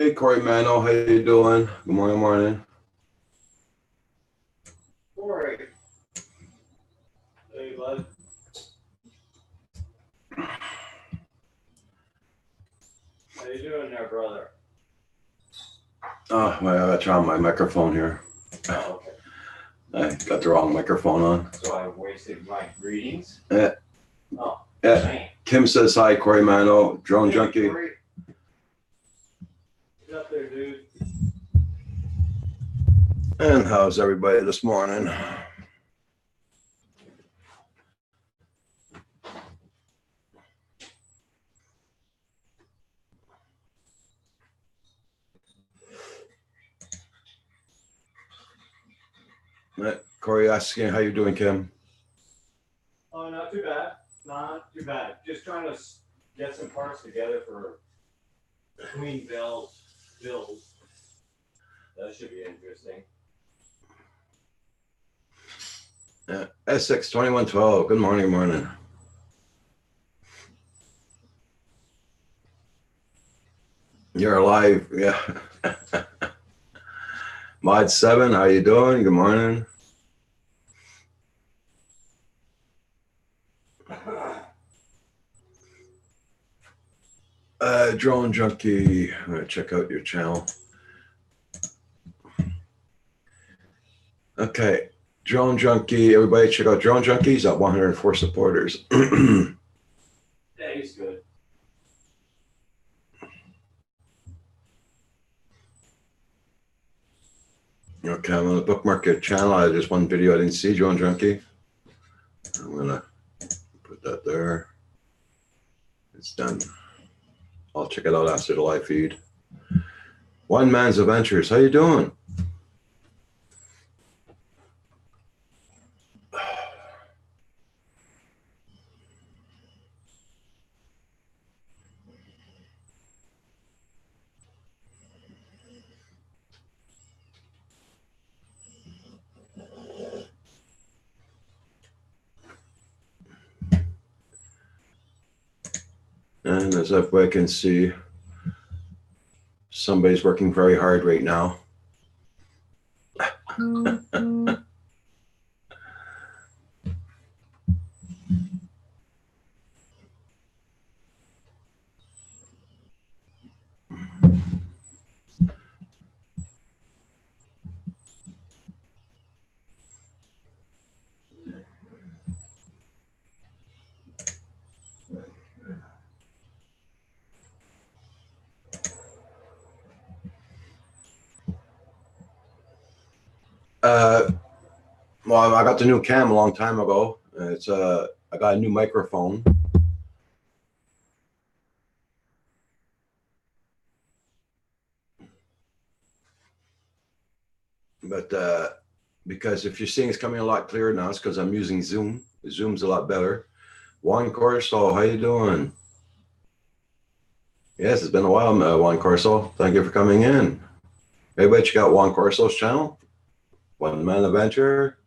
Hey, Corey Mano, how you doing? Good morning, morning. Corey. Hey, bud. How you doing there, brother? Oh, I gotta turn on my microphone here. Oh, okay. I got the wrong microphone on. So I wasted my greetings? Yeah. Oh, Yeah. man. Kim says hi, Corey Mano, drone Hey, junkie. Corey. What's up there, dude? And how's everybody this morning? Corey asking how you doing, Kim? Oh, not too bad. Not too bad. Just trying to get some parts together for Queen Bell's builds. That should be interesting. SX2112, good morning. You're alive, yeah. Mod 7, how you doing? Good morning. Drone Junkie, I'm gonna check out your channel. Okay, Drone Junkie, everybody check out Drone Junkie. He's at 104 supporters. Yeah, he's good. Okay, I'm gonna bookmark your channel. I just one video I didn't see, Drone Junkie. I'm gonna put that there. It's done. I'll check it out after the live feed. One Man's Adventures, how you doing? And as everybody can see, somebody's working very hard right now. Well, I got the new cam a long time ago. It's I got a new microphone. But because if you're seeing it's coming a lot clearer now, it's because I'm using Zoom. Zoom's a lot better. Juan Corso, how you doing? Yes, it's been a while, Juan Corso. Thank you for coming in. Everybody check out Juan Corso's channel. One Man Adventure.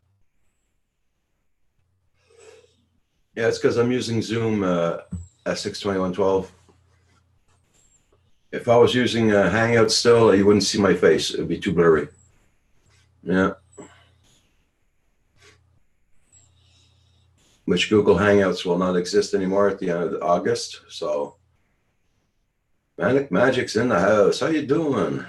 Yeah, it's because I'm using Zoom S62112. If I was using Hangout still, you wouldn't see my face. It would be too blurry. Yeah. Which Google Hangouts will not exist anymore at the end of August. So, Manic Magic's in the house. How you doing?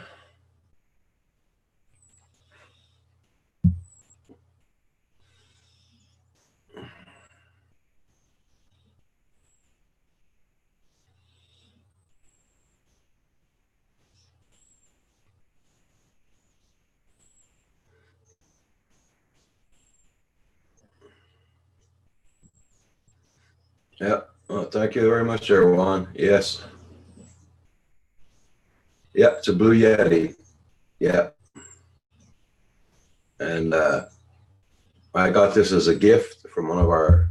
Yeah. Oh, thank you very much, everyone. Yes. Yeah, it's a Blue Yeti. Yeah. And I got this as a gift from one of our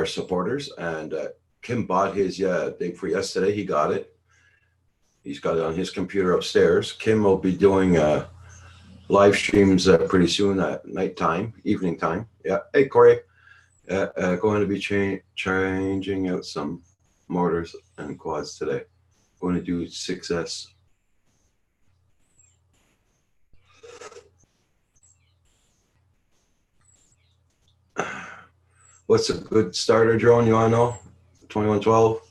supporters, and Kim bought his day for yesterday. He got it. He's got it on his computer upstairs. Kim will be doing live streams pretty soon at nighttime, evening time. Yeah. Hey, Corey. Going to be changing out some motors and quads today. going to do 6S. What's a good starter drone, you want to know? 2112?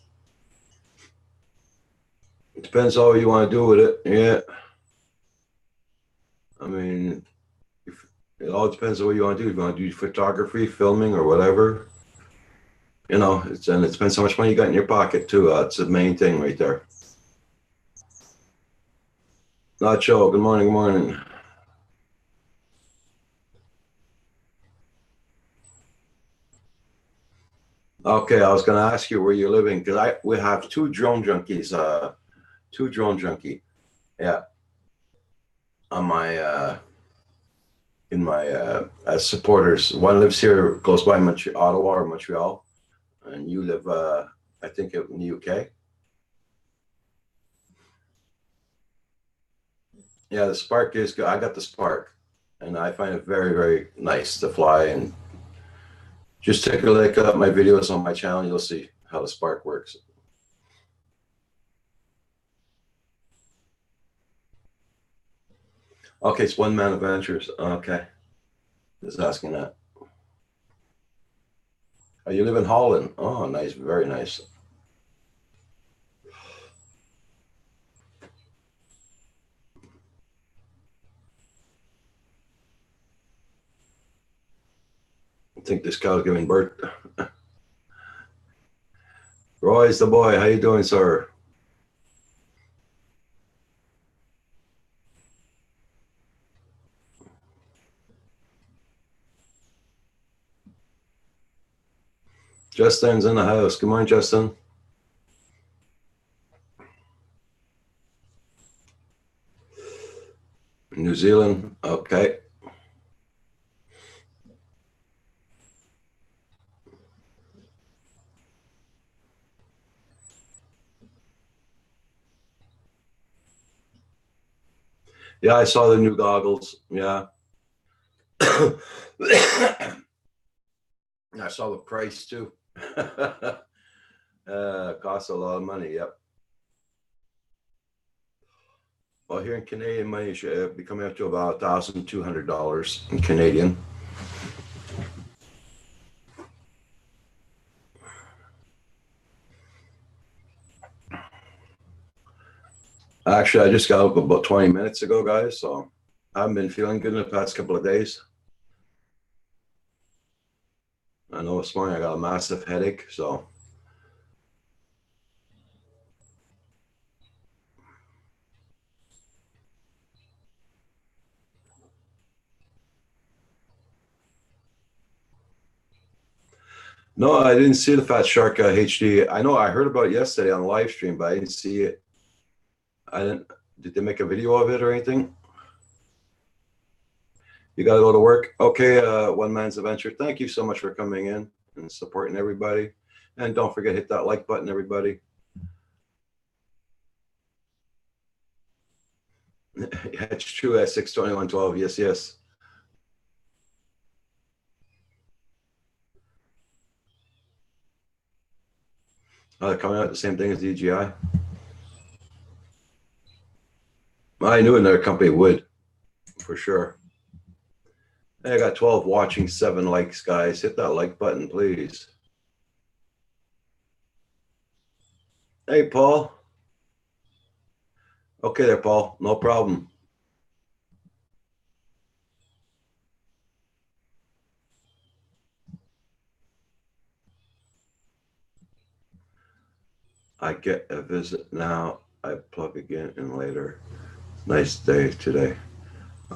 It depends on what you want to do with it. Yeah. I mean, it all depends on what you want to do. If you want to do photography, filming, or whatever, you know, and it depends how much money you got in your pocket too. That's the main thing right there. Nacho, good morning, good morning. Okay, I was going to ask you where you're living because we have two drone junkies, yeah, on my in my as supporters. One lives here close by Ottawa or Montreal, and you live, I think, in the UK. Yeah, the Spark is good. I got the Spark, and I find it very, very nice to fly. And just take a look at my videos on my channel. You'll see how the Spark works. Okay, it's One Man Adventures. Okay, just asking that. Oh, you live in Holland. Oh, nice, very nice. I think this cow's giving birth. Roy's the boy. How you doing, sir? Justin's in the house. Good morning, Justin. New Zealand. Okay. Yeah, I saw the new goggles. Yeah. I saw the price too. Costs a lot of money. Yep. Well, here in Canadian money, it should be coming up to about $1,200 in Canadian. Actually, I just got up about 20 minutes ago, guys. So I haven't been feeling good in the past couple of days. I know this morning I got a massive headache. So no, I didn't see the Fat Shark HD. I know I heard about it yesterday on the live stream, but I didn't see it. I didn't. Did they make a video of it or anything? You got to go to work. Okay, One Man's Adventure. Thank you so much for coming in and supporting everybody. And don't forget, hit that like button, everybody. It's true at 6/21/12. Yes, yes. Coming out the same thing as DJI. I knew another company would, for sure. Hey, I got 12 watching, 7 likes, guys. Hit that like button, please. Hey, Paul. Okay there, Paul. No problem. I get a visit now. I plug again in later. Nice day today.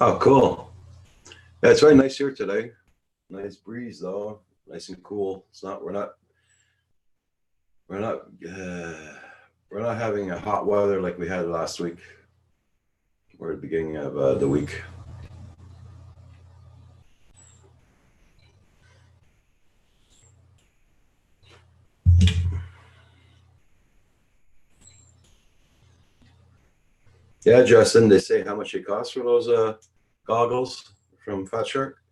Oh, cool. Yeah, it's very nice here today. Nice breeze though. Nice and cool. It's not. We're not having a hot weather like we had last week or the beginning of the week. Yeah, Justin, they say how much it costs for those goggles from Fat Shark.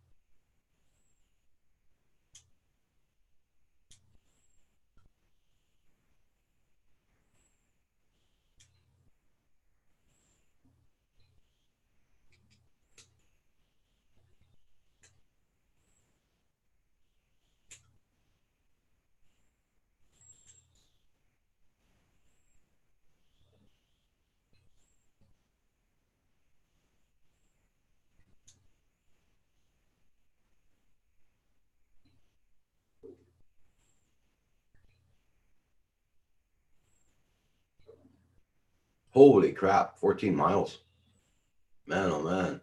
Holy crap, 14 miles. Man, oh man.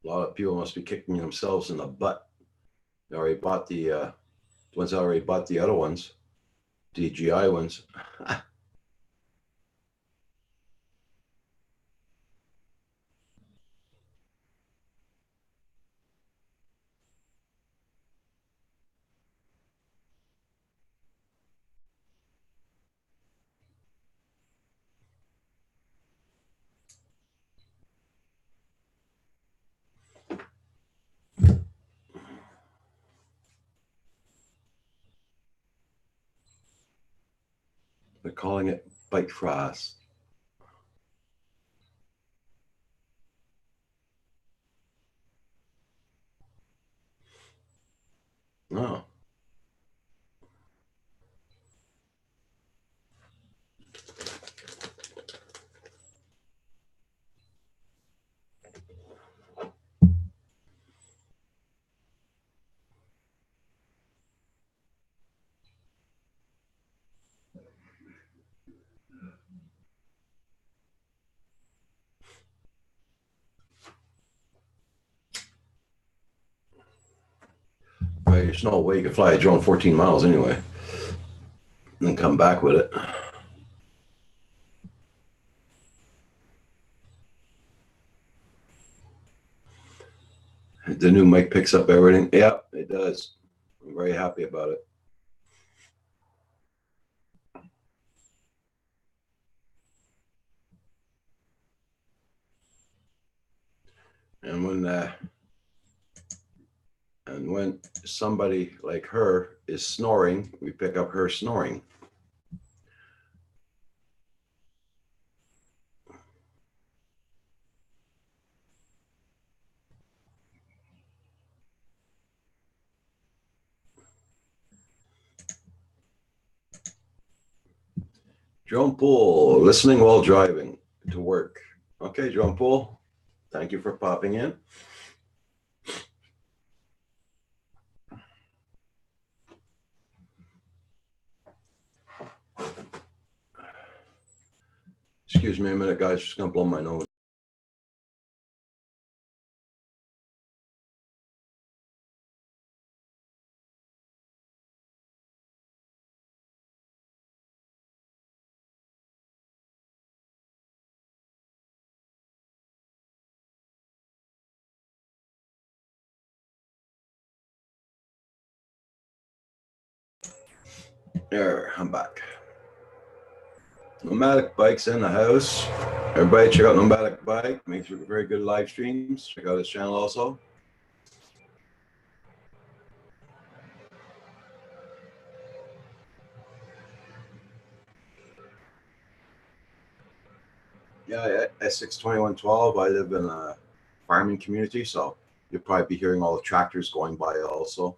A lot of people must be kicking themselves in the butt. They already bought the ones that already bought the other ones, DGI ones. They're calling it bike frost. Oh. Right, there's no way you can fly a drone 14 miles anyway and then come back with it. The new mic picks up everything. Yeah, it does. I'm very happy about it. And when somebody like her is snoring, we pick up her snoring. Drone Pool, listening while driving to work. Okay, Drone Pool, thank you for popping in. Excuse me a minute, guys, just gonna blow my nose. There, I'm back. Nomadic Bikes in the house. Everybody check out Nomadic Bike. Makes very good live streams. Check out his channel also. Yeah, S62112. I live in a farming community, so you'll probably be hearing all the tractors going by also.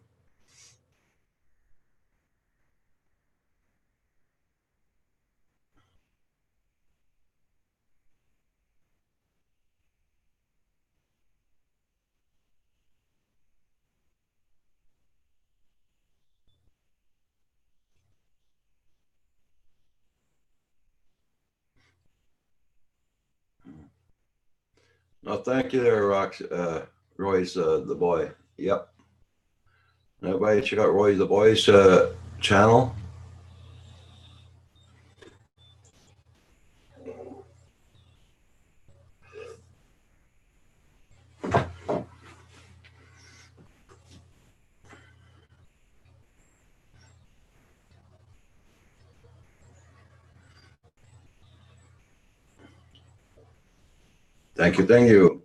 No, thank you there, Roy's the boy. Yep. Everybody check out Roy's the boy's channel. Thank you, thank you.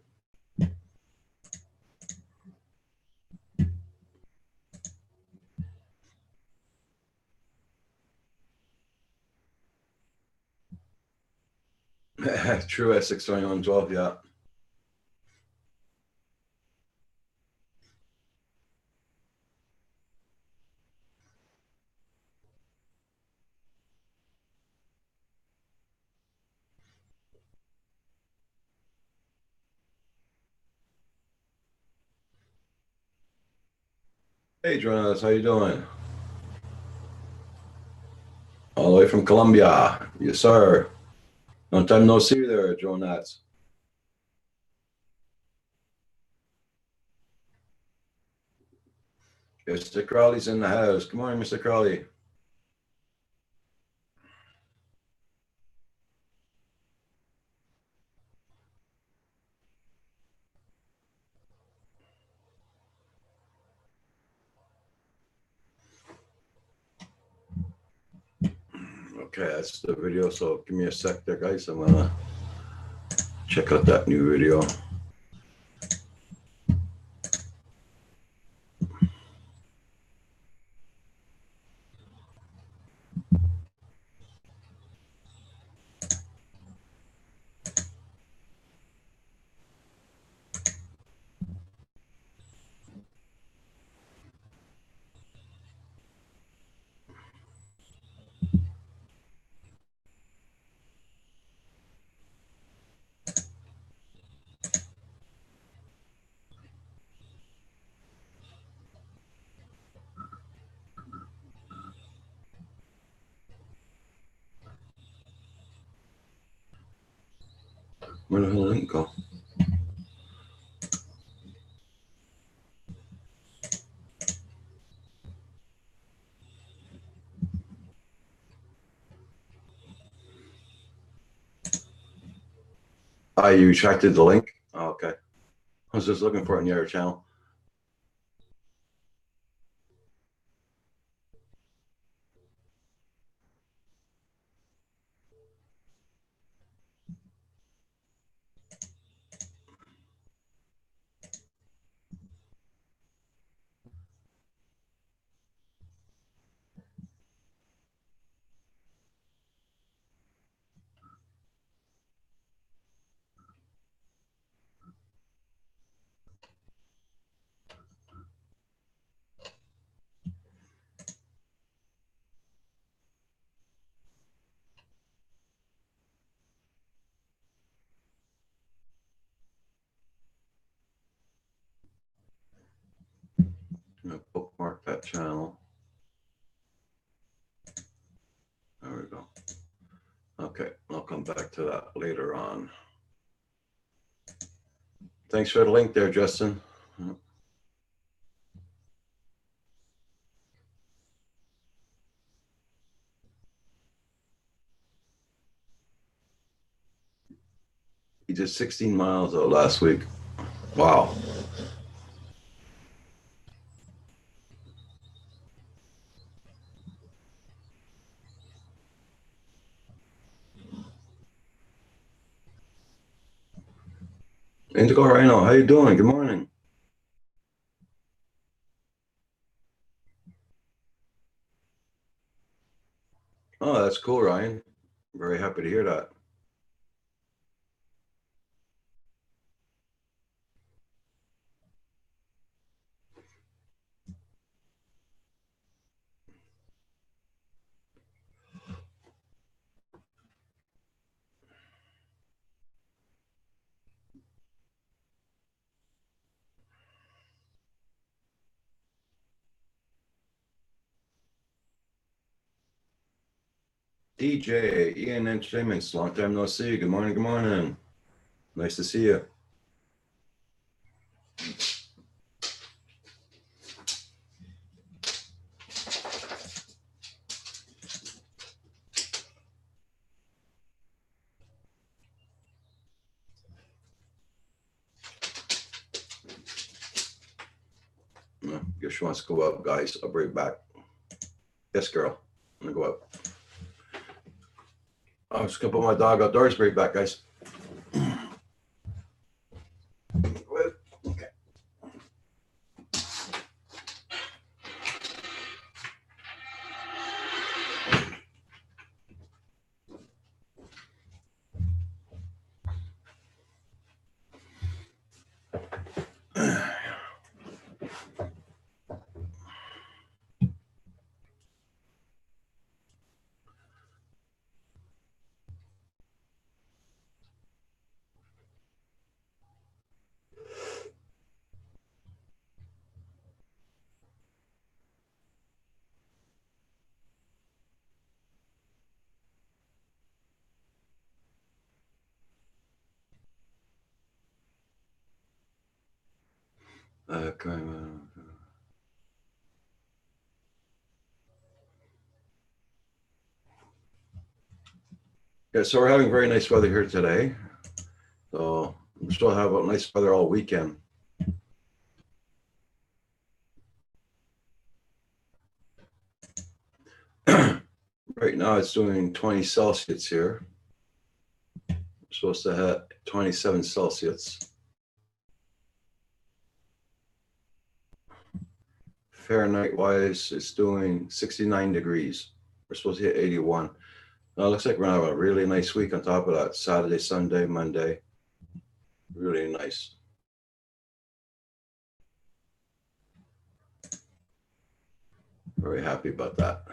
True S62112, yeah. Hey, Jonas, how you doing? All the way from Colombia. Yes, sir. Long time no see there, Jonas. Mr. Crowley's in the house. Good morning, Mr. Crowley. Okay, that's the video. So give me a sec there, guys. I'm gonna check out that new video. Where the hell did the link go? Ah, you retracted the link? Oh, okay. I was just looking for it in your channel. I'm gonna bookmark that channel. There we go. Okay, I'll come back to that later on. Thanks for the link there, Justin. He did 16 miles though last week. Wow. Indigo Rhino, how you doing? Good morning. Oh, that's cool, Ryan. Very happy to hear that. DJ, Ian Entertainments, long time no see. Good morning, good morning. Nice to see you. Guess she wants to go up, guys. I'll bring it back. Yes, girl. I'm gonna go up. I was gonna put my dog outdoors. Bring it back, guys. Okay. Okay. Yeah, so we're having very nice weather here today. So we're still have a nice weather all weekend. Right now it's doing 20 Celsius here. We're supposed to have 27 Celsius. Fahrenheit wise, it's doing 69 degrees. We're supposed to hit 81. Now it looks like we're gonna have a really nice week on top of that. Saturday, Sunday, Monday. Really nice. Very happy about that.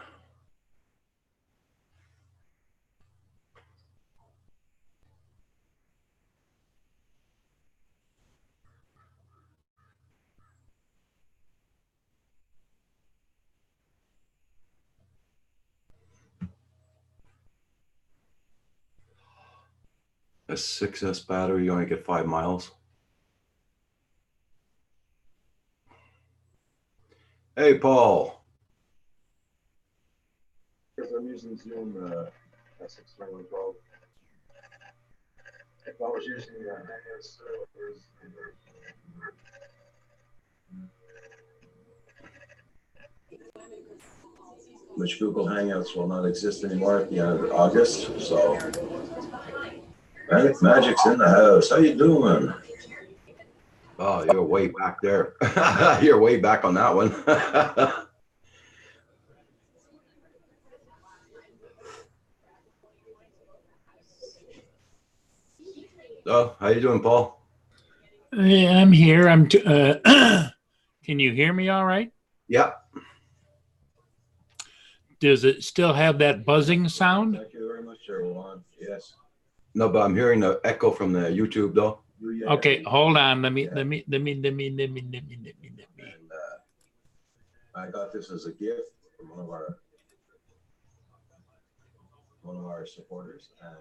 A 6S battery, you only get 5 miles. Hey, Paul. Because I'm using Zoom S612. If I was using Hangouts, which Google Hangouts will not exist anymore at the end of August. So, Magic's in the house. How you doing? Oh, you're way back there. You're way back on that one. Oh, how you doing, Paul? Hey, I'm here. Can you hear me all right? Yeah. Does it still have that buzzing sound? Thank you very much, everyone. Yes. No, but I'm hearing the echo from the YouTube though. Okay, hold on. Let me. And, I got this as a gift from one of our supporters, and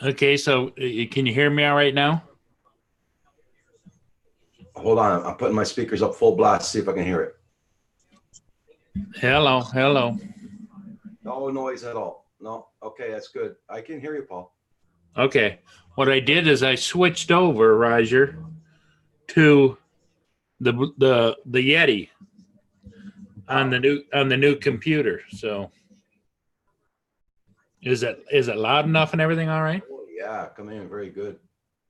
Okay, so can you hear me all right now? Hold on, I'm putting my speakers up full blast, see if I can hear it. Hello, hello. No noise at all. No, okay, that's good. I can hear you, Paul. Okay, what I did is I switched over, Roger, to the Yeti on the new computer. So is it loud enough and everything all right? Oh, yeah, coming in very good.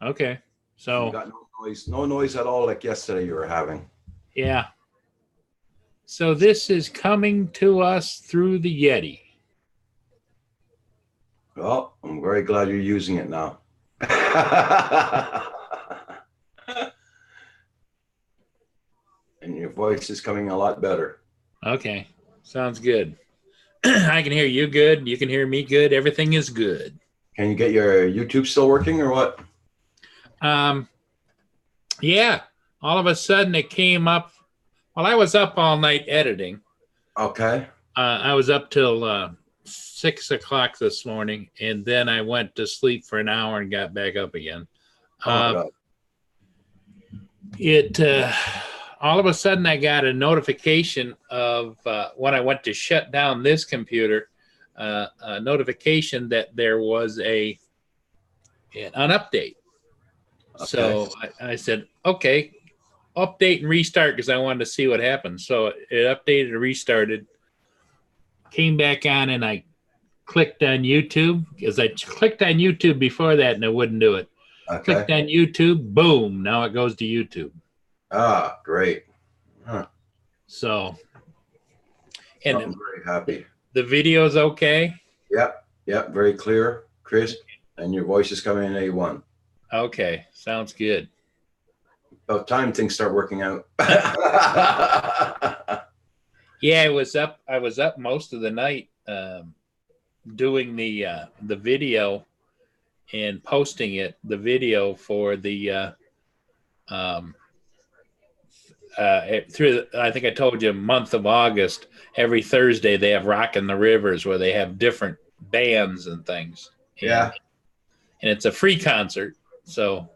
Okay, You so got no noise at all like yesterday you were having. yeah. So this is coming to us through the Yeti. Well, I'm very glad you're using it now. And your voice is coming a lot better. Okay, sounds good. I can hear you good. You can hear me good. Everything is good. Can you get your YouTube still working or what? Yeah. All of a sudden it came up. Well, I was up all night editing. Okay. I was up till 6 o'clock this morning, and then I went to sleep for an hour and got back up again. Oh my God. All of a sudden I got a notification of when I went to shut down this computer, a notification that there was an update. Okay. So I said, okay, update and restart because I wanted to see what happened. So it updated and restarted, came back on, and I clicked on YouTube because I clicked on YouTube before that and it wouldn't do it. Okay. Clicked on YouTube, boom, now it goes to YouTube. Ah, great. Huh. So, and I'm very happy. the video's okay? Yep, very clear, crisp, and your voice is coming in A1. Okay, sounds good. About time things start working out. Yeah, I was up most of the night doing the video and posting the video for the through I think I told you month of August, every Thursday they have Rockin' the Rivers where they have different bands and things. Yeah. And it's a free concert. So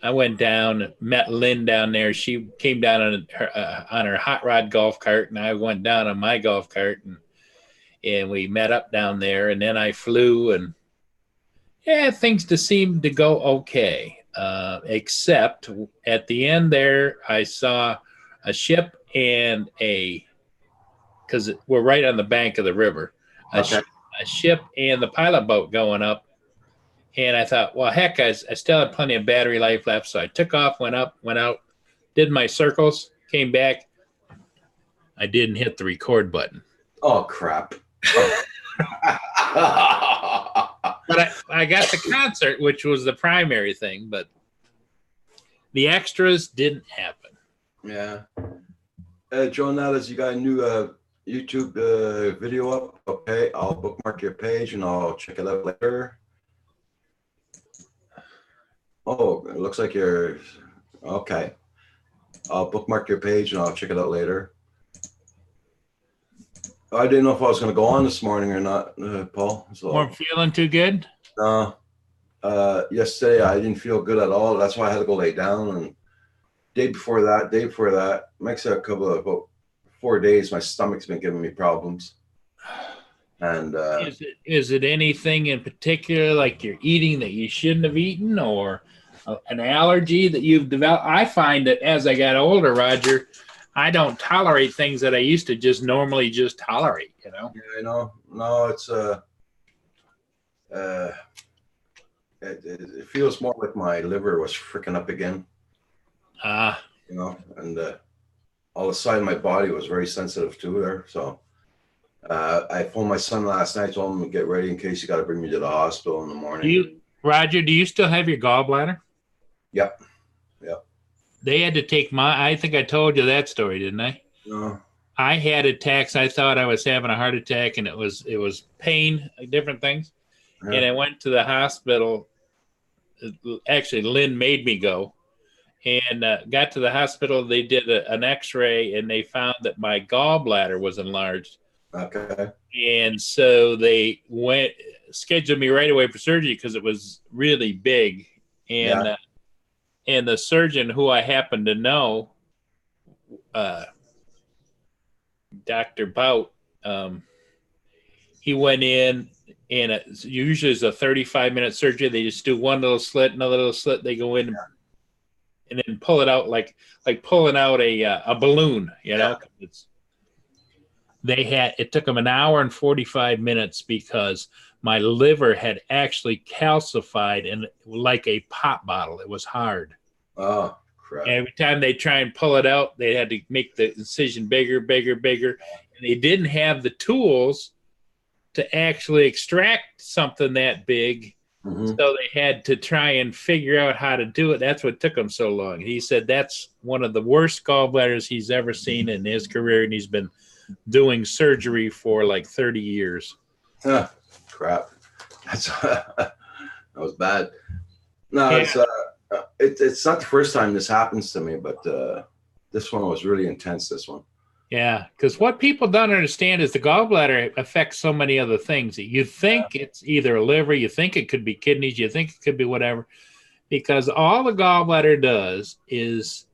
I went down, met Lynn down there. She came down on her hot rod golf cart, and I went down on my golf cart, and we met up down there. And then I flew, and yeah, things seemed to go okay. Except at the end there, I saw a ship and because we're right on the bank of the river, a ship and the pilot boat going up. And I thought, well, heck, I still had plenty of battery life left. So I took off, went up, went out, did my circles, came back. I didn't hit the record button. Oh, crap. But I got the concert, which was the primary thing, but the extras didn't happen. Yeah. Joe Nadas, you got a new YouTube video up? Okay, I'll bookmark your page and I'll check it out later. Oh, it looks like you're okay. I'll bookmark your page and I'll check it out later. I didn't know if I was going to go on this morning or not, Paul. So, Weren't feeling too good? no. Yesterday I didn't feel good at all. That's why I had to go lay down. And day before that, makes it about 4 days. My stomach's been giving me problems. And is it anything in particular, like you're eating that you shouldn't have eaten, or an allergy that you've developed? I find that as I got older, Roger, I don't tolerate things that I used to just normally just tolerate, you know? Yeah, I know. No, it's it feels more like my liver was freaking up again. You know, and all the side of my body was very sensitive to there. So I phoned my son last night, told him to get ready in case you got to bring me to the hospital in the morning. Roger, do you still have your gallbladder? Yep. They had to take I think I told you that story, didn't I? No. I had attacks. I thought I was having a heart attack, and it was pain, different things. Yeah. And I went to the hospital. Actually, Lynn made me go, and got to the hospital. They did an X-ray, and they found that my gallbladder was enlarged. Okay. And so they scheduled me right away for surgery because it was really big. And and the surgeon who I happen to know, Dr. Bout, he went in, and it usually is a 35-minute surgery. They just do one little slit, another little slit. They go in and then pull it out like pulling out a balloon, you know. It took them an hour and 45 minutes because my liver had actually calcified and like a pop bottle. It was hard. Oh, crap. Every time they try and pull it out, they had to make the incision bigger. And they didn't have the tools to actually extract something that big. Mm-hmm. So they had to try and figure out how to do it. That's what took them so long. He said that's one of the worst gallbladders he's ever seen in his career, and he's been doing surgery for like 30 years. Crap. That was bad. No, it's not the first time this happens to me, but this one was really intense, this one. Yeah, because what people don't understand is the gallbladder affects so many other things. You think it's either a liver, you think it could be kidneys, you think it could be whatever, because all the gallbladder does is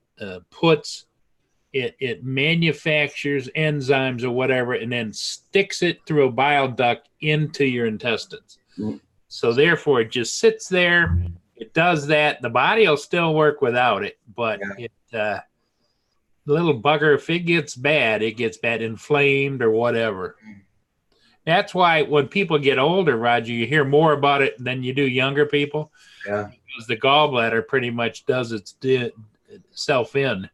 it manufactures enzymes or whatever and then sticks it through a bile duct into your intestines. Mm. So therefore it just sits there. It does that. The body will still work without it, but the little bugger, if it gets bad, inflamed or whatever. That's why when people get older, Roger, you hear more about it than you do younger people. Yeah. Because the gallbladder pretty much does itself in.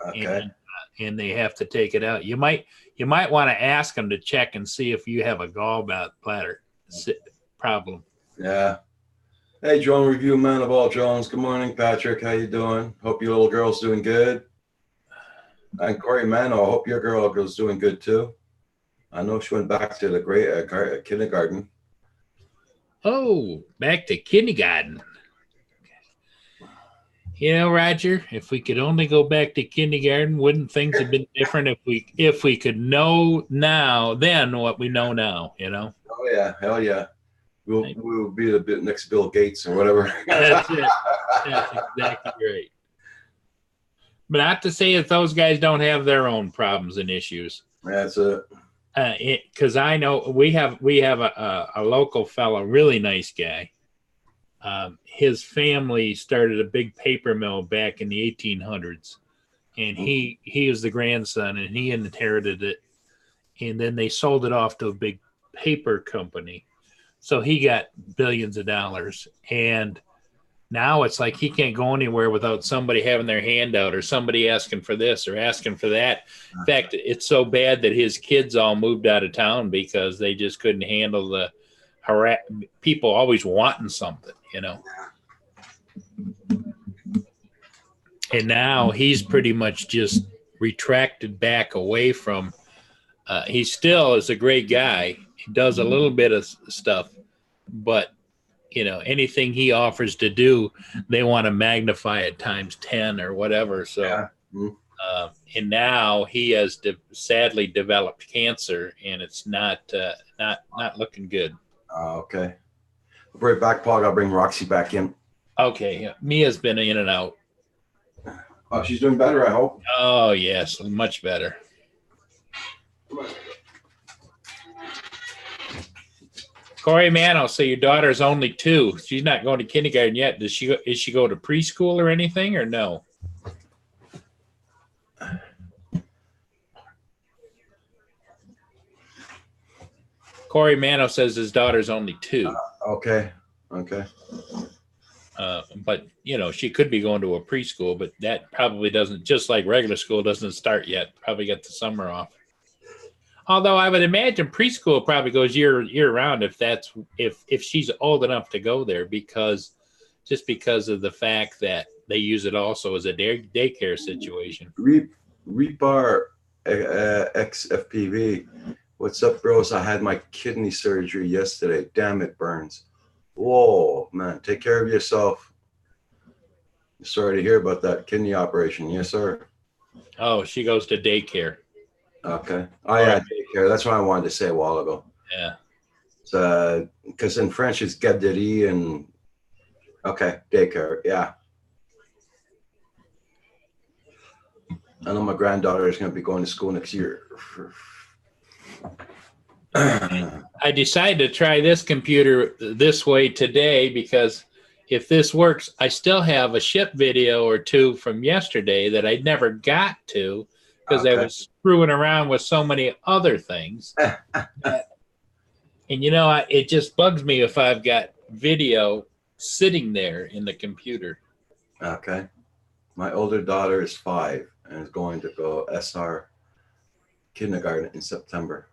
Okay. And they have to take it out. You might want to ask them to check and see if you have a gallbladder problem. Yeah. Hey, Drone Review Man of all Jones. Good morning, Patrick. How you doing? Hope your little girl's doing good. And Corey Mano, I hope your girl's doing good too. I know she went back to the great kindergarten. Oh, back to kindergarten. You know, Roger, if we could only go back to kindergarten, wouldn't things have been different if we could know then what we know now, you know? Oh yeah, hell yeah. We'll be the next Bill Gates or whatever. That's it. That's exactly right. But not to say that those guys don't have their own problems and issues. That's it. Because I know we have a local fellow, really nice guy. His family started a big paper mill back in the 1800s, and he was the grandson, and he inherited it, and then they sold it off to a big paper company. So he got billions of dollars, and now it's like he can't go anywhere without somebody having their hand out or somebody asking for this or asking for that. In fact, it's so bad that his kids all moved out of town because they just couldn't handle the people always wanting something, you know. And now he's pretty much just retracted back away from. He still is a great guy. He does a little bit of stuff, but you know, anything he offers to do, they want to magnify it times 10 or whatever. So, Yeah. And now he has sadly developed cancer, and it's not looking good. Okay. We'll be right back, Paul. I'll bring Roxy back in. Okay, yeah. Mia's been in and out. Oh, she's doing better, I hope. Oh yes, much better. Corey Mano, so your daughter's only 2. She's not going to kindergarten yet. Is she go to preschool or anything, or no? Corey Mano says his daughter's only 2. Okay. But you know, she could be going to a preschool, but that probably doesn't, just like regular school doesn't start yet. Probably got the summer off. Although I would imagine preschool probably goes year round if she's old enough to go there, because of the fact that they use it also as a daycare situation. Repar XFPV. What's up, bros? I had my kidney surgery yesterday. Damn it, Burns. Whoa, man. Take care of yourself. Sorry to hear about that kidney operation. Yes, sir. Oh, she goes to daycare. Okay. Oh, yeah, daycare. That's what I wanted to say a while ago. Yeah. So, because in French it's garderie and okay, daycare. Yeah. I know my granddaughter is going to be going to school next year. I decided to try this computer this way today because if this works, I still have a ship video or 2 from yesterday that I never got to because I was screwing around with so many other things. And you know, it just bugs me if I've got video sitting there in the computer. Okay. My older daughter is 5 and is going to go SR kindergarten in September.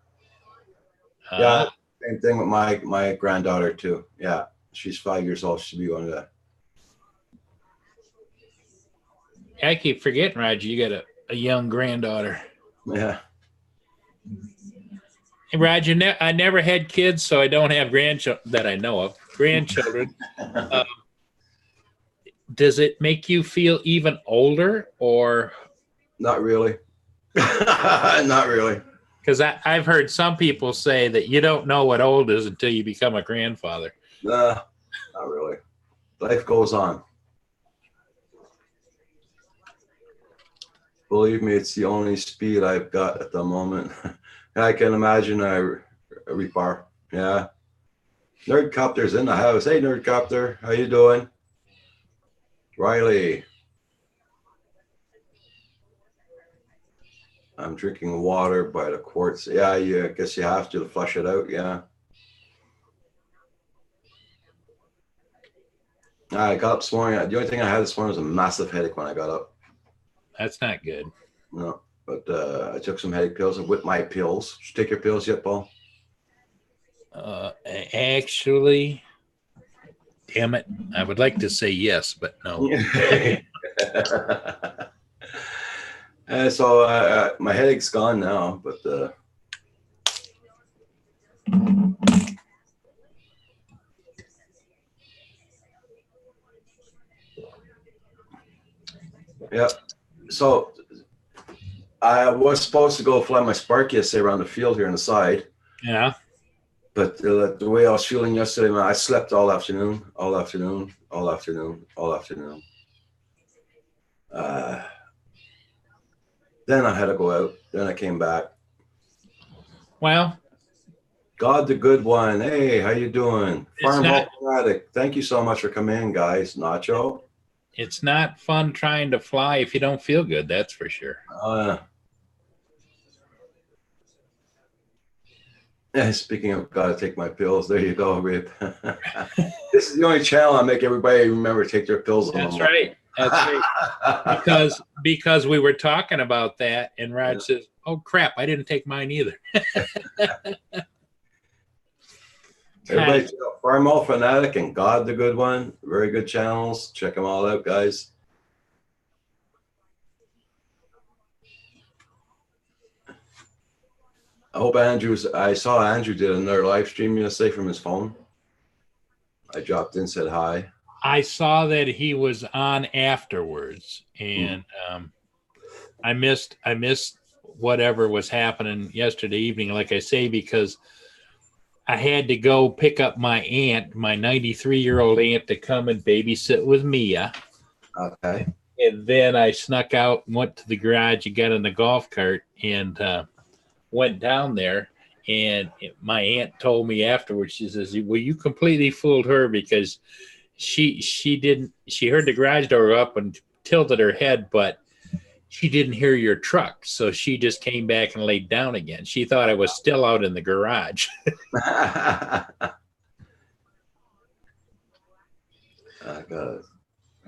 Yeah, same thing with my granddaughter too. Yeah, she's 5 years old. She'll be going to that. I keep forgetting, Roger, you got a young granddaughter. Yeah. Hey, Roger, I never had kids, so I don't have grandchildren that I know of. Grandchildren. Does it make you feel even older, or? Not really. Not really. Because I've heard some people say that you don't know what old is until you become a grandfather. Nah, not really. Life goes on. Believe me, it's the only speed I've got at the moment. I can imagine a repar. Yeah. Nerdcopter's in the house. Hey, Nerdcopter, how you doing? Riley. I'm drinking water by the quarts. Yeah, I guess you have to flush it out. Yeah. I got up this morning. The only thing I had this morning was a massive headache when I got up. That's not good. No, but I took some headache pills and with my pills. Did you take your pills yet, Paul? Actually, damn it. I would like to say yes, but no. So my headache's gone now, but yeah. So I was supposed to go fly my Spark yesterday around the field here on the side. Yeah. But the way I was feeling yesterday, man, I slept all afternoon. Then I had to go out. Then I came back. Well, God the good one. Hey, how you doing? It's Farm not- Hall Fanatic. Thank you so much for coming in, guys. Nacho. it's not fun trying to fly if you don't feel good. That's for sure. Speaking of gotta take my pills, there you go, Rip. This is the only channel I make everybody remember to take their pills. That's right. That's right. Because we were talking about that, and Rod says, "Oh crap, I didn't take mine either." Everybody, check out Farm Hall Fanatic and God the Good One. Very good channels. Check them all out, guys. I hope I saw Andrew did another live stream yesterday from his phone. I dropped in, said hi. I saw that he was on afterwards, and I missed whatever was happening yesterday evening. Like I say, because I had to go pick up my aunt, my 93-year-old aunt, to come and babysit with Mia. Okay. And then I snuck out and went to the garage and got in the golf cart and went down there. And my aunt told me afterwards, she says, "Well, you completely fooled her because she heard the garage door up and tilted her head, but she didn't hear your truck. So she just came back and laid down again. She thought I was still out in the garage."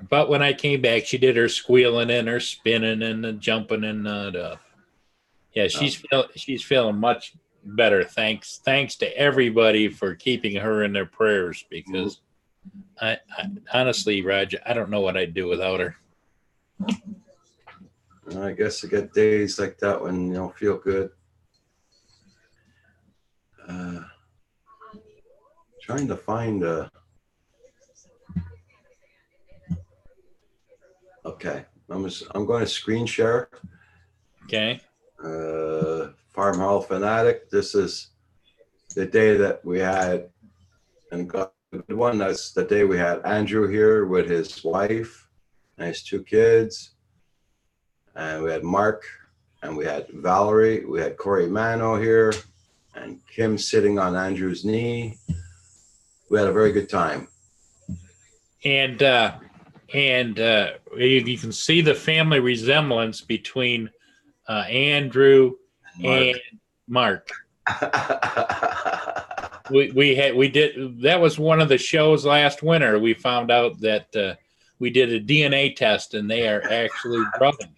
But when I came back, she did her squealing and her spinning and the jumping and yeah, she's feeling much better. Thanks to everybody for keeping her in their prayers, because I honestly, Roger, I don't know what I'd do without her. I guess you get days like that when you don't feel good. Trying to find okay, I'm going to screen share. Okay. Farm Hall Fanatic. This is the day that we had, and God the good one. That's the day we had Andrew here with his wife and his 2 kids, and we had Mark, and we had Valerie, we had Corey Mano here, and Kim sitting on Andrew's knee. We had a very good time. And you can see the family resemblance between Andrew and Mark. We did, that was one of the shows last winter. We found out that we did a DNA test and they are actually brothers.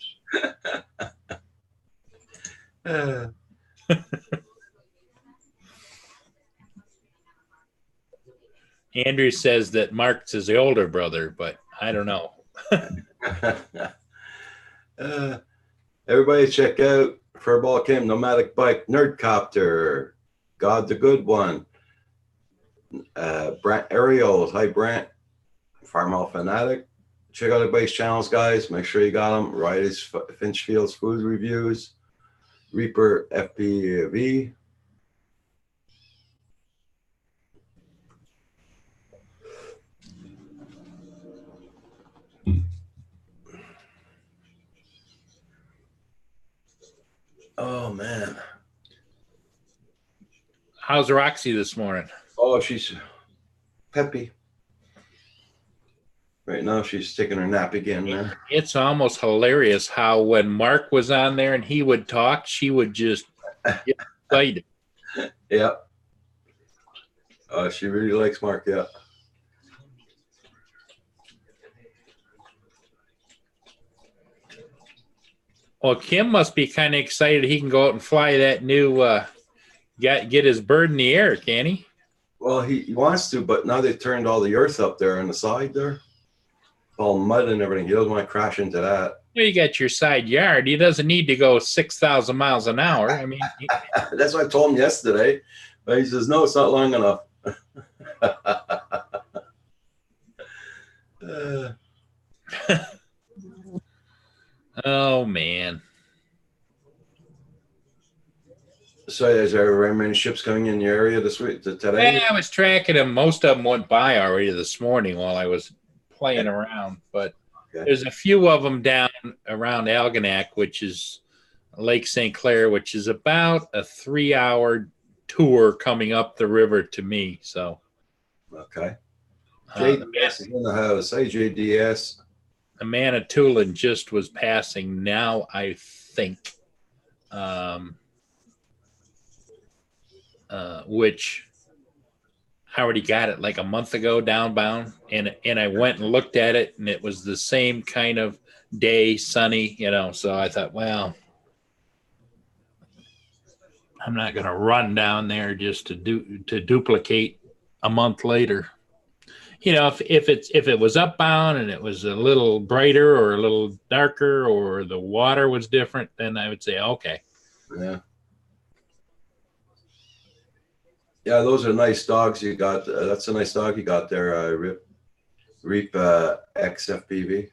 Andrew says that Mark's his older brother, but I don't know. Everybody check out Furball Kim, Nomadic Bike, Nerdcopter, God the Good One, Brant Ariels, hi Brant, Farm Hall Fanatic. Check out everybody's channels, guys. Make sure you got them. Riley's Finchfield's Food Reviews, Reaper FPV. Oh man. How's Roxy this morning? Oh, she's peppy. Right now she's taking her nap again, man. It's almost hilarious how when Mark was on there and he would talk, she would just get excited. Yeah. She really likes Mark, yeah. Well, Kim must be kind of excited he can go out and fly that new get his bird in the air, can he? Well, he wants to, but now they turned all the earth up there on the side there. All mud and everything. He doesn't want to crash into that. Well, you got your side yard. He doesn't need to go 6,000 miles an hour. I mean, that's what I told him yesterday. But he says, no, it's not long enough. Oh, man. So is there very many ships coming in the area this week, today? I was tracking them. Most of them went by already this morning while I was playing around, but Okay. there's a few of them down around Algonac, which is Lake St. Clair, which is about a 3-hour tour coming up the river to me. So, Okay. the JDS is in the house. Hey, JDS. Manitoulin just was passing now, I think, which I already got it like a month ago downbound, and I went and looked at it, and it was the same kind of day, sunny, So I thought, well, I'm not going to run down there just to duplicate a month later. If it was upbound and it was a little brighter or a little darker or the water was different, then I would say, okay. Yeah. Yeah, those are nice dogs you got. That's a nice dog you got there, Reap XFPV.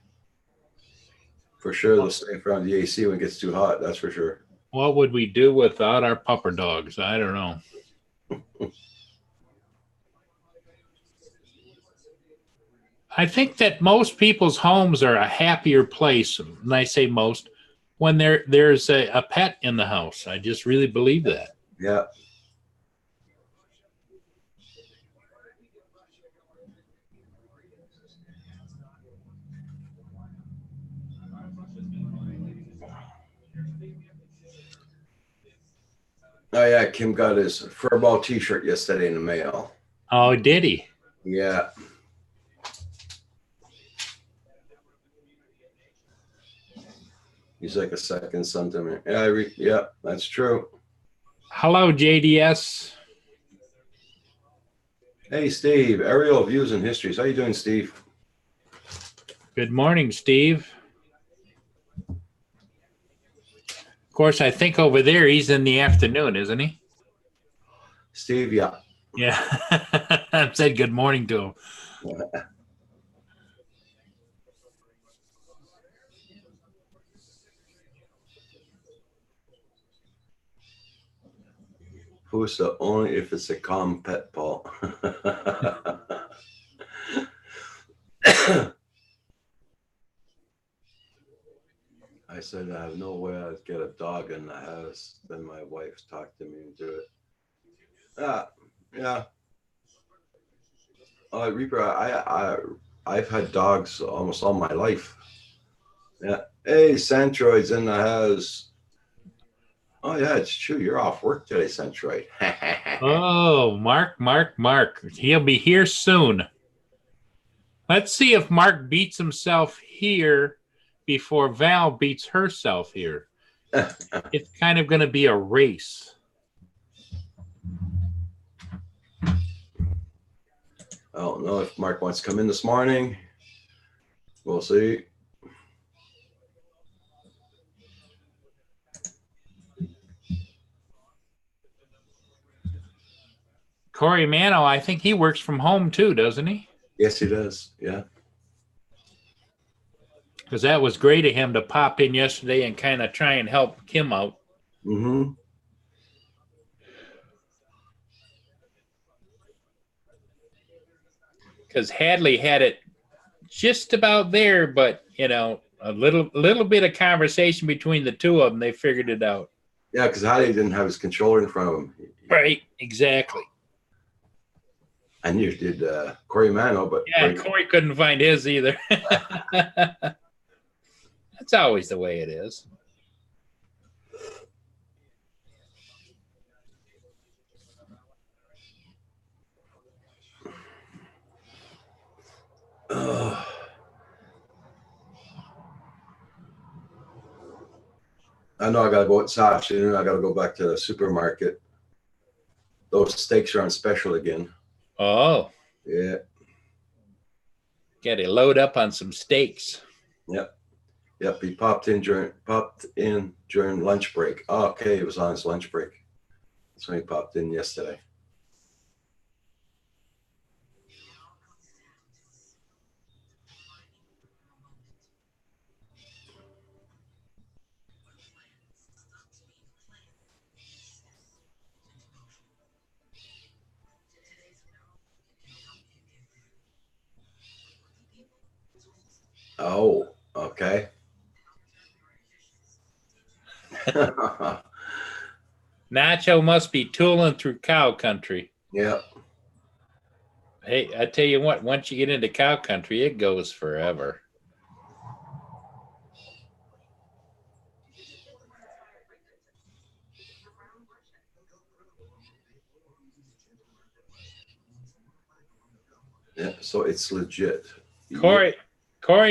For sure, they'll stay around the AC when it gets too hot. That's for sure. What would we do without our pupper dogs? I don't know. I think that most people's homes are a happier place, and I say most, when there's a pet in the house. I just really believe that. Yeah. Oh yeah, Kim got his Furball T-shirt yesterday in the mail. Oh, did he? Yeah. He's like a second son to me. Yeah, that's true. Hello, JDS. Hey, Steve. Aerial Views and Histories. How you doing, Steve? Good morning, Steve. Of course, I think over there he's in the afternoon, isn't he? Steve, yeah. Yeah. I said good morning to him. Who's the only if it's a calm pet, Paul? I said I have no way I'd get a dog in the house. Then my wife talked to me into it. Yeah. Reaper, I've had dogs almost all my life. Yeah. Hey, Centroid's in the house. Oh yeah, it's true. You're off work today, Centroid. Oh, Mark. He'll be here soon. Let's see if Mark beats himself here before Val beats herself here. It's kind of going to be a race. I don't know if Mark wants to come in this morning. We'll see. Corey Mano, I think he works from home too, doesn't he? Yes, he does. Yeah. Because that was great of him to pop in yesterday and kind of try and help Kim out. Mm-hmm. Because Hadley had it just about there, but a little bit of conversation between the two of them, they figured it out. Yeah, because Hadley didn't have his controller in front of him. Right, exactly. And you did Corey Mano, but yeah, Corey couldn't find his either. That's always the way it is. I know I got to go this afternoon. I got to go back to the supermarket. Those steaks are on special again. Oh. Yeah. Got to load up on some steaks. Yep. He popped in during lunch break. Oh, okay, it was on his lunch break. That's when he popped in yesterday. Oh, okay. Nacho must be tooling through cow country. Yeah. Hey, I tell you what, once you get into cow country, it goes forever. Yeah. So it's legit. Corey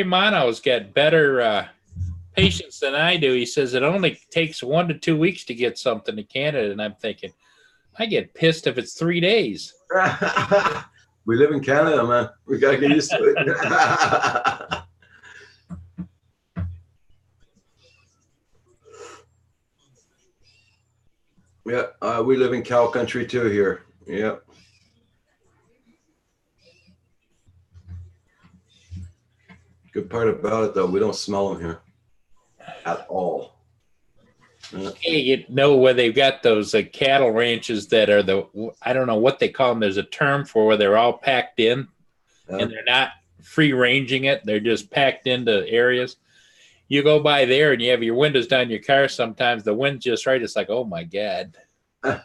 Mono's got better patience than I do. He says it only takes 1 to 2 weeks to get something to Canada, and I'm thinking, I get pissed if it's 3 days. We live in Canada, man. We gotta get used to it. Yeah, we live in cow country too here. Yeah. Good part about it though, we don't smell them here at all. Yeah. Hey, you know where they've got those cattle ranches that are I don't know what they call them. There's a term for where they're all packed in and they're not free ranging it. They're just packed into areas. You go by there and you have your windows down in your car. Sometimes the wind's just right. It's like, oh my God. And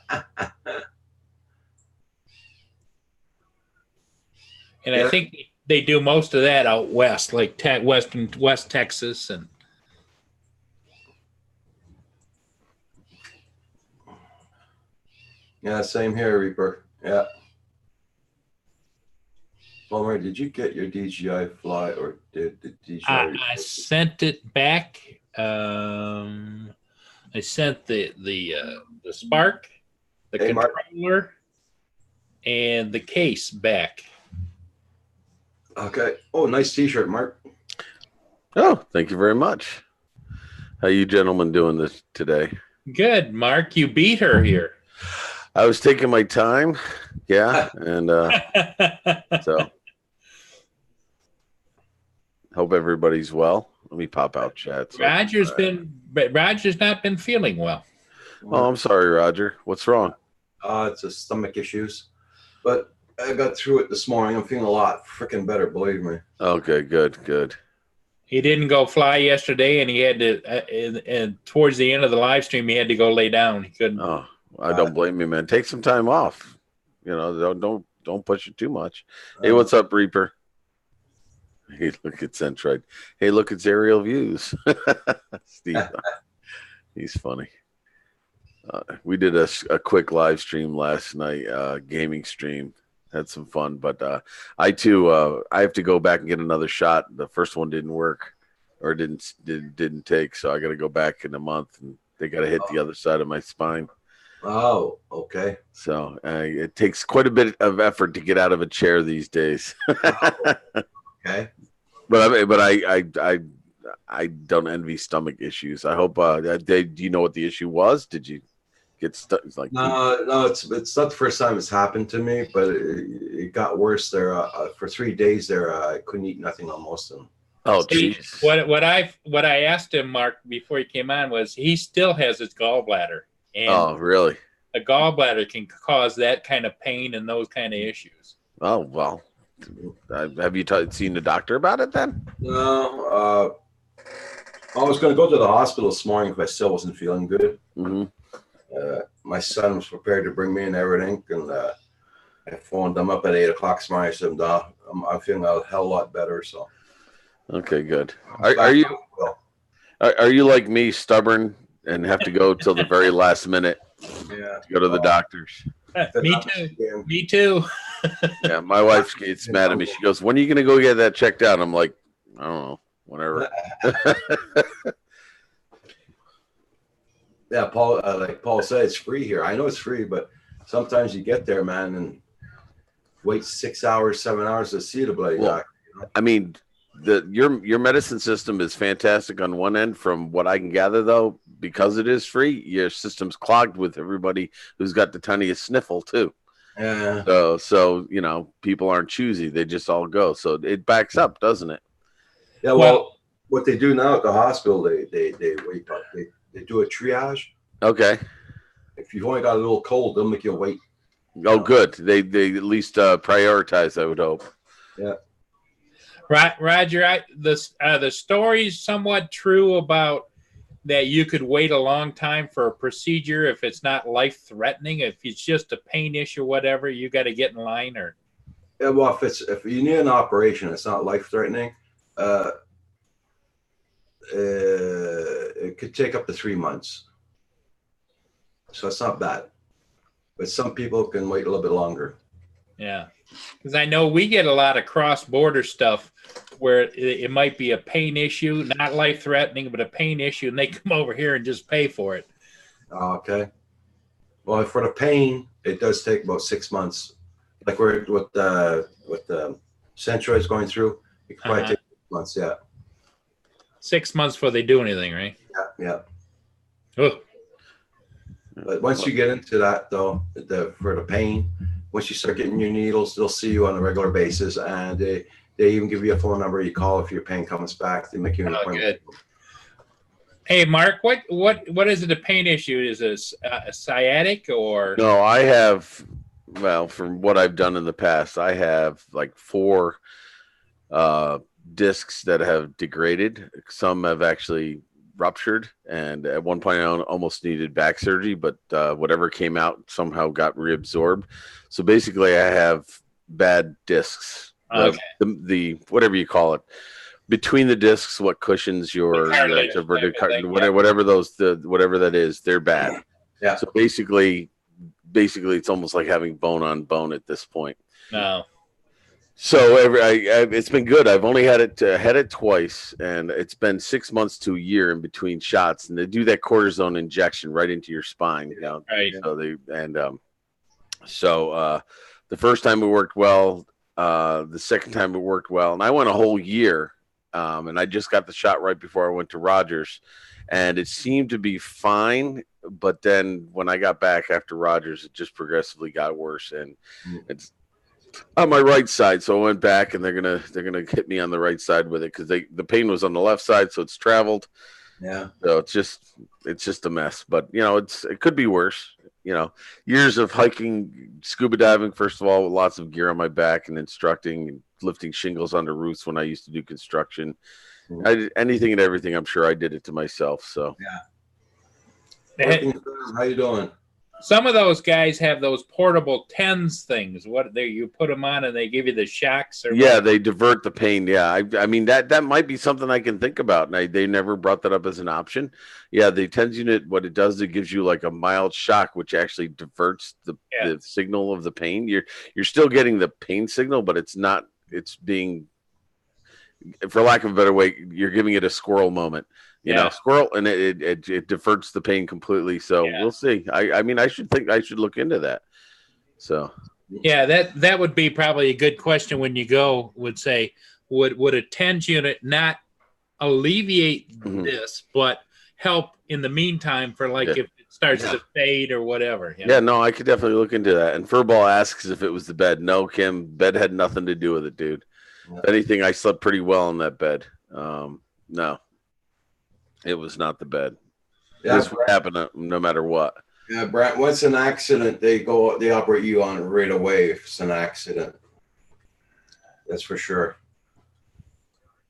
Yeah. I think they do most of that out west, like West Texas. And Yeah, same here, Reaper. Yeah. Palmer, did you get your DJI Fly or did the DJI? I sent it back. I sent the Spark, the Hey, Mark. controller, and the case back. Okay. Oh, nice T-shirt, Mark. Oh, thank you very much. How you gentlemen doing this today? Good, Mark. You beat her here. I was taking my time, yeah, and so hope everybody's well. Let me pop out chat. So, Roger's not been feeling well. oh, I'm sorry, Roger. What's wrong? It's a stomach issues, but I got through it this morning. I'm feeling a lot freaking better, believe me. Okay, good. He didn't go fly yesterday, and he had to. And towards the end of the live stream, he had to go lay down. He couldn't. Oh, I don't blame you, man. Take some time off. You know, don't push it too much. Hey, what's up, Reaper? Hey, look at Centride. Hey, look, it's aerial views. Steve, he's funny. We did a quick live stream last night, gaming stream. Had some fun, but I too, I have to go back and get another shot. The first one didn't work, or didn't take, so I got to go back in a month, and they got to hit the other side of my spine. Oh, okay. So it takes quite a bit of effort to get out of a chair these days. Okay. But I don't envy stomach issues. I hope. Do you know what the issue was? Did you get stuck? Like No, it's not the first time it's happened to me, but it got worse there. For 3 days there, I couldn't eat nothing almost. And oh, See, jeez. what I asked him, Mark, before he came on was he still has his gallbladder, and Oh, really? a gallbladder can cause that kind of pain and those kind of issues. Oh, well. Have you seen the doctor about it then? no, I was going to go to the hospital this morning if I still wasn't feeling good. Mm-hmm. My son was prepared to bring me and everything, and I phoned them up at 8 o'clock this morning. I said, "No, I'm feeling a hell of a lot better." So, Okay, good. Are you like me, stubborn, and have to go till the very last minute Yeah. to go to the doctors? Me too. Me too. Yeah, my wife gets mad at me. She goes, "When are you going to go get that checked out?" I'm like, "I don't know, whenever." Yeah, Paul. Like Paul said, it's free here. I know it's free, but sometimes you get there, man, and wait 6 hours, 7 hours to see the bloody Well, doctor. I mean, your medicine system is fantastic on one end. From what I can gather, though, because it is free, your system's clogged with everybody who's got the tiniest sniffle too. Yeah. So you know, people aren't choosy; they just all go. So it backs up, doesn't it? Yeah. Well, what they do now at the hospital, they wait up. They do a triage. Okay. If you've only got a little cold, they'll make you wait. Oh, good. They at least prioritize, I would hope. Yeah. Roger, the story's somewhat true about that you could wait a long time for a procedure if it's not life threatening. If it's just a pain issue or whatever, you got to get in line. Or Yeah, well, if you need an operation, it's not life threatening. It could take up to 3 months, so it's not bad. But some people can wait a little bit longer. yeah, because I know we get a lot of cross-border stuff where it might be a pain issue, not life threatening, but a pain issue, and they come over here and just pay for it. Okay. Well, for the pain, it does take about 6 months. Like with the Centroid's going through, it could probably take 6 months. Yeah. 6 months before they do anything, right? Yeah. Oh, But once you get into that, though, for the pain, once you start getting your needles, they'll see you on a regular basis, and they even give you a phone number you call if your pain comes back. They make you an appointment. good. Hey, Mark, what is it? A pain issue? Is it a sciatic or? No, I have. Well, from what I've done in the past, I have like 4 discs that have degraded. Some have actually ruptured, and at one point I almost needed back surgery, but whatever came out somehow got reabsorbed. So basically, I have bad discs. Okay. The whatever you call it between the discs, what cushions your whatever that is, they're bad. Yeah. So basically, it's almost like having bone on bone at this point. No. So it's been good. I've only had it twice, and it's been 6 months to a year in between shots. And they do that cortisone injection right into your spine. You know? Right. So the first time it worked well. The second time it worked well, and I went a whole year. And I just got the shot right before I went to Rogers, and it seemed to be fine. But then when I got back after Rogers, it just progressively got worse, and it's on my right side. So I went back, and they're gonna hit me on the right side with it because the pain was on the left side, so it's traveled. Yeah. So it's just a mess. But it could be worse. Years of hiking, scuba diving, first of all, with lots of gear on my back, and instructing and lifting shingles onto roofs when I used to do construction. I did anything and everything. I'm sure I did it to myself. So How you doing? Some of those guys have those portable TENS things. You put them on and they give you the shocks? Or yeah, they divert the pain. Yeah, I mean that might be something I can think about. And they never brought that up as an option. Yeah, the TENS unit, what it does, it gives you like a mild shock, which actually diverts the signal of the pain. You're still getting the pain signal, but it's not. It's being, for lack of a better way, you're giving it a squirrel moment. Squirrel, and it diverts the pain completely. So we'll see. I mean, I should look into that. So yeah, that would be probably a good question when you go. Would say, would a TENS unit not alleviate this, but help in the meantime for if it starts to fade or whatever? Yeah, no, I could definitely look into that. And Furball asks if it was the bed. No, Kim, bed had nothing to do with it, dude. Yeah. If anything, I slept pretty well in that bed. No. It was not the bed. Yeah, this would happen no matter what. Yeah, Brent. Once an accident, they operate you on it right away. If it's an accident, that's for sure.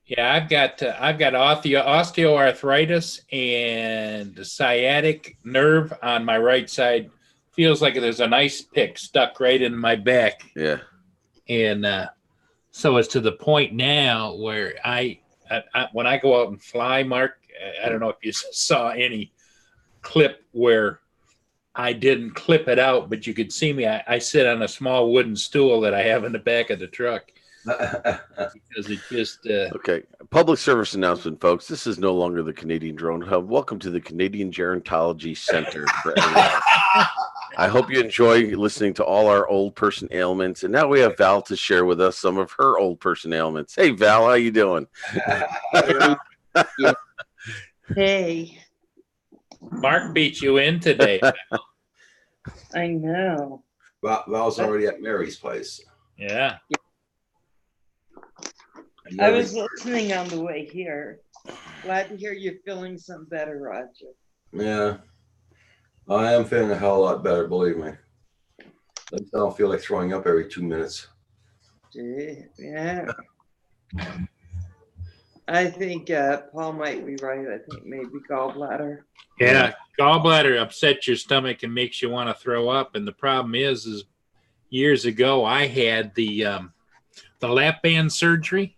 Yeah, I've got osteoarthritis and sciatic nerve on my right side. Feels like there's an ice pick stuck right in my back. Yeah, and so it's to the point now where I when I go out and fly, Mark. I don't know if you saw any clip where I didn't clip it out, but you could see me. I sit on a small wooden stool that I have in the back of the truck because it just okay. Public service announcement, folks. This is no longer the Canadian Drone Hub. Welcome to the Canadian Gerontology Center. I hope you enjoy listening to all our old person ailments. And now we have Val to share with us some of her old person ailments. Hey, Val, how you doing? Hey. Mark beat you in today. I know. Val's already at Mary's place. Yeah. I was listening on the way here. Glad to hear you're feeling some better, Roger. Yeah. I am feeling a hell of a lot better, believe me. I don't feel like throwing up every 2 minutes. Yeah. I think Paul might be right. I think maybe gallbladder. Yeah, gallbladder upsets your stomach and makes you want to throw up. And the problem is years ago I had the lap band surgery,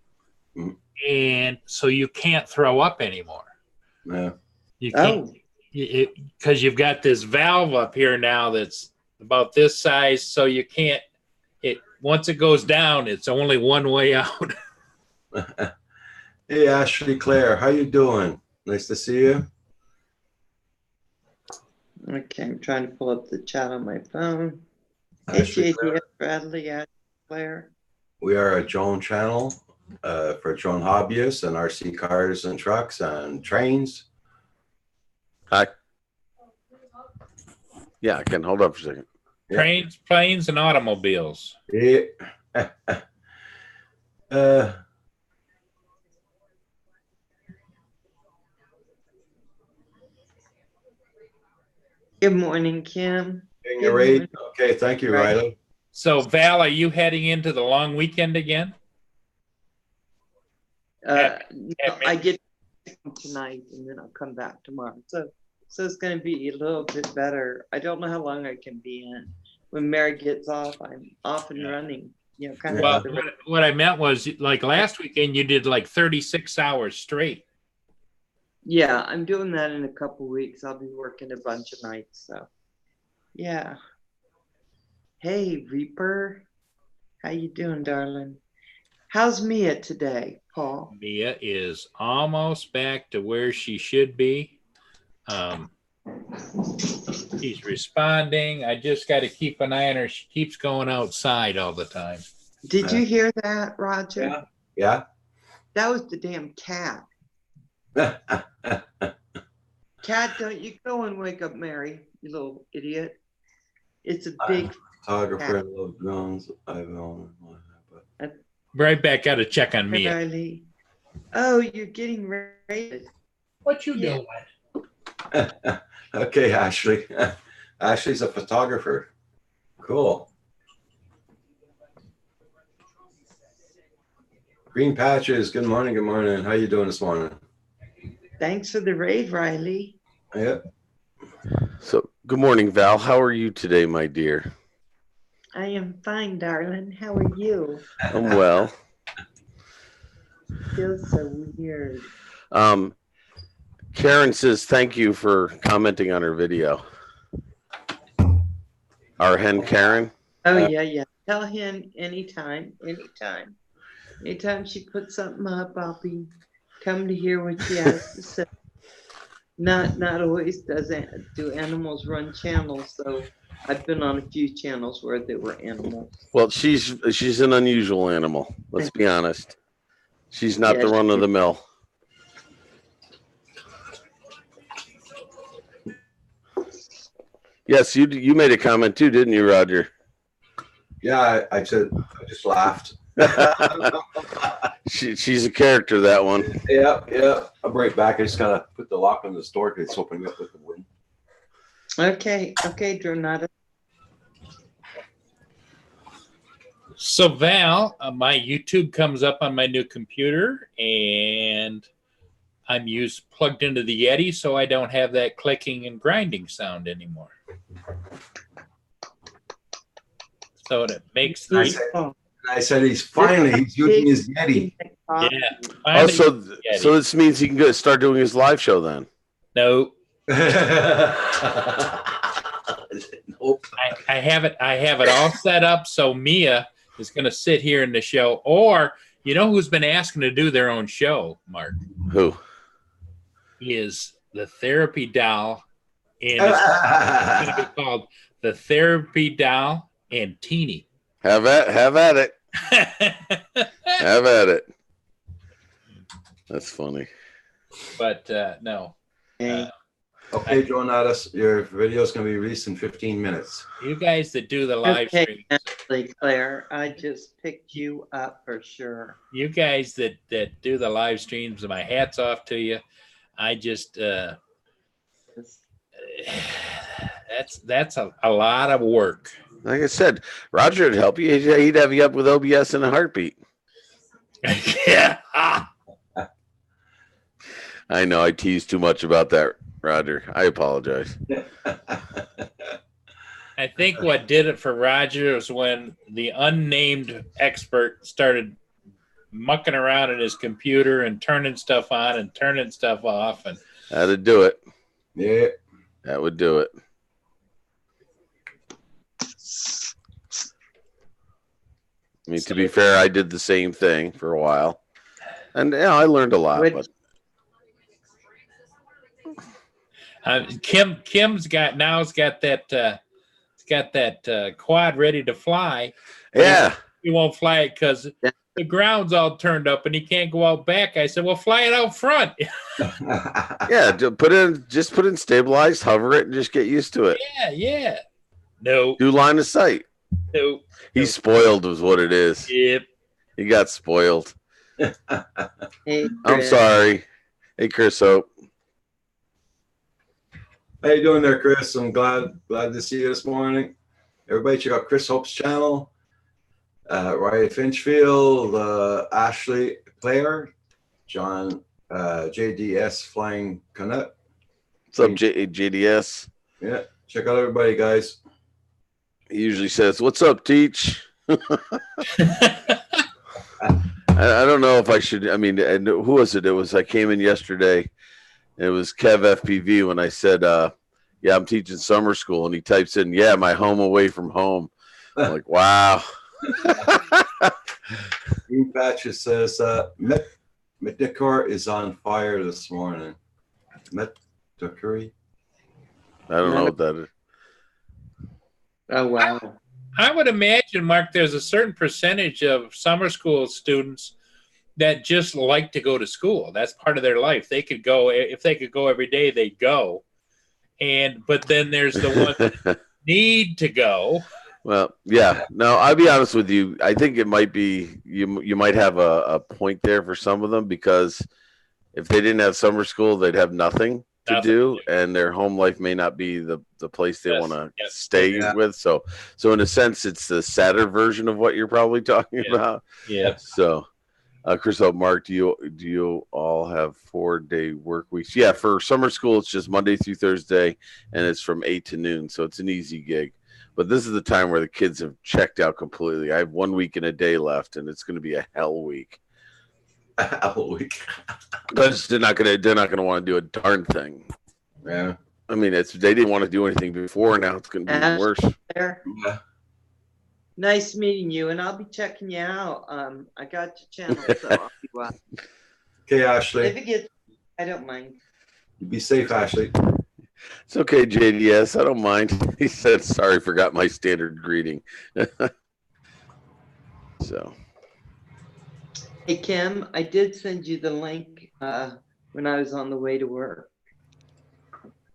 Mhm. and so you can't throw up anymore. Yeah. You can't, because you've got this valve up here now that's about this size, so you can't. It once it goes down, it's only one way out. Hey, Ashley Claire, how you doing? Nice to see you. Okay, I'm trying to pull up the chat on my phone. Hey, Ashley Claire. JDS Bradley, Ashley Claire. We are a drone channel for drone hobbyists and RC cars and trucks and trains. Hi. Yeah, I can hold up for a second. Yeah. Trains, planes, and automobiles. Yeah. Good morning, Kim. Getting a raid. Okay, thank you, Right. Riley. So, Val, are you heading into the long weekend again? No, yeah, I get tonight and then I'll come back tomorrow. So it's going to be a little bit better. I don't know how long I can be in. When Mary gets off, I'm off and running. You know, kind Well, of. what I meant was, like last weekend, you did like 36 hours straight. Yeah, I'm doing that in a couple weeks. I'll be working a bunch of nights. So, yeah. Hey, Reaper, how you doing, darling? How's Mia today, Paul? Mia is almost back to where she should be. She's responding. I just got to keep an eye on her. She keeps going outside all the time. Did you hear that, Roger? Yeah. That was the damn cat. Cat, don't you go and wake up Mary, you little idiot. It's a big Photographer, I love drones. I've known. Right back, got to check on Mia. Riley. Oh, you're getting rated. What you Yeah. doing? Okay, Ashley. Ashley's a photographer. Cool. Green Patches, good morning, good morning. How you doing this morning? Thanks for the raid, Riley. Yeah. So, good morning, Val. How are you today, my dear? I am fine, darling. How are you? I'm well. Feels so weird. Karen says thank you for commenting on her video. Our hen Karen. Oh, yeah. Tell him anytime. Anytime she puts something up, I'll be come to hear what she has to say. Not always do animals run channels, though. I've been on a few channels where there were animals. Well, she's an unusual animal. Let's be honest. She's not Yeah, the run of the mill. Yes, you made a comment too, didn't you, Roger? Yeah, I said, I just laughed. She's a character, that one. Yeah. I'll bring it back. I just gotta put the lock on this door because it's opening up with the wind. Okay, Dronata. So, Val, my YouTube comes up on my new computer, and I'm plugged into the Yeti, so I don't have that clicking and grinding sound anymore. So it makes I said he's using his Yeti. yeah. Oh, Finally, so this means he can start doing his live show then. no, Nope. I have it all set up so Mia is going to sit here in the show. Or you know who's been asking to do their own show, Mark? Who? Is the Therapy Doll, and it's going to be called the Therapy Doll and Teeny. Have at it. Have at it. That's funny. But no. Okay, Jonatas, your video is going to be released in 15 minutes. You guys that do the live stream, Ashley Claire, I just picked you up for sure. you guys that do the live streams, my hat's off to you. I just that's a lot of work. Like I said, Roger would help you. He'd have you up with OBS in a heartbeat. Yeah. I know I teased too much about that, Roger. I apologize. I think what did it for Roger was when the unnamed expert started mucking around in his computer and turning stuff on and turning stuff off. And That'd do it. Yeah. That would do it. I mean, to be fair, I did the same thing for a while, and yeah, I learned a lot. But Kim's got that quad ready to fly. yeah, He won't fly it because the ground's all turned up and he can't go out back. I said, well, fly it out front. yeah, put in stabilized, hover it, and just get used to it. Yeah. No. Do line of sight. No. He's spoiled, is what it is. Yep. He got spoiled. Hey, I'm Chris. sorry. Hey, Chris Hope. How you doing there, Chris? I'm glad to see you this morning. Everybody check out Chris Hope's channel. Ryan Finchfield, Ashley Player, John JDS Flying Canuck. What's up, JDS? Yeah, check out everybody, guys. He usually says, "What's up, Teach?" I don't know if I should. I mean, and who was it? It was I came in yesterday. It was Kev FPV when I said, "Yeah, I'm teaching summer school," and he types in, "Yeah, my home away from home." I'm like, wow. Green Patches says Metdecor is on fire this morning. Metdecor. I don't know what that is. Oh, wow. I would imagine, Mark, there's a certain percentage of summer school students that just like to go to school. That's part of their life. They could go, if they could go every day, they'd go. But then there's the ones that need to go. Well, yeah. No, I'll be honest with you. I think it might be you might have a point there for some of them, because if they didn't have summer school, they'd have nothing to do, and their home life may not be the place they want to stay with. So in a sense, it's the sadder version of what you're probably talking about. Yeah. So, Chris, Mark, do you all have 4-day work weeks? Yeah, for summer school, it's just Monday through Thursday, and it's from 8 to noon, so it's an easy gig. But this is the time where the kids have checked out completely. I have 1 week and a day left, and it's going to be a hell week. Hell week. Because they're not gonna want to do a darn thing. Yeah. I mean, they didn't want to do anything before. Now it's going to be worse. There. Yeah. Nice meeting you, and I'll be checking you out. I got your channel, so I'll be watching. Okay, Ashley. If it gets, I don't mind. You be safe, Ashley. It's okay, JDS. I don't mind. He said, "Sorry, forgot my standard greeting." So. Hey, Kim, I did send you the link when I was on the way to work.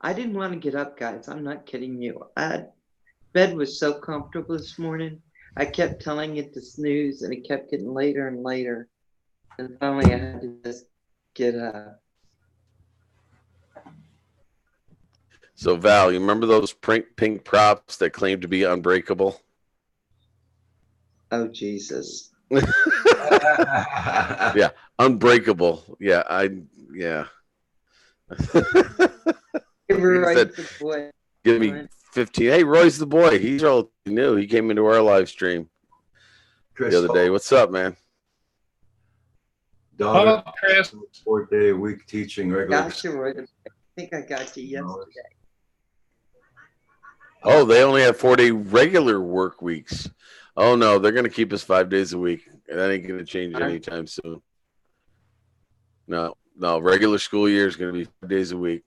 I didn't want to get up, guys. I'm not kidding you. Bed was so comfortable this morning. I kept telling it to snooze, and it kept getting later and later. And finally, I had to just get up. So, Val, you remember those pink props that claimed to be unbreakable? Oh, Jesus. Yeah, unbreakable. Yeah, yeah. Give me 15. Hey, Roy's the boy. He's all new. He came into our live stream the other day. What's up, man? Daughter, Chris. 4-day week teaching regular. Got you, Roy. I think I got you yesterday. Oh, they only have 4-day regular work weeks. Oh, no, they're going to keep us 5 days a week. That ain't going to change anytime soon. No, regular school year is going to be 5 days a week.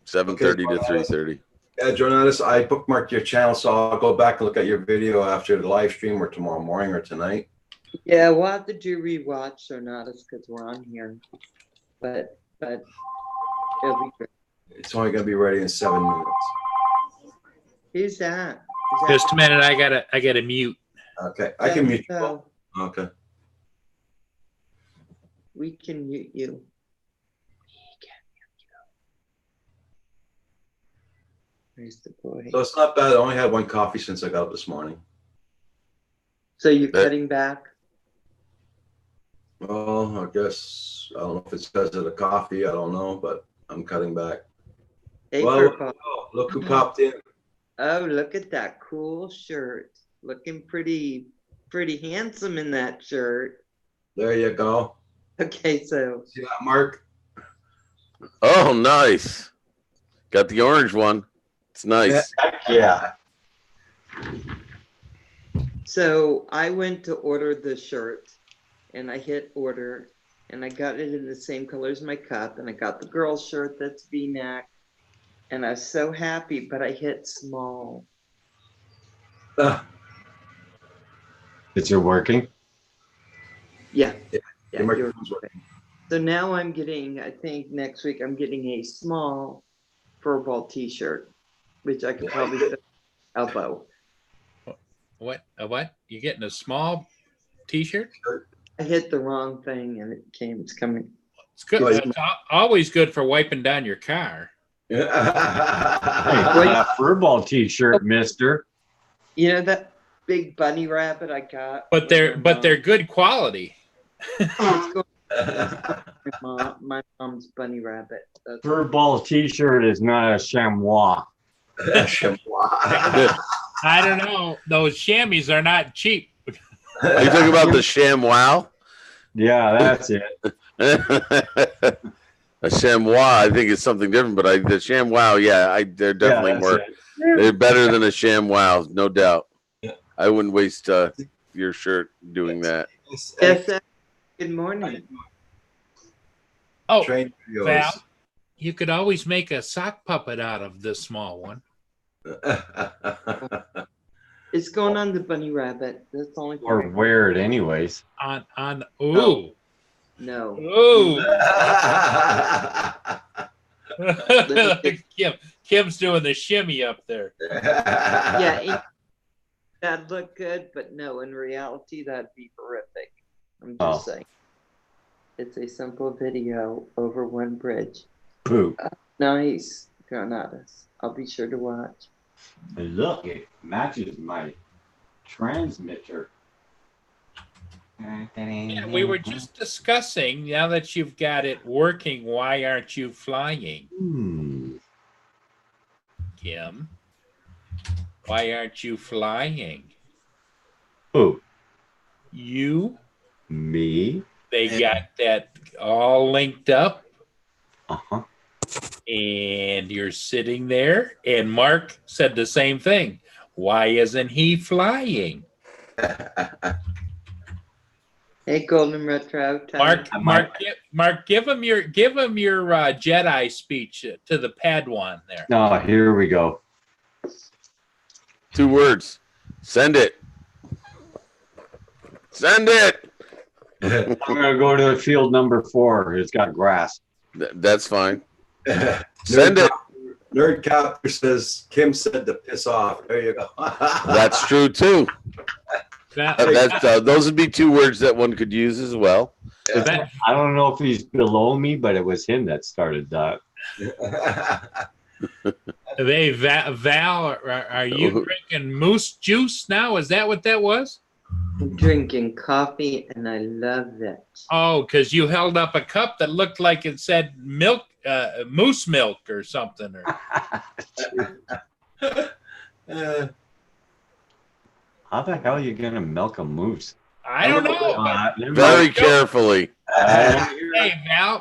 7:30 to 3:30. Yeah, Jonas, I bookmarked your channel, so I'll go back and look at your video after the live stream, or tomorrow morning or tonight. Yeah, we'll have to do rewatch or not, because we're on here. But it'll be great. It's only going to be ready in 7 minutes. Who's that? Just a minute. I gotta mute. Okay, I can mute you. Okay. We can mute you. Where's the boy? So it's not bad. I only had one coffee since I got up this morning. So you're cutting back? Well, I guess I don't know if it's because of the coffee. I don't know, but I'm cutting back. Hey, Well, Purple. look who popped in. Oh, look at that cool shirt. Looking pretty handsome in that shirt. There you go. Okay, so See that, Mark? Oh, nice. Got the orange one. It's nice. Heck yeah. I went to order the shirt and I hit order and I got it in the same color as my cup and I got the girl's shirt that's V-neck and I was so happy, but I hit small. Is it working? Yeah. Yeah, Yeah, your you're microphone's right. So now I'm getting, I think next week I'm getting a small furball t-shirt, which I could probably fit elbow. What? A what? You getting a small T-shirt? I hit the wrong thing and it's coming. It's good. Oh, yeah. It's always good for wiping down your car. Hey, Yeah. furball t-shirt, mister. You know that big bunny rabbit I got? But they're good quality. It's going to my mom's bunny rabbit. That's Furball t-shirt is not a chamois. I don't know. Those chamois are not cheap. Are you talking about the ShamWow? Yeah, that's it. A chamois, I think it's something different, but the ShamWow, they're definitely Yeah, more. that's it. They're better than a ShamWow, no doubt. Yeah. I wouldn't waste your shirt doing that. yes, good morning. Oh, Train videos. Val, you could always make a sock puppet out of this small one. It's going on the bunny rabbit. That's the only Or thing. wear it anyways. On ooh. No. Ooh. Kim's doing the shimmy up there. Yeah, that'd look good, but no, in reality, that'd be horrific. I'm just saying. It's a simple video over one bridge. Poop. Nice, Granadas. I'll be sure to watch. Look, it matches my transmitter. Yeah, we were just discussing, now that you've got it working, why aren't you flying, Kim? Why aren't you flying? Who? You? Me? They got that all linked up, Uh-huh. and you're sitting there, and Mark said the same thing. Why isn't he flying? Hey, Golden Retro. Mark, give him your Jedi speech to the Padawan there. Oh, here we go. 2 words. Send it. Send it. I'm gonna go to field number 4. It's got grass. That's fine. Send it. Nerdcaptor says Kim said to piss off. There you go. That's true too. That- Those would be 2 words that one could use as well. that- I don't know if he's below me, but it was him that started that. Hey, Val, are you drinking moose juice now? Is that what that was? I'm drinking coffee and I love it. Oh, because you held up a cup that looked like it said milk, moose milk or something. How the hell are you gonna milk a moose? I don't know. Very carefully. Hey,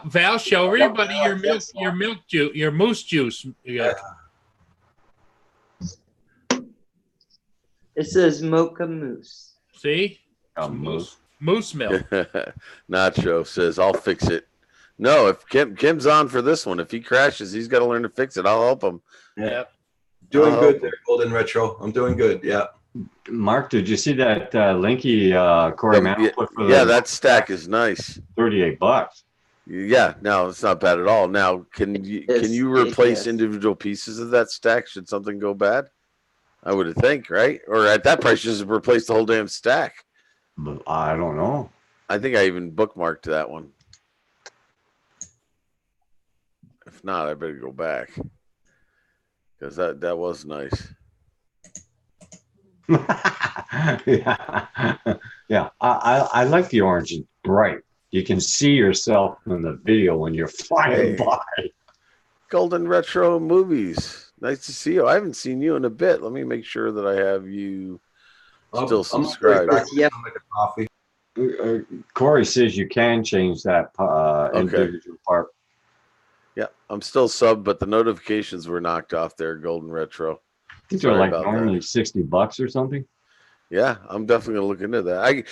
Val, show everybody your milk juice, your moose juice. It says mocha mousse. See? A moose. Moose milk. Nacho says, I'll fix it. No, if Kim's on for this one, if he crashes, he's got to learn to fix it. I'll help him. Yep. Doing good there, Golden Retro. I'm doing good. Yeah. Mark, did you see that Linky Corey Mantle put for Yeah, that stack is nice. $38? Yeah, no, it's not bad at all. Now, can you replace individual pieces of that stack should something go bad? I would think, right? Or at that price, just replace the whole damn stack. I don't know. I think I even bookmarked that one. If not, I better go back because that was nice. Yeah, yeah. I like the orange. It's bright. You can see yourself in the video when you're flying Hey. by. Golden Retro Movies. Nice to see you. I haven't seen you in a bit. Let me make sure that I have you still subscribed. Yep. I'll make a coffee. Corey says you can change that individual part. Yeah, I'm still sub, but the notifications were knocked off there, Golden Retro. I think Sorry they're like about that. normally $60 or something. Yeah, I'm definitely gonna look into that.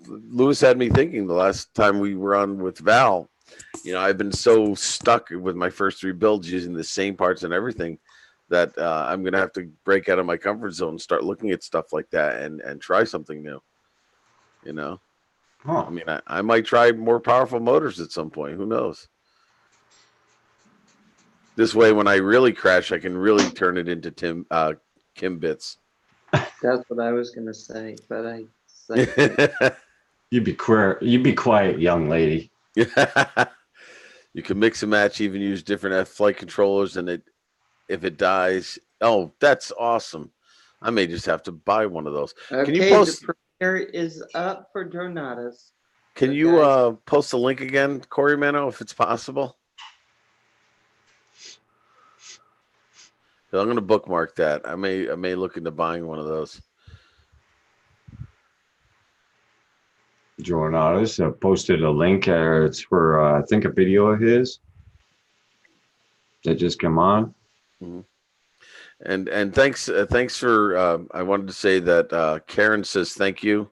Lewis had me thinking the last time we were on with Val. I've been so stuck with my first 3 builds using the same parts and everything that I'm gonna have to break out of my comfort zone and start looking at stuff like that and try something new. Huh. I mean, I might try more powerful motors at some point. Who knows? This way, when I really crash, I can really turn it into Kim bits. That's what I was gonna say, but I said You'd be quiet, young lady. You can mix and match, even use different flight controllers, and if it dies, oh, that's awesome. I may just have to buy one of those. Can you post? The premiere is up for Dronatas. Can you post a link again, Corey Mano, if it's possible? I'm going to bookmark that. I may look into buying one of those. Jornatus posted a link. It's for I think a video of his that just came on. Mm-hmm. And thanks for. I wanted to say that Karen says thank you,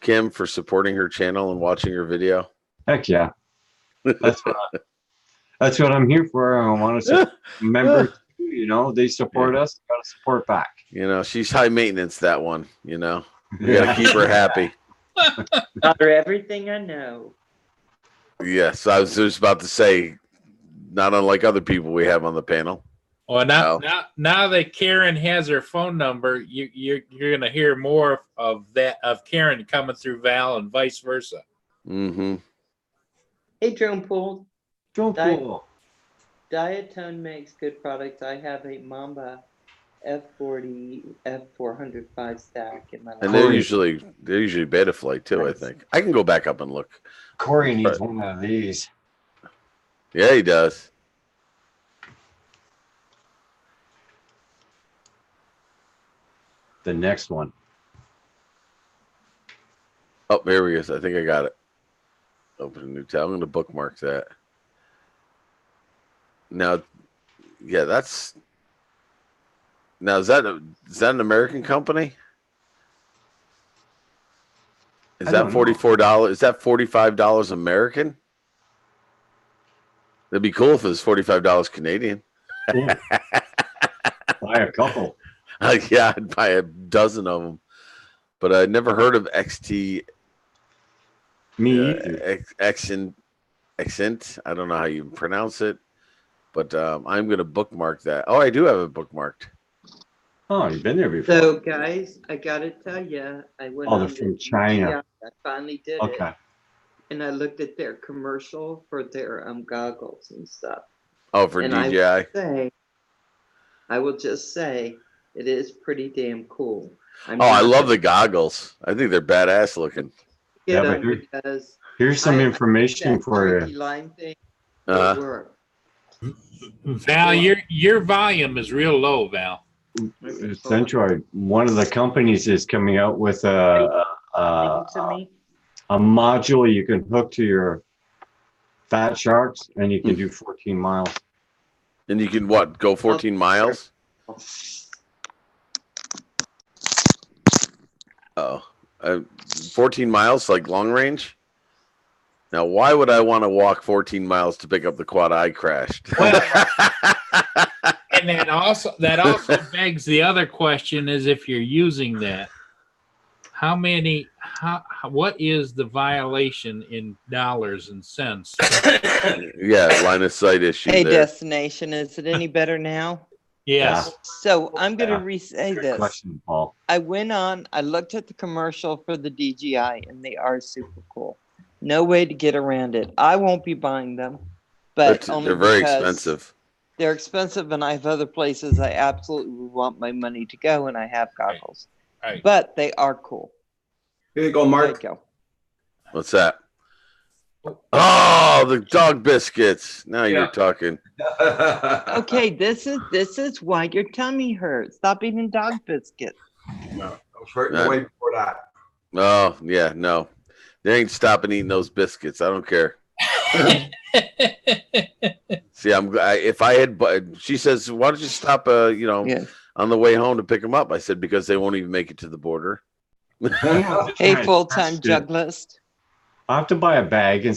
Kim, for supporting her channel and watching her video. Heck yeah, that's what I'm here for. I want to support members. They support us. Got to support back. She's high maintenance. That one. You got to keep her happy. Taught her everything I know. Yes, I was just about to say, not unlike other people we have on the panel. Well, now that Karen has her phone number, you're going to hear more of Karen coming through Val and vice versa. Mm-hmm. Hey, Drone Pool. Drone Pool. Diatone makes good products. I have a Mamba F40 F405 stack in my and they're usually Betaflight too. Nice. I think I can go back up and look. Corey needs one of these. Yeah, he does. The next one. Oh, there we go. I think I got it. Open a new tab. I'm going to bookmark that. Now, yeah, is that an American company? Is that $44? Is that $45 American? That'd be cool if it was $45 Canadian. Yeah. Buy a couple. Yeah, I'd buy a dozen of them. But I never heard of XT. Me either. Accent. I don't know how you pronounce it. But I'm going to bookmark that. Oh, I do have it bookmarked. Oh, you've been there before. So, guys, I got to tell you, I went on they're from China. I finally did it. And I looked at their commercial for their goggles and stuff. Oh, for and DJI? I will just say, it is pretty damn cool. I love the goggles. I think they're badass looking. Yeah, but here's some information for you. Line thing Val, your volume is real low, Val. Centroid, one of the companies is coming out with a module you can hook to your Fat Sharks, and you can do 14 miles. And you can what? Go 14 miles? Oh, 14 miles, like long range? Now, why would I want to walk 14 miles to pick up the quad I crashed? Well, and that also begs the other question: is if you're using that, what is the violation in dollars and cents? Yeah, line of sight issue. Hey, there. Destination, is it any better now? Yes. So I'm going to re-say this. Question, Paul. I went on, I looked at the commercial for the DJI, and they are super cool. No way to get around it. I won't be buying them, but they're very expensive. They're expensive, and I have other places I absolutely want my money to go, and I have goggles. Right. But they are cool. Here you go, Mark. There you go. What's that? Oh, the dog biscuits. Now Yeah. you're talking. Okay, this is why your tummy hurts. Stop eating dog biscuits. No, I was hurting way before that. Oh, yeah, no. They ain't stopping eating those biscuits. I don't care. See, if I had, she says, why don't you stop, Yeah. on the way home to pick them up? I said, because they won't even make it to the border. Hey, full-time jug list. I have to buy a bag and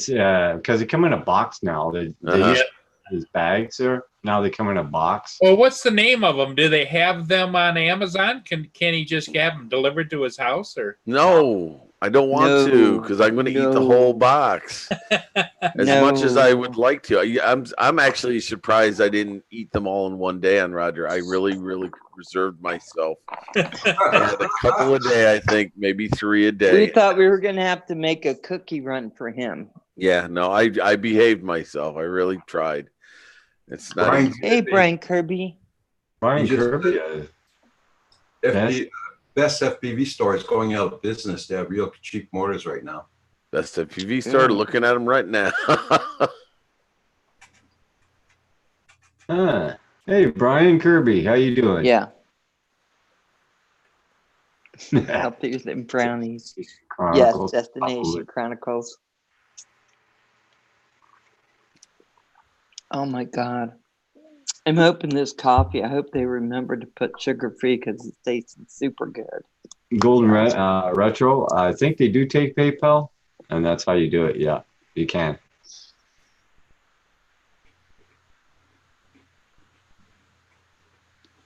because they come in a box now. They Uh-huh. used to have these bags there. Now they come in a box. Well, what's the name of them? Do they have them on Amazon? Can he just have them delivered to his house or? No, I don't want to because I'm going to eat the whole box. As much as I would like to. I'm actually surprised I didn't eat them all in one day on Roger. I really, really reserved myself. I had a couple a day, I think, maybe 3 a day. We thought we were gonna have to make a cookie run for him. Yeah, no, I behaved myself. I really tried. It's not Brian, easy. Hey, Brian Kirby. Brian You just- Kirby. Best FPV store is going out of business. They have real cheap motors right now. Best FPV started looking at them right now. Hey, Brian Kirby, how you doing? Yeah. Healthier than brownies. Yes, Chronicles. Destination Chronicles. Oh my God. I'm hoping this coffee, I hope they remember to put sugar free because it tastes super good. Golden Retro. I think they do take PayPal, and that's how you do it. Yeah, you can.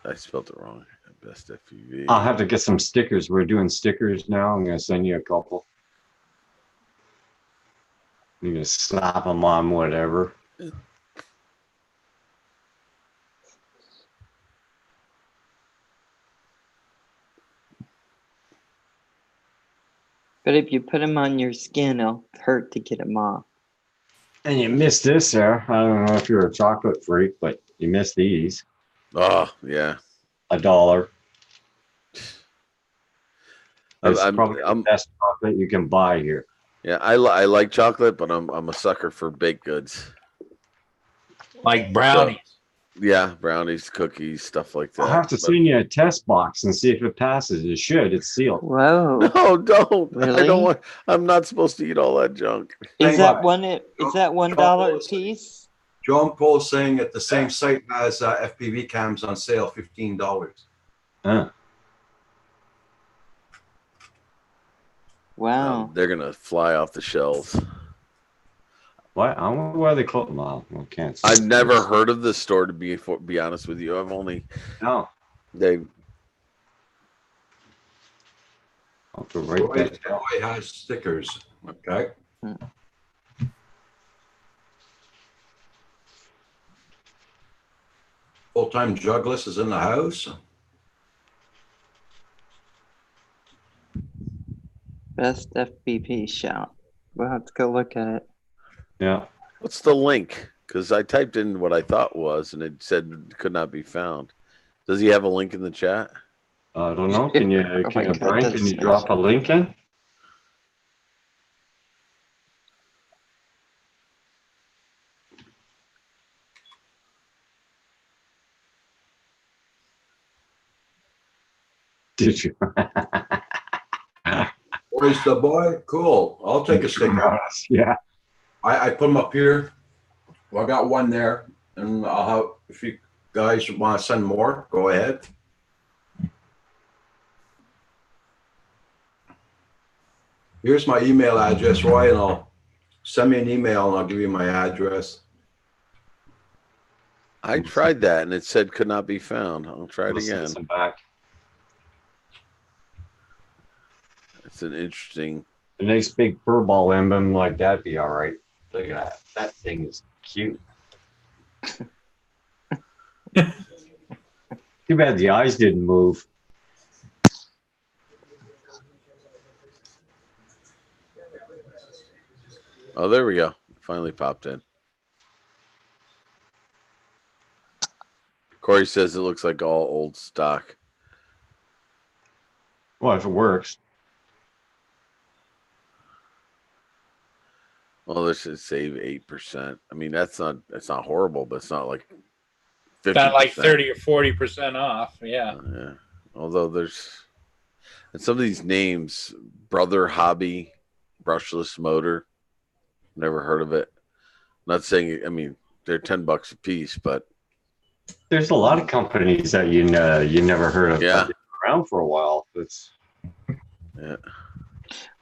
I spelled it wrong. Best FPV. I'll have to get some stickers. We're doing stickers now. I'm going to send you a couple. You can slap them on whatever. But if you put them on your skin, it'll hurt to get them off. And you missed this there. I don't know if you're a chocolate freak, but you missed these. Oh, yeah. $1. It's I'm- probably I'm- the best chocolate you can buy here. Yeah, I like chocolate, but I'm a sucker for baked goods. Like brownies. Yeah, brownies, cookies, stuff like that. I'll have to But- send you a test box and see if it passes. It should. It's sealed. Whoa. No, don't. I Really? don't want. I'm not supposed to eat all that junk. Is that What? $1 a piece? John Paul's saying at the same site has FPV cams on sale, $15. Huh. Wow. They're gonna fly off the shelves. What? I wonder why they close. Well, I can't. I've never heard of this store, to be honest with you. I've only No. they. I'll have to write that down. Boy has stickers. Okay. Full-time juglist is in the house. Best FPV shop. We'll have to go look at it. Yeah. What's the link? Because I typed in what I thought was, and it said it could not be found. Does he have a link in the chat? I don't know. Can you, Oh my Brian, goodness. can you drop a link in? Did you? Where's the boy? Cool. I'll take a sticker. Yeah. I put them up here. Well, I got one there, and I'll have, if you guys want to send more, go ahead. Here's my email address, Roy, and I'll send me an email and I'll give you my address. I tried that, and it said could not be found. I'll try it We'll send again. some back. It's an interesting. A nice big fur ball emblem like that'd be all right. Look at that. That thing is cute. Too bad the eyes didn't move. Oh, there we go. Finally popped in. Corey says it looks like all old stock. Well, if it works. Well, this should save 8%. I mean, that's not horrible, but it's not like 50%. It's not like 30 or 40% off. Yeah. Yeah. Although there's and some of these names, Brother Hobby, Brushless Motor, never heard of it. Not saying, I mean, they're $10 a piece, but There's a lot of companies that you never heard of. Yeah. But they've been around for a while. It's yeah.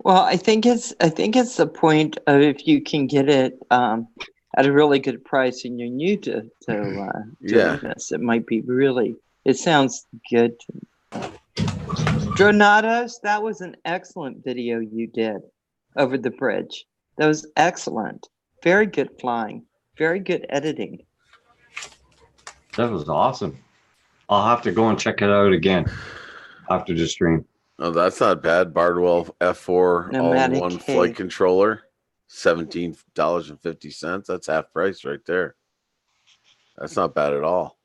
Well, I think it's the point of if you can get it at a really good price and you're new to Yeah. doing this, it might be really. It sounds good. Dronatos, that was an excellent video you did over the bridge. That was excellent. Very good flying. Very good editing. that was awesome. I'll have to go and check it out again after the stream. Oh, that's not bad. Bardwell F4 Nomadic all-in-one K. flight controller, $17.50. That's half price right there. That's not bad at all.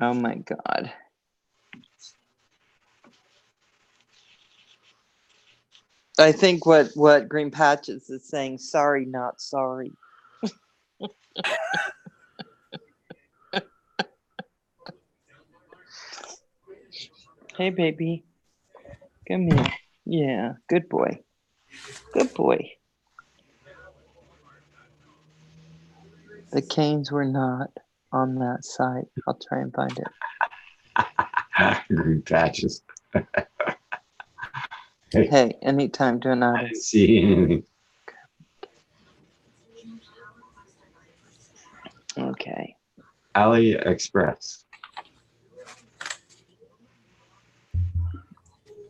Oh my God. I think what Green Patches is saying, sorry, not sorry. Hey, baby. Come here. Yeah, good boy. Good boy. The Canes were not on that site. I'll try and find it. Green patches. Hey, anytime, I Donato. didn't see anything. Okay. AliExpress.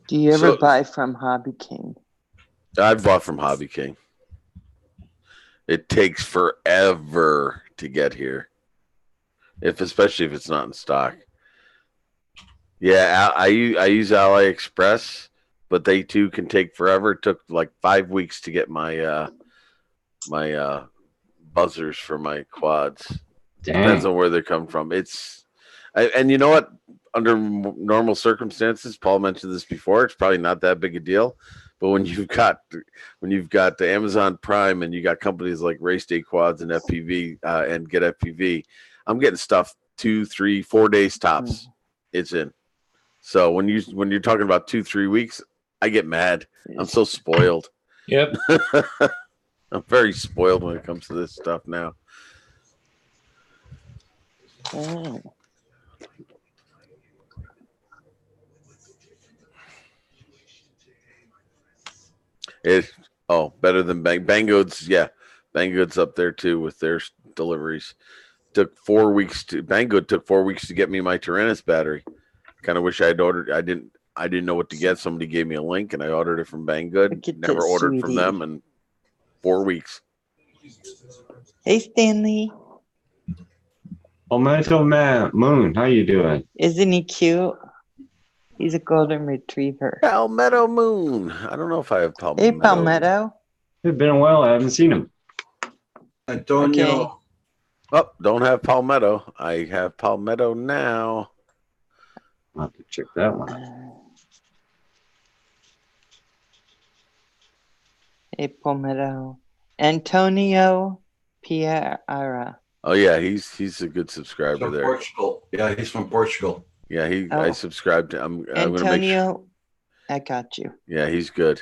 Do you ever So- buy from Hobby King? I've bought from Hobby King. It takes forever to get here, especially if it's not in stock. Yeah, I use AliExpress, but they too can take forever. It took like 5 weeks to get my buzzers for my quads. Depends Dang. on where they come from. And you know what? Under normal circumstances, Paul mentioned this before. It's probably not that big a deal, but when you've got the Amazon Prime and you got companies like Race Day Quads and FPV and Get FPV, I'm getting stuff 2, 3, 4 days tops. It's in. So when you're talking about 2-3 weeks, I get mad. I'm so spoiled. Yep. I'm very spoiled when it comes to this stuff now. Oh. Better than Banggood's. Yeah, Banggood's up there too with their deliveries. Took 4 weeks to Banggood took 4 weeks to get me my Tyrannus battery. Kind of wish I'd ordered. I didn't know what to get. Somebody gave me a link and I ordered it from Banggood. Look at Never this, ordered from sweetie. them in 4 weeks. Hey, Stanley. Palmetto Moon, how you doing? Isn't he cute? He's a golden retriever. Palmetto Moon. I don't know if I have Palmetto. Hey, Palmetto. It's been a while. I haven't seen him. Antonio. Okay. Oh, don't have Palmetto. I have Palmetto now. I'll have to check that one out. Hey, Palmetto. Antonio Piera. Oh yeah, he's a good subscriber From there. Portugal. Yeah, he's from Portugal. Yeah, Oh. I subscribed to. I'm gonna make sure. Antonio, I got you. Yeah, he's good.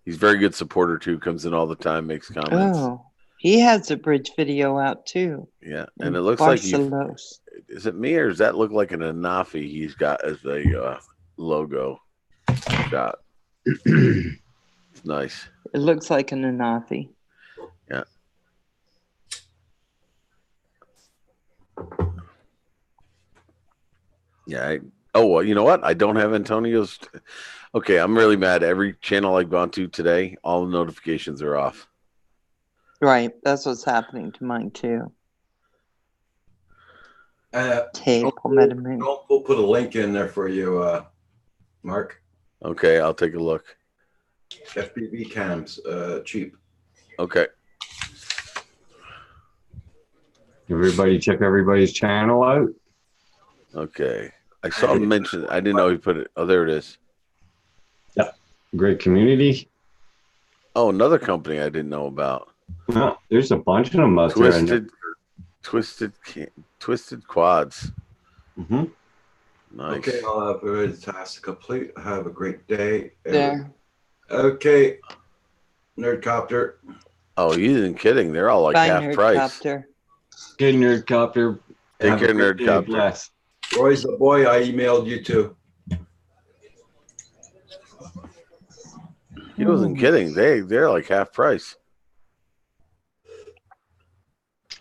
He's a very good supporter too. Comes in all the time, makes comments. Oh, he has a bridge video out too. Yeah, in and it looks like you. Barcelos. Is it me or does that look like an Anafi he's got as a logo shot? It's nice. It looks like an Anafi. Yeah. Yeah. Well, you know what? I don't have Antonio's. Okay, I'm really mad. Every channel I've gone to today, all the notifications are off. Right, that's what's happening to mine too. Hey, Palmetto Moon. We'll put a link in there for you, Mark. Okay, I'll take a look. FPV cams, cheap. Okay. Everybody check everybody's channel out. Okay. I saw him mention. I didn't know he put it. Oh, there it is. Great community. Oh, another company I didn't know about. Well, there's a bunch of them out there. Twisted Quads. Mm-hmm. Nice. Okay, I'll have a task to complete. Have a great day. There. Okay, Nerdcopter. Oh, you isn't kidding. They're all like Bye, half price. Nerdcopter. Good Nerdcopter. Take Have care, a great day. Nerdcopter. Bless. Roy's the boy. I emailed you too. He wasn't kidding. They're like half price.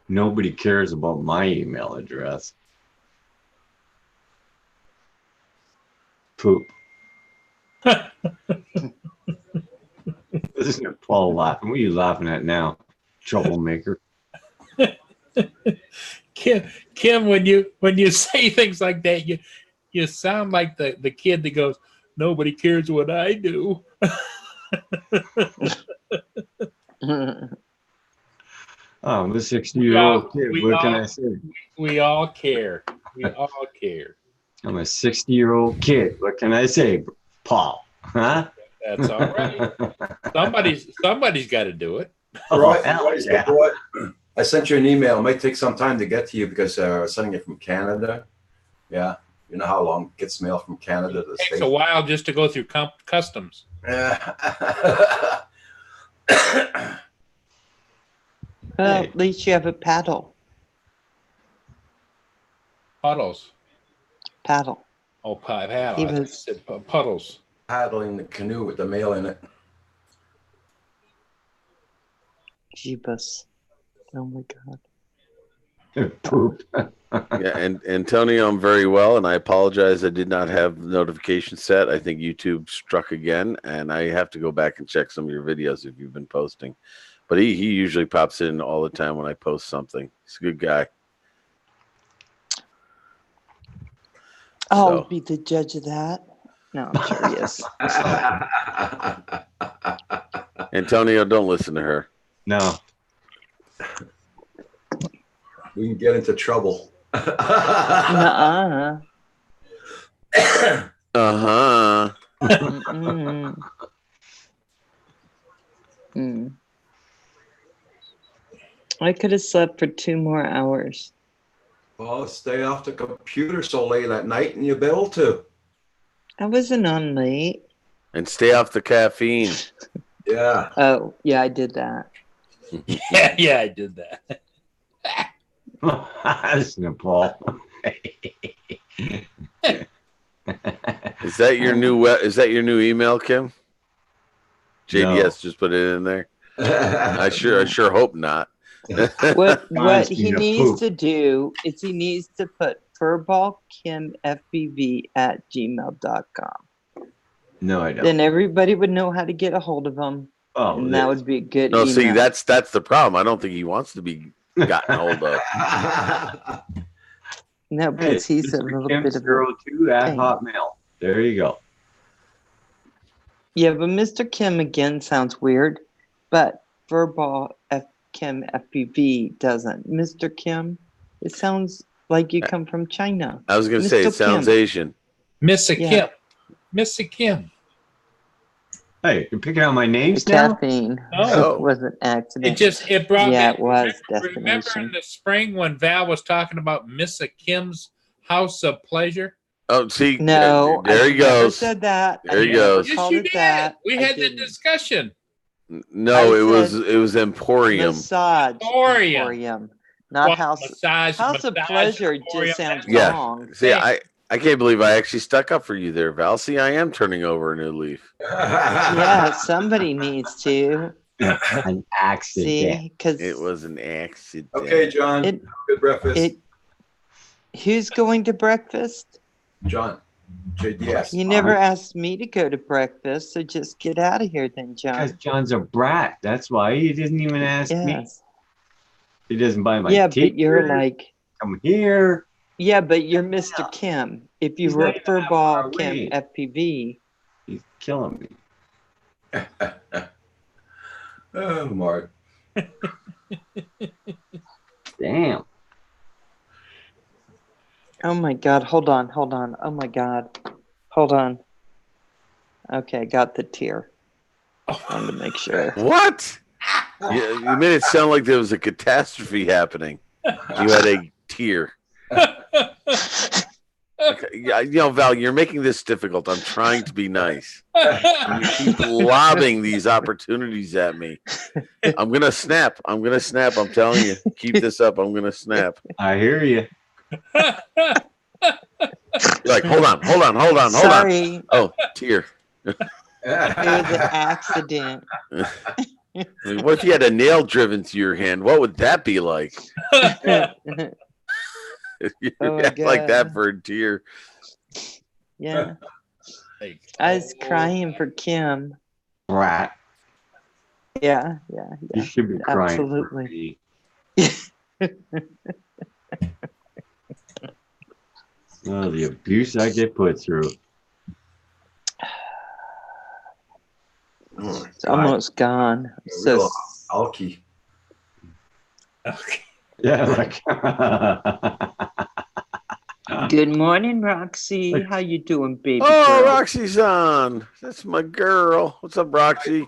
Nobody cares about my email address. Poop. This is Paul laughing. What are you laughing at now? Troublemaker. Kim, when you say things like that, you sound like the kid that goes, "Nobody cares what I do." I'm a 60-year-old kid. we What can all- I say? We all care. We all care. I'm a 60-year-old kid. What can I say, Paul? Huh? That's all right. Somebody's got to do it. Roy, hell Roy's the yeah. boy. I sent you an email. It might take some time to get to you because I'm sending it from Canada. Yeah, you know how long it gets mail from Canada to the It takes States. a while just to go through customs. Yeah. Well, at least you have a paddle. Puddles. Paddle. Oh, paddle. He I thought you was- said puddles. Paddling the canoe with the mail in it. Jeebus. Oh my God. Poop. Yeah, and Antonio, I'm very well, and I apologize. I did not have the notification set. I think YouTube struck again, and I have to go back and check some of your videos if you've been posting. But he usually pops in all the time when I post something. He's a good guy. I'll So- be the judge of that. No, I'm sure he is. Antonio, don't listen to her. No. We can get into trouble. Nuh-uh. Uh-huh. Mm-mm. Mm. I could have slept for 2 more hours. Well, stay off the computer so late at night and you'll be able to. I wasn't on late. And stay off the caffeine. Yeah. Oh, yeah, I did that. Yeah, I did that. Listen, Paul. Is that your new email, Kim? JDS just put it in there. I sure hope not. What Reminds he me of needs poop. to do is he needs to put furballkimfbv@gmail.com. No, I don't. Then everybody would know how to get a hold of him. Oh, And that would be a good No, see, email. that's the problem. I don't think he wants to be gotten hold of. No, because he's a little bit of a... 02 at thing. Hotmail. There you go. Yeah, but Mr. Kim again sounds weird, but Furball Kim FBV doesn't. Mr. Kim, it sounds like you come from China. I was going to say, it Mr. sounds Kim. Asian. Missa Yeah. Kim. Missa Kim. Hey, you're picking out my The names now? caffeine. Oh. It was an accident. It brought Yeah, me. it was Remember in destination. the spring when Val was talking about Missa Kim's House of Pleasure? Oh, see, No, there I he never goes. said that. There I he never goes. Yes, called you it did. that. We I had the didn't. discussion. No, I it said was Emporium. Massage. Emporium. Emporium. Not Well, house. massage, House of massage, Pleasure Emporium, just sounds Yeah. wrong. See, I can't believe I actually stuck up for you there, Val. See, I am turning over a new leaf. Yeah, somebody needs to. An accident. See, because It was an accident. Okay, John. It- Good breakfast. who's going to breakfast? John. JDS. You never asked me to go to breakfast, so just get out of here then, Because John. John's a brat. That's why he didn't even ask me. Yes. He doesn't buy my Yeah, t-shirt. but you're like, Come here. yeah, but you're Mr. Kim. If you He's were not even that Furball far Kim away. FPV, He's killing me. Oh, Mark. Damn. oh my God, hold on. Oh my God, hold on. Okay, got the tear. Wanted to make sure. What? You made it sound like there was a catastrophe happening. You had a tear. Okay, yeah, Val, you're making this difficult. I'm trying to be nice. You keep lobbing these opportunities at me. I'm gonna snap. I'm telling you. Keep this up. I'm gonna snap. I hear you. You're like, hold on. Sorry, Oh, tear. it was an accident. I mean, what if you had a nail driven to your hand? What would that be like? You Oh, act like that God. for a tear. Yeah, Like, I was crying for Kim. Rat. Yeah. You should be crying. for Absolutely. me. Oh, the abuse I get put through. Oh, It's almost gone. So real alky. okay. Yeah, like good morning, Roxy. How you doing, baby Oh, girl? Roxy's on. That's my girl. What's up, Roxy?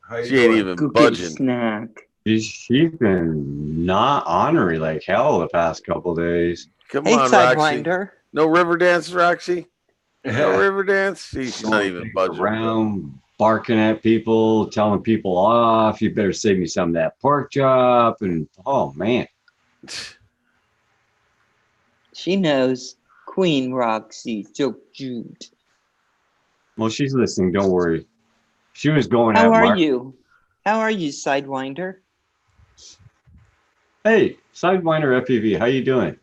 How you She ain't doing? even Go get a budging. snack. she's been not ornery like hell the past couple days. Come Hey, on, Roxy. Sidewinder. No river dance, Roxy? No Yeah. river dance? She's not even budging. Around barking at people, telling people off. You better save me some of that pork chop. And oh man, She knows Queen Roxy. So cute. well, she's listening. Don't worry. She was going How at are Mark. you? How are you, Sidewinder? Hey, Sidewinder FPV, how you doing?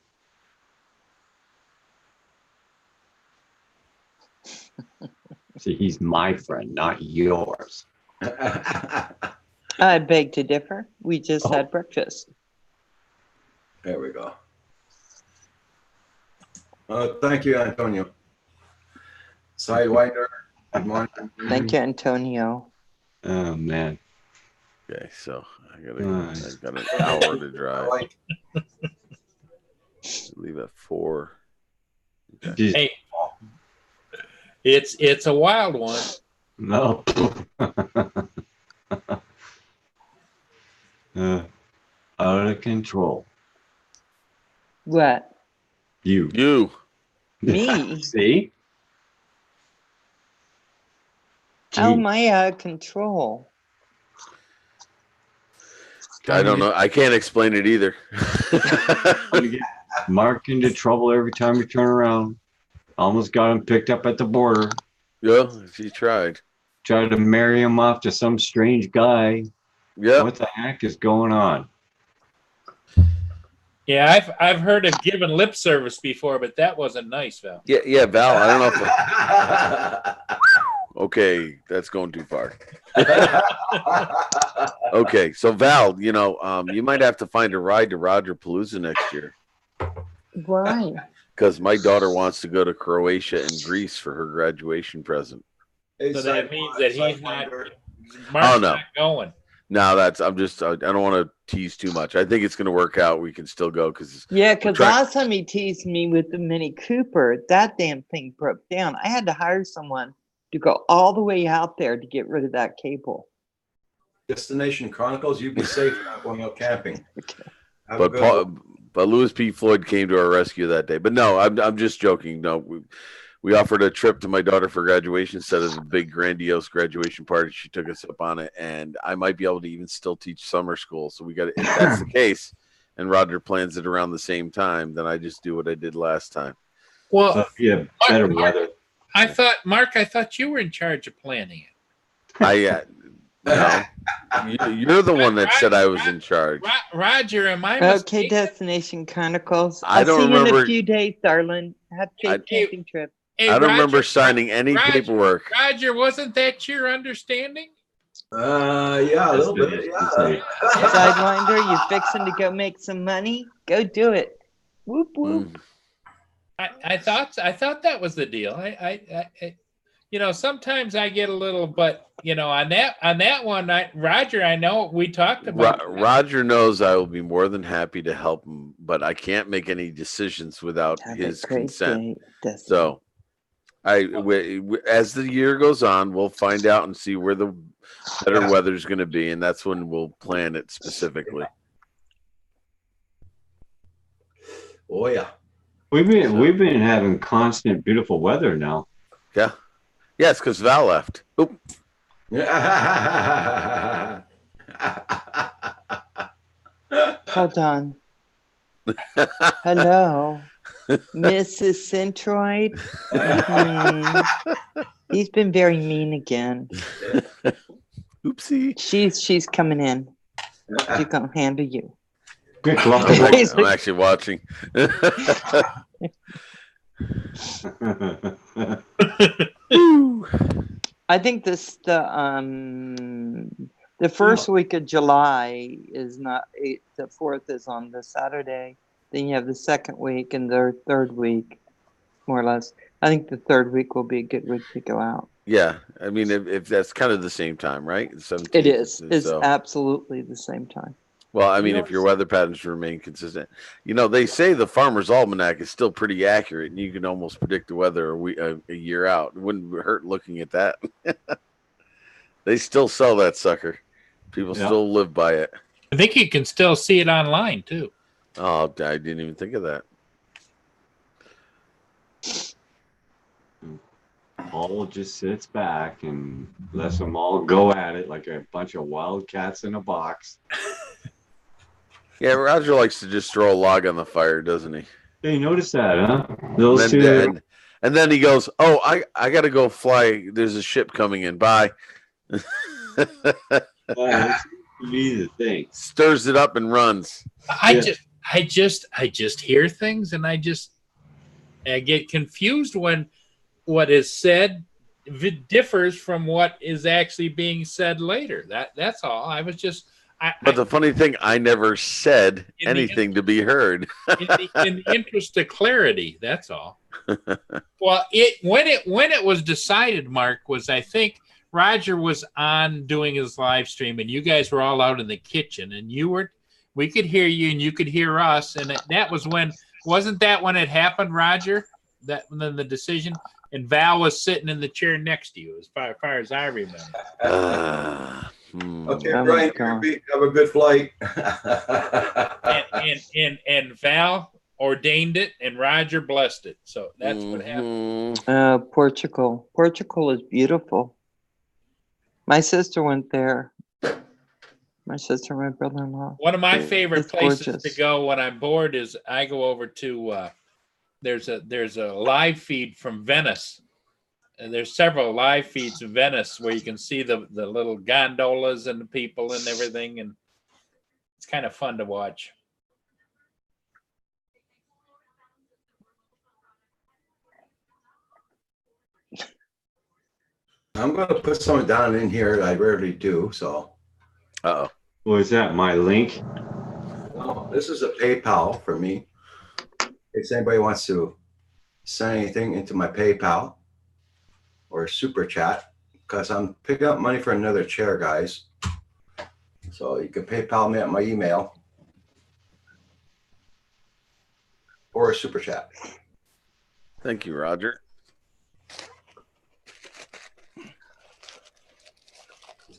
See, he's my friend, not yours. I beg to differ. We just Oh. had breakfast. There we go. Thank you, Antonio. Sidewinder. Good morning. Thank you, Antonio. Oh man. Okay, so I got Nice. an hour to I drive. like Leave at 4. Jeez. Hey, it's a wild one. No. Out of control. What? You. You. Me? See? How am Gee, I out of control? I don't know. I can't explain it either. you get Mark into trouble every time you turn around. Almost got him picked up at the border. Yeah, she tried. Tried to marry him off to some strange guy. Yep. What the heck is going on? Yeah, I've heard of giving lip service before, but that wasn't nice, Val. Yeah, Val. I don't know if. Okay, that's going too far. Okay, so Val, you might have to find a ride to Roger Palooza next year Why? because my daughter wants to go to Croatia and Greece for her graduation present. So that means that he's not. Sidewinder. Mark's no. not going. No, I don't want to tease too much. I think it's going to work out. We can still go because Yeah, because trying- last time he teased me with the Mini Cooper, that damn thing broke down. I had to hire someone to go all the way out there to get rid of that cable. Destination Chronicles, you be safe not going out camping. Have a but good one. but Louis P. Floyd came to our rescue that day. But no, I'm just joking. No, we offered a trip to my daughter for graduation instead of a big grandiose graduation party. She took us up on it, and I might be able to even still teach summer school. So we got, if that's the case, and Roger plans it around the same time, then I just do what I did last time. Well, Yeah, better weather. I thought you were in charge of planning it. No, you're the one that said I was in charge. Roger, am I Okay, mistaken? Destination Chronicles. I I'll don't see you in remember- a few days, darling. Have a safe I- camping trip. Hey, I don't Roger, remember signing any Roger- paperwork. Roger, wasn't that your understanding? Yeah, a little bit. Yeah. Sidewinder, you fixing to go make some money? Go do it. Whoop whoop. Mm. I thought that was the deal. I sometimes I get a little, but on that one, Roger, I know we talked about. Roger knows I will be more than happy to help him, but I can't make any decisions without Have his a great consent. day, Destin. So, as the year goes on, we'll find out and see where the better weather's going to be, and that's when we'll plan it specifically. Oh yeah. We've been having constant beautiful weather now. Yeah. Yeah, it's because Val left. Oop. Hold on. Hello, Mrs. Centroid. He's been very mean again. Oopsie. She's coming in. She's gonna handle you. Good luck. I'm actually watching. I think the first week of July is not the 4th is on the Saturday. Then you have the second week and the third week, more or less. I think the third week will be a good week to go out. Yeah, I mean, if that's kind of the same time, right? The 17th, It is. It's so. absolutely the same time. Well, I mean, if your weather patterns remain consistent, they say the Farmer's Almanac is still pretty accurate, and you can almost predict the weather a year out. It wouldn't hurt looking at that. They still sell that sucker. People still live by it. I think you can still see it online too. Oh, I didn't even think of that. Paul just sits back and lets them all go at it like a bunch of wild cats in a box. Yeah, Roger likes to just throw a log on the fire, doesn't he? Hey, you notice that, huh? Those two. And then he goes, "Oh, I got to go fly. There's a ship coming in. Bye." That's the thing. Stirs it up and runs. I just hear things, and I get confused when what is said differs from what is actually being said later. That's all. I was just. But the funny thing, I never said anything to be heard. in the interest of clarity, that's all. Well, when it was decided, Mark, was I think Roger was on doing his live stream, and you guys were all out in the kitchen, and we could hear you, and you could hear us, and that was wasn't that when it happened, Roger? That then the decision, and Val was sitting in the chair next to you, as far as I remember. Okay, Brian, have a good flight. and Val ordained it, and Roger blessed it. So that's what happened. Portugal. Portugal is beautiful. My sister went there. My sister, my brother-in-law. One of my favorite places gorgeous. to go when I'm bored is I go over to. There's a live feed from Venice. And there's several live feeds in Venice where you can see the little gondolas and the people and everything, and it's kind of fun to watch. I'm going to put something down in here that I rarely do. So, Uh-oh. What is that? My link? this is a PayPal for me. If anybody wants to send anything into my PayPal or super chat, because I'm picking up money for another chair, guys. So you can PayPal me at my email or a super chat. Thank you, Roger.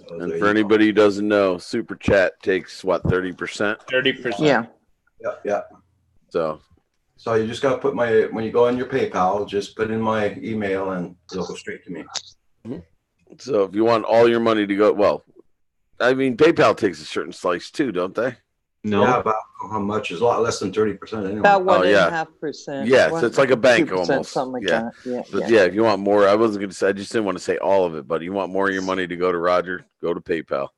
So And there for you anybody who doesn't know, super chat takes what, 30%? 30%. Yeah. go. Yeah. So So you just got to put when you go on your PayPal, just put in my email and it'll go straight to me. So if you want all your money to go, well, I mean, PayPal takes a certain slice too, don't they? No. Yeah, about how much is a lot less than 30% anyway. About Oh, yeah. 1.5%. Yeah, so it's like a bank 2%, almost. something like Yeah. that. But yeah, if you want more, I wasn't going to say, I just didn't want to say all of it, but you want more of your money to go to Roger, go to PayPal.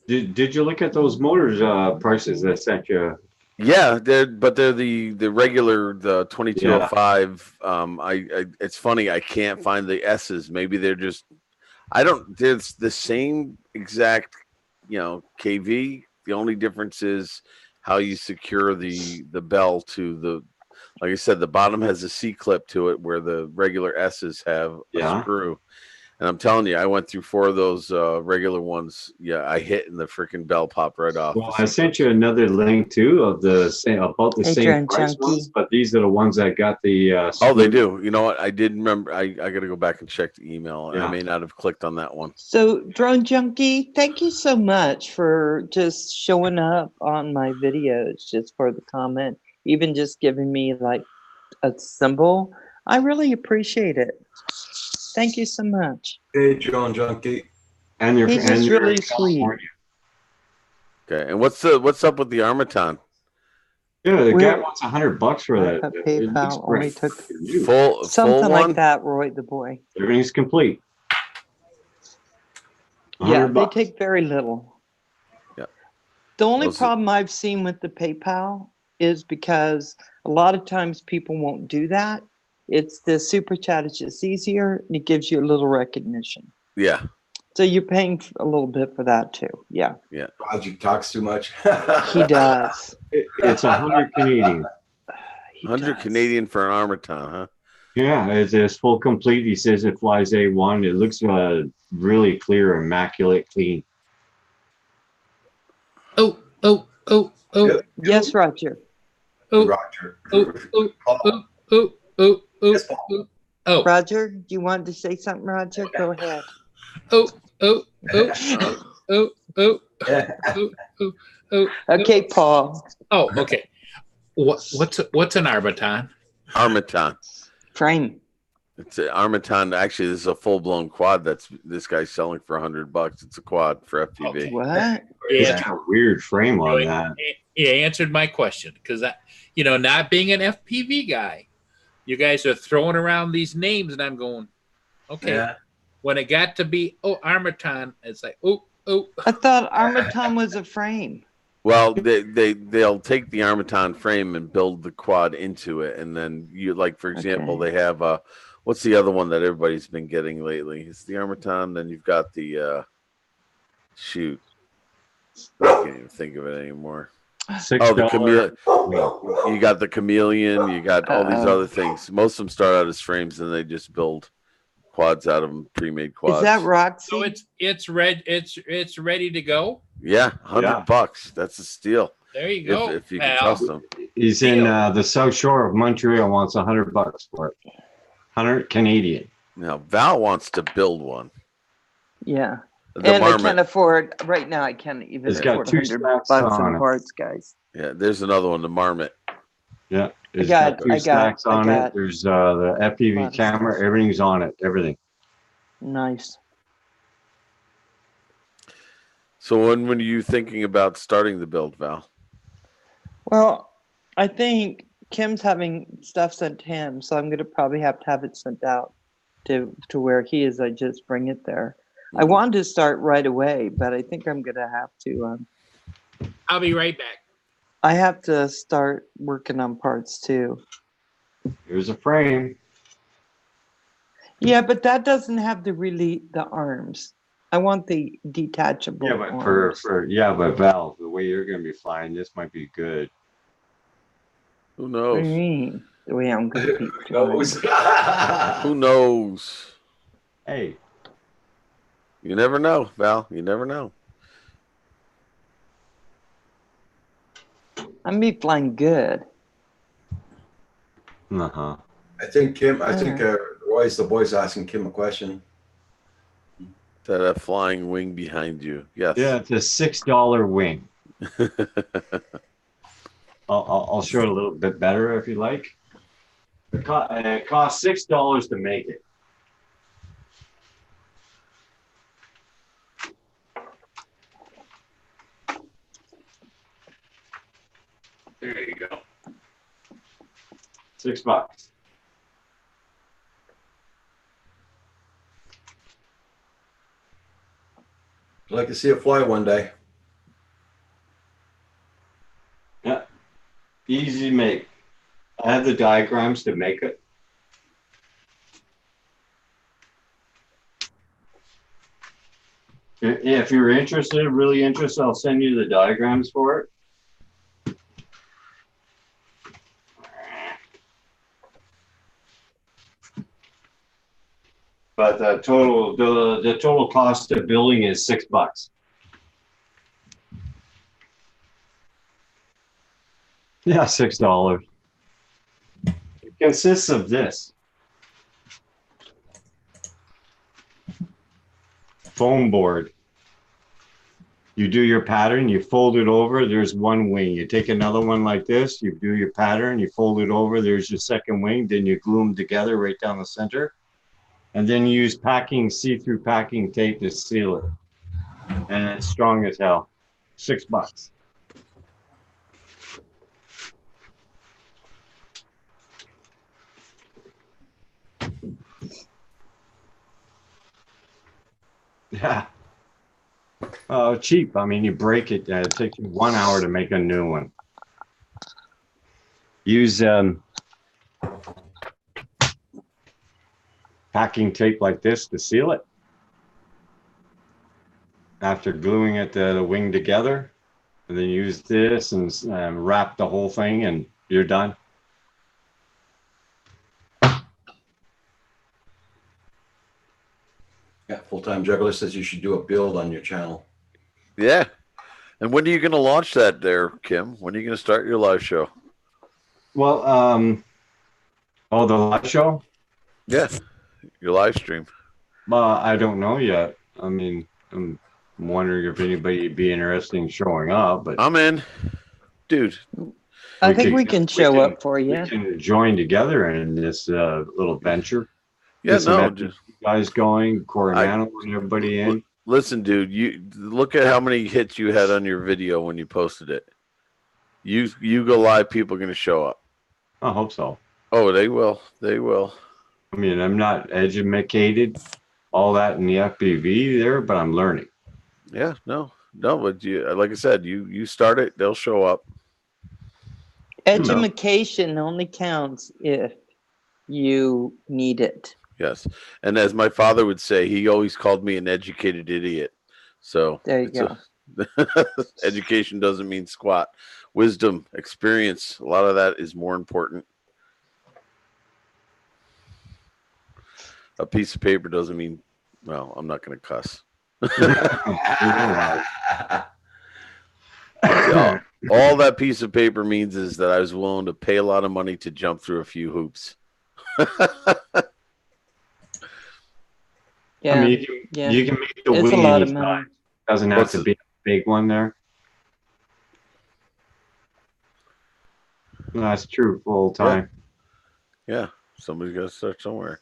Did you look at those motors prices that sent you? Yeah, they're the regular, the 2205. It's funny, I can't find the S's. Maybe they're just, there's the same exact, KV. The only difference is how you secure the bell to the, like I said, the bottom has a C clip to it where the regular S's have a screw. And I'm telling you, I went through 4 of those regular ones. Yeah, I hit and the freaking bell popped right off. Well, I sent you another link too of the same about the same Adrian price Chunky. ones, but these are the ones that got the. Oh, they do. You know what? I did remember. I got to go back and check the email. Yeah. I may not have clicked on that one. So, Drone Junkie, thank you so much for just showing up on my videos, just for the comment, even just giving me like a symbol. I really appreciate it. Thank you so much. Hey, Drone Junkie. And you're He's and just you're really in sweet. California. Okay. And what's up with the Armaton? Yeah, the guy We're- wants $100 for that. That It looks PayPal only great. took Full something full like one? that, Roy the boy. Everything's complete. Yeah, they $100. take very little. Yeah. The only Those are- problem I've seen with the PayPal is because a lot of times people won't do that. It's the super chat is just easier and it gives you a little recognition. Yeah. So you're paying a little bit for that too. Yeah, Roger talks too much. he does. It's 100 Canadian. He 100 does. Canadian for an Armaton, huh? Yeah, it's full complete. He says it flies A1. It looks really clear, immaculate, clean. Oh. Yep. Yes, Roger. Roger. Oh. Yes, Paul. Oh. Roger, do you want to say something, Roger? Go ahead. Oh. Okay, Paul. Oh, okay. What's an Armaton? Armaton. Frame. It's an Armaton. Actually, this is a full blown quad. This guy's selling for $100. It's a quad for FPV. What? It's Yeah, got a weird frame on that. you answered my question because not being an FPV guy, you guys are throwing around these names, and I'm going, okay. Yeah. When it got to be Armaton, it's like oh. I thought Armaton was a frame. Well, they'll take the Armaton frame and build the quad into it, and then you like, for example, Okay. they have what's the other one that everybody's been getting lately? It's the Armaton. Then you've got the shoot. I can't even think of it anymore. $6. Oh, the chameleon. You got the chameleon. You got all these Uh-oh. other things. Most of them start out as frames, and they just build quads out of them, pre-made quads. Is that Roxy? So it's ready to go. Yeah, Yeah. $100. That's a steal There you go. if you can pal. trust them. He's in the South Shore of Montreal. Wants $100 for it. 100 Canadian. Now Val wants to build one. Yeah. The And I Marmot. can't afford, right now, I can't even It's got afford 2 $100 stacks in on it. parts, guys. Yeah, there's another one, the Marmot. Yeah. It's got- got 2 I got- stacks I on got it. There's the a lot FPV of camera. stuff. Everything's on it. Everything. Nice. So when were you thinking about starting the build, Val? Well, I think Kim's having stuff sent to him, so I'm gonna probably have to have it sent out to where he is. I just bring it there. I Mhm. wanted to start right away, but I think I'm gonna have to. I'll be right back. I have to start working on parts too. Here's a frame. Yeah, but that doesn't have the arms. I want the detachable Yeah, but arms. but Val, the way you're gonna be flying, this might be good. Who What do you knows? mean? The way I'm gonna be Knows. Who knows? Hey, You never know, Val. You never know. I'm be flying good. uh-huh. I think Roy's the boy's asking Kim a question. That flying wing behind you. Yes. Yeah, it's a $6 wing. I'll show it a little bit better if you like. It costs $6 to make it. There you go. $6. I'd like to see it fly one day. Yeah, easy to make. I have the diagrams to make it. If you're interested, really interested, I'll send you the diagrams for it. But the total cost of building is $6. Yeah, $6. It consists of this. Foam board. You do your pattern, you fold it over, there's one wing. You take another one like this, you do your pattern, you fold it over, there's your second wing, then you glue them together right down the center. And then you use see-through packing tape to seal it. And it's strong as hell. $6. Yeah. Cheap. I mean, you break it. It takes you 1 hour to make a new one. Use packing tape like this to seal it. After gluing it the wing together, and then use this and wrap the whole thing, and you're done. Yeah, full-time juggler says you should do a build on your channel. Yeah. And when are you going to launch that there, Kim? When are you going to start your live show? Well, the live show? Yeah. Your live stream. I don't know yet. I mean, I'm wondering if anybody would be interested in showing up, but I'm in. Dude. I think we can show up for you. We can join together in this little venture. Yeah, Get some no. FPV guys going, Coronado and everybody in. Listen, dude, you look at how many hits you had on your video when you posted it. You go live, people are going to show up. I hope so. Oh, they will. They will. I mean, I'm not educated, all that in the FPV there, but I'm learning. Yeah, no, but you, like I said, you start it, they'll show up. Education only counts if you need it. Yes, and as my father would say, he always called me an educated idiot. So There you go. education doesn't mean squat. Wisdom, experience, a lot of that is more important. A piece of paper doesn't mean, well, I'm not going to cuss. All that piece of paper means is that I was willing to pay a lot of money to jump through a few hoops. Yeah. I mean, you can make the It's wing a lot of any money. size. Doesn't have to be a big one there. That's true full time. Yeah, somebody's got to start somewhere.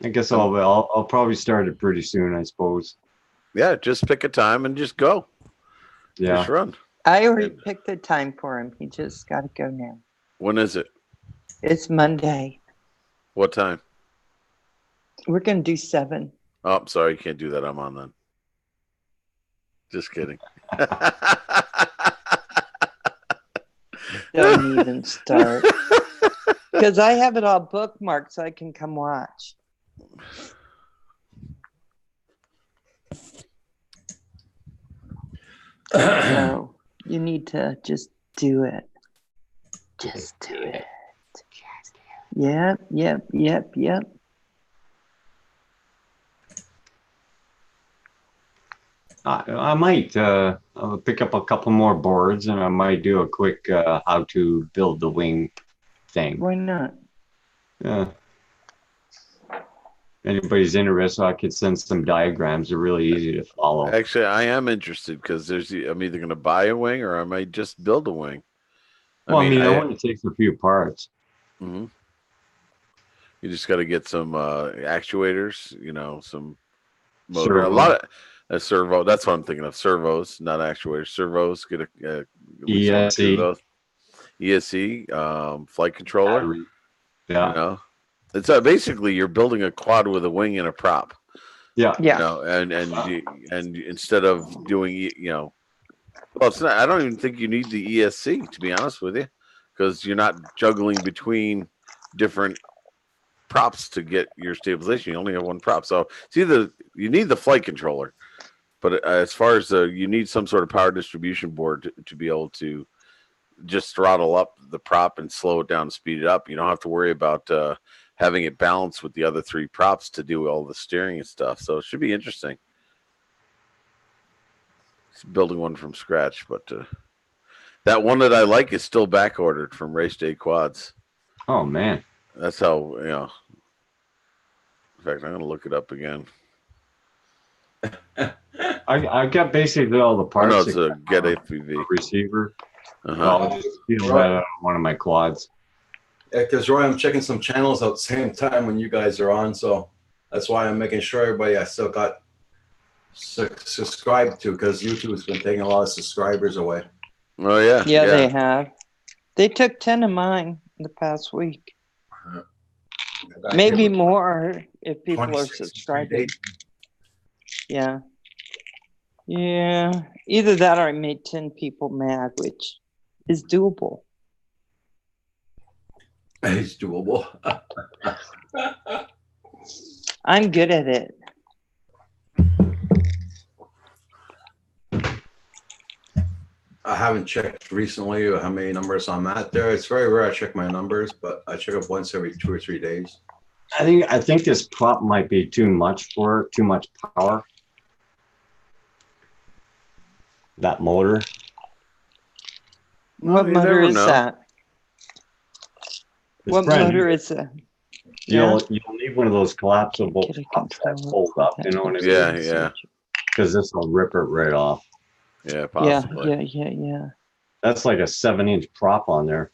I guess I'll probably start it pretty soon, I suppose. Yeah, just pick a time and just go. Yeah. Just run. I already picked the time for him. He just got to go now. When is it? It's Monday. What time? We're going to do 7. Oh, I'm sorry, you can't do that. I'm on then. Just kidding. Don't even start. Because I have it all bookmarked so I can come watch. So you need to just do it. Just do it. Yep. I might I'll pick up a couple more boards and I might do a quick how to build the wing thing. Why not? Yeah. Anybody's interested, I could send some diagrams. They're really easy to follow. Actually, I am interested because I'm either going to buy a wing or I might just build a wing. Well, I mean, I want to take a few parts. Mm-hmm. You just got to get some actuators, some motor. Servo. A lot of servo. That's what I'm thinking of. Servos, not actuators. Servos. Get a ESC. ESC, flight controller. Yeah. It's basically you're building a quad with a wing and a prop. Yeah. And instead of doing well, it's not. I don't even think you need the ESC, to be honest with you, because you're not juggling between different props to get your stabilization. You only have one prop, so it's either you need the flight controller, but as far as you need some sort of power distribution board to be able to just throttle up the prop and slow it down and speed it up. You don't have to worry about having it balanced with the other 3 props to do all the steering and stuff. So it should be interesting. It's building one from scratch, but that one that I like is still back ordered from Race Day Quads. Oh man. That's how, you know. In fact, I'm going to look it up again. I got basically all the Oh, parts. no, it's a except Get for FPV. receiver. Uh-huh. I'll just steal that out of one of my quads. Yeah, because Roy, I'm checking some channels at the same time when you guys are on, so that's why I'm making sure everybody I still got subscribed to, because YouTube's been taking a lot of subscribers away. Oh, yeah. Yeah, they have. They took 10 of mine in the past week. Maybe more if people are 26 subscribing. Yeah. Yeah. Either that or I made 10 people mad, which is doable. It's doable. I'm good at it. I haven't checked recently how many numbers I'm at there. It's very rare I check my numbers, but I check up once every 2 or 3 days. I think this prop might be too much for it, too much power. That motor. What you motor never is know. that? It's What brand motor new. is that? You'll need one of those collapsible Get a props that controller fold for up. that. You know what I mean? Yeah, yeah. Because this will rip it right off. Yeah, Yeah, possibly. yeah. That's like a 7-inch prop on there.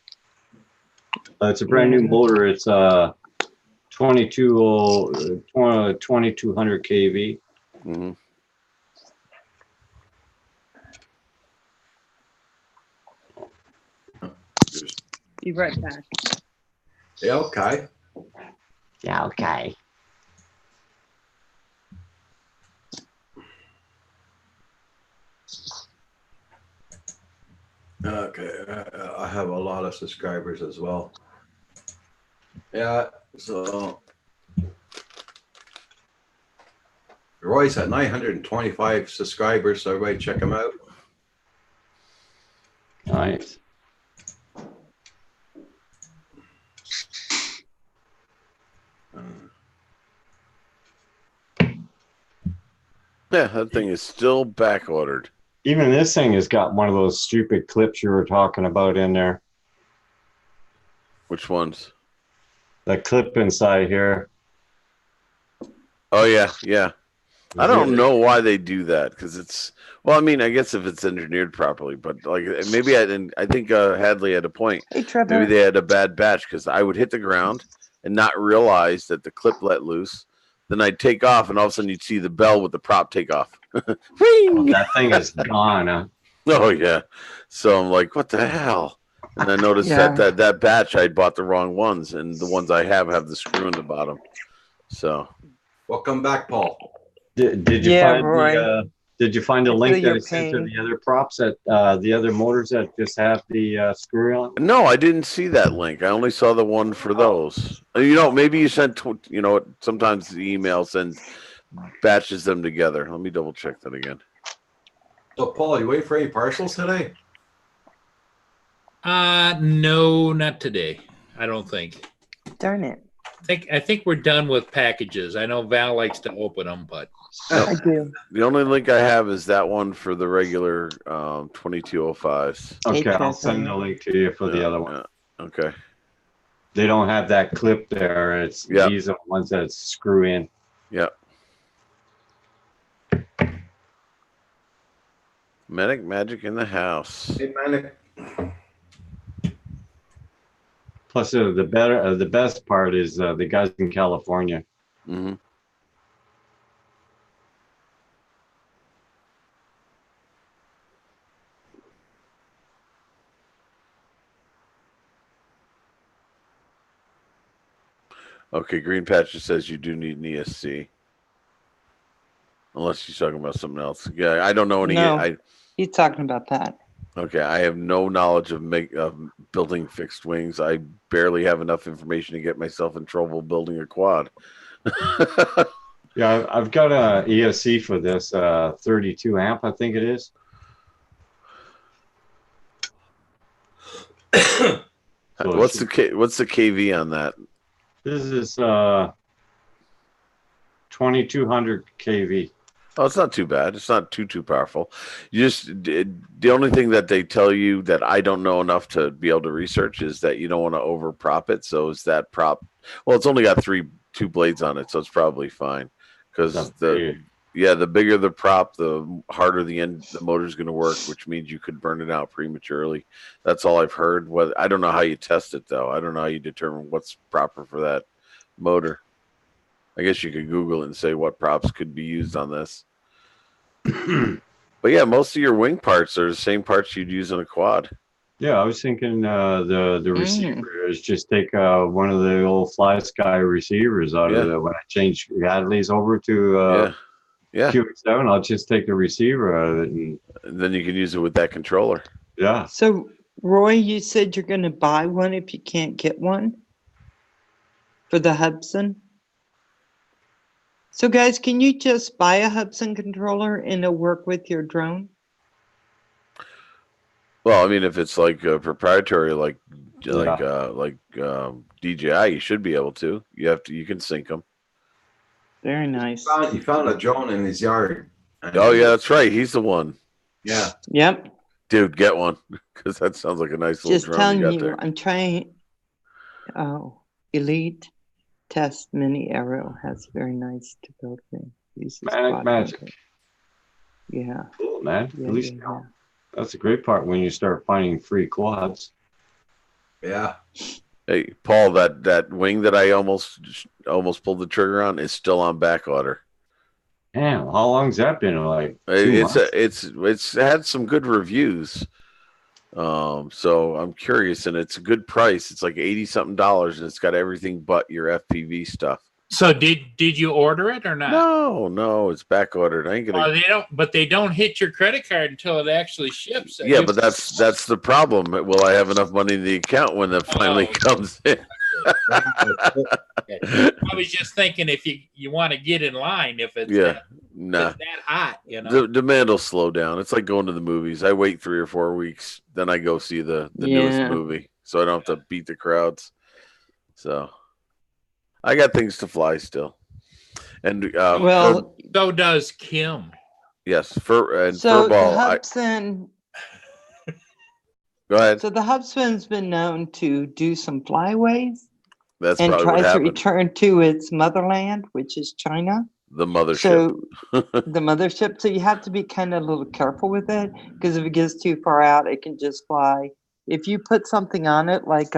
It's a brand new Yeah. motor. It's 2200 kV. Mm-hmm. Be right back. Yeah, okay. Yeah, okay. Okay, I have a lot of subscribers as well. Yeah, so Roy's at 925 subscribers, so everybody check him out. Nice. Yeah, that thing is still back ordered. Even this thing has got one of those stupid clips you were talking about in there. Which ones? That clip inside here. Oh, yeah, yeah. I don't know why they do that, because it's, well, I mean, I guess if it's engineered properly, but like maybe I didn't, I think Hadley had a point. Hey, Trevor. Maybe they had a bad batch, because I would hit the ground and not realize that the clip let loose. Then I'd take off, and all of a sudden you'd see the bell with the prop take off. Oh, that thing is gone. Huh? Oh, yeah. So I'm like, what the hell? And I noticed Yeah. that batch, I'd bought the wrong ones, and the ones I have the screw in the bottom. So, Welcome back, Paul. Did you Yeah, find Roy. did you find the I link feel that your I sent to pain. the other props that the other motors that just have the screw on? no, I didn't see that link. I only saw the one for those. You know, maybe you sent, you know, sometimes the email sends batches them together. Let me double check that again. So, Paul, you waiting for any parcels today? No, not today. I don't think. Darn it. I think we're done with packages. I know Val likes to open them, but I do. The only link I have is that one for the regular 2205s. Okay, Hey, I'll Trevor. send the link to you for the other one. Yeah. Okay. They don't have that clip there. It's Yep. these are the ones that screw in. Yep. Medic magic in the house. Hey, man. Plus, the best part is the guys in California. Mm-hmm. Okay, Green Patch says you do need an ESC. Unless she's talking about something else. Yeah, I don't know any. No. He's talking about that. Okay, I have no knowledge of building fixed wings. I barely have enough information to get myself in trouble building a quad. Yeah, I've got a ESC for this 32 amp, I think it is. So What's the KV on that? This is 2200 kV. Oh, it's not too bad. It's not too powerful. You just the only thing that they tell you that I don't know enough to be able to research is that you don't want to over prop it. So is that prop? Well, it's only got two blades on it, so it's probably fine. Because the bigger the prop, the harder the motor's going to work, which means you could burn it out prematurely. That's all I've heard. I don't know how you test it though. I don't know how you determine what's proper for that motor. I guess you could Google it and say what props could be used on this. But yeah, most of your wing parts are the same parts you'd use in a quad. Yeah, I was thinking the receiver is just take one of the old Fly Sky receivers out of when I changed Hadley's over to QX7. I'll just take the receiver out of it, and then you can use it with that controller. Yeah. So, Roy, you said you're going to buy one if you can't get one for the Hubsan? So, guys, can you just buy a Hubsan controller and it'll work with your drone? Well, I mean, if it's like proprietary, like DJI, you should be able to. You can sync them. Very nice. He found a drone in his yard. Oh yeah, that's right. He's the one. Yeah. Yep. Dude, get one because that sounds like a nice little Just drone telling you got you, there. I'm trying. Oh, Elite Test Mini Aero has very nice stability. Manic Magic. Yeah. Cool, man. Yeah, At least yeah. that's a great part when you start finding free quads. Yeah. Hey, Paul, that wing that I almost pulled the trigger on is still on back order. Damn, how long's that been? Like it's had some good reviews. So I'm curious, and it's a good price. It's like $80-something, and it's got everything but your FPV stuff. So did you order it or not? No, it's back ordered. I ain't gonna. They don't hit your credit card until it actually ships. Yeah, but that's the problem. Will I have enough money in the account when that finally comes in? I was just thinking if you want to get in line, if it's that hot, The demand will slow down. It's like going to the movies. I wait 3 or 4 weeks, then I go see the newest movie, so I don't have to beat the crowds. So I got things to fly still, and so does Kim. Yes, Furball. The Hubsan. Go ahead. So the Hubsan's been known to do some flyways. That's and probably tries to return to its motherland, which is China. The mothership. So the mothership. So you have to be kind of a little careful with it because if it gets too far out, it can just fly. If you put something on it like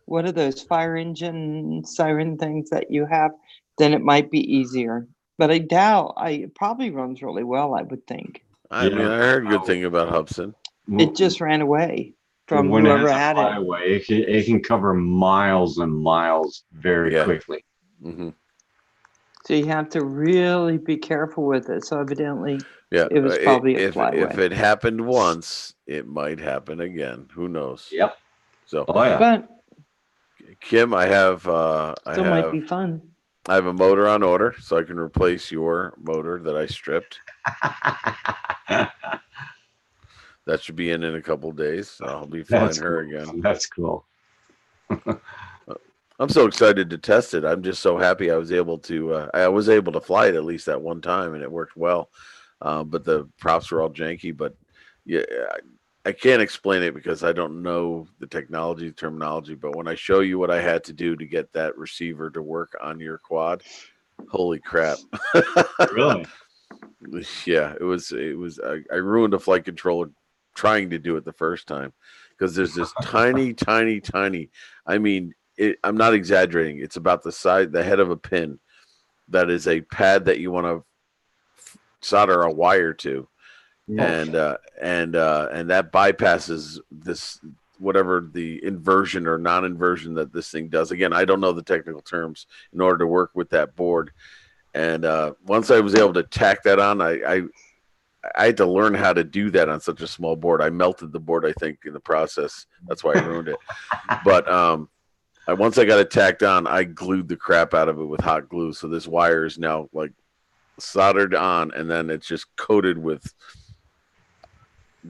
what are those fire engine siren things that you have, then it might be easier. But I doubt. It probably runs really well, I would think. I mean, I heard a good thing about Hubsan. It just ran away from when whoever it had it. Away, it can cover miles and miles very quickly. Mm-hmm. So you have to really be careful with it. So evidently, it was probably a flyway. If it happened once, it might happen again. Who knows? Yep. So, but Kim, I have. Might be fun. I have a motor on order, so I can replace your motor that I stripped. That should be in a couple of days. So I'll be flying her again. That's cool. I'm so excited to test it. I'm just so happy I was able to fly it at least that one time, and it worked well. But the props were all janky. But yeah, I can't explain it because I don't know the terminology. But when I show you what I had to do to get that receiver to work on your quad, holy crap! Really? Yeah, it was. I ruined a flight controller trying to do it the first time because there's this tiny. I mean, I'm not exaggerating. It's about the head of a pin. That is a pad that you want to solder a wire to, and that bypasses this whatever the inversion or non-inversion that this thing does. Again, I don't know the technical terms in order to work with that board. And once I was able to tack that on, I had to learn how to do that on such a small board. I melted the board, I think, in the process. That's why I ruined it. But once I got it tacked on, I glued the crap out of it with hot glue. So this wire is now like soldered on, and then it's just coated with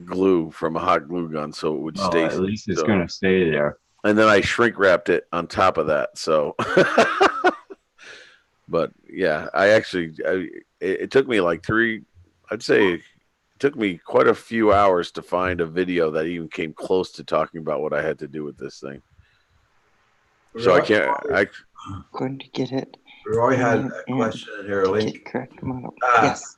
glue from a hot glue gun, so it would stay. At least it's going to stay there. and then I shrink wrapped it on top of that. So, but yeah, it took me like I'd say it took me quite a few hours to find a video that even came close to talking about what I had to do with this thing. So Going to get it. Roy had a And question in here, a link. get correct model. Ah. Yes.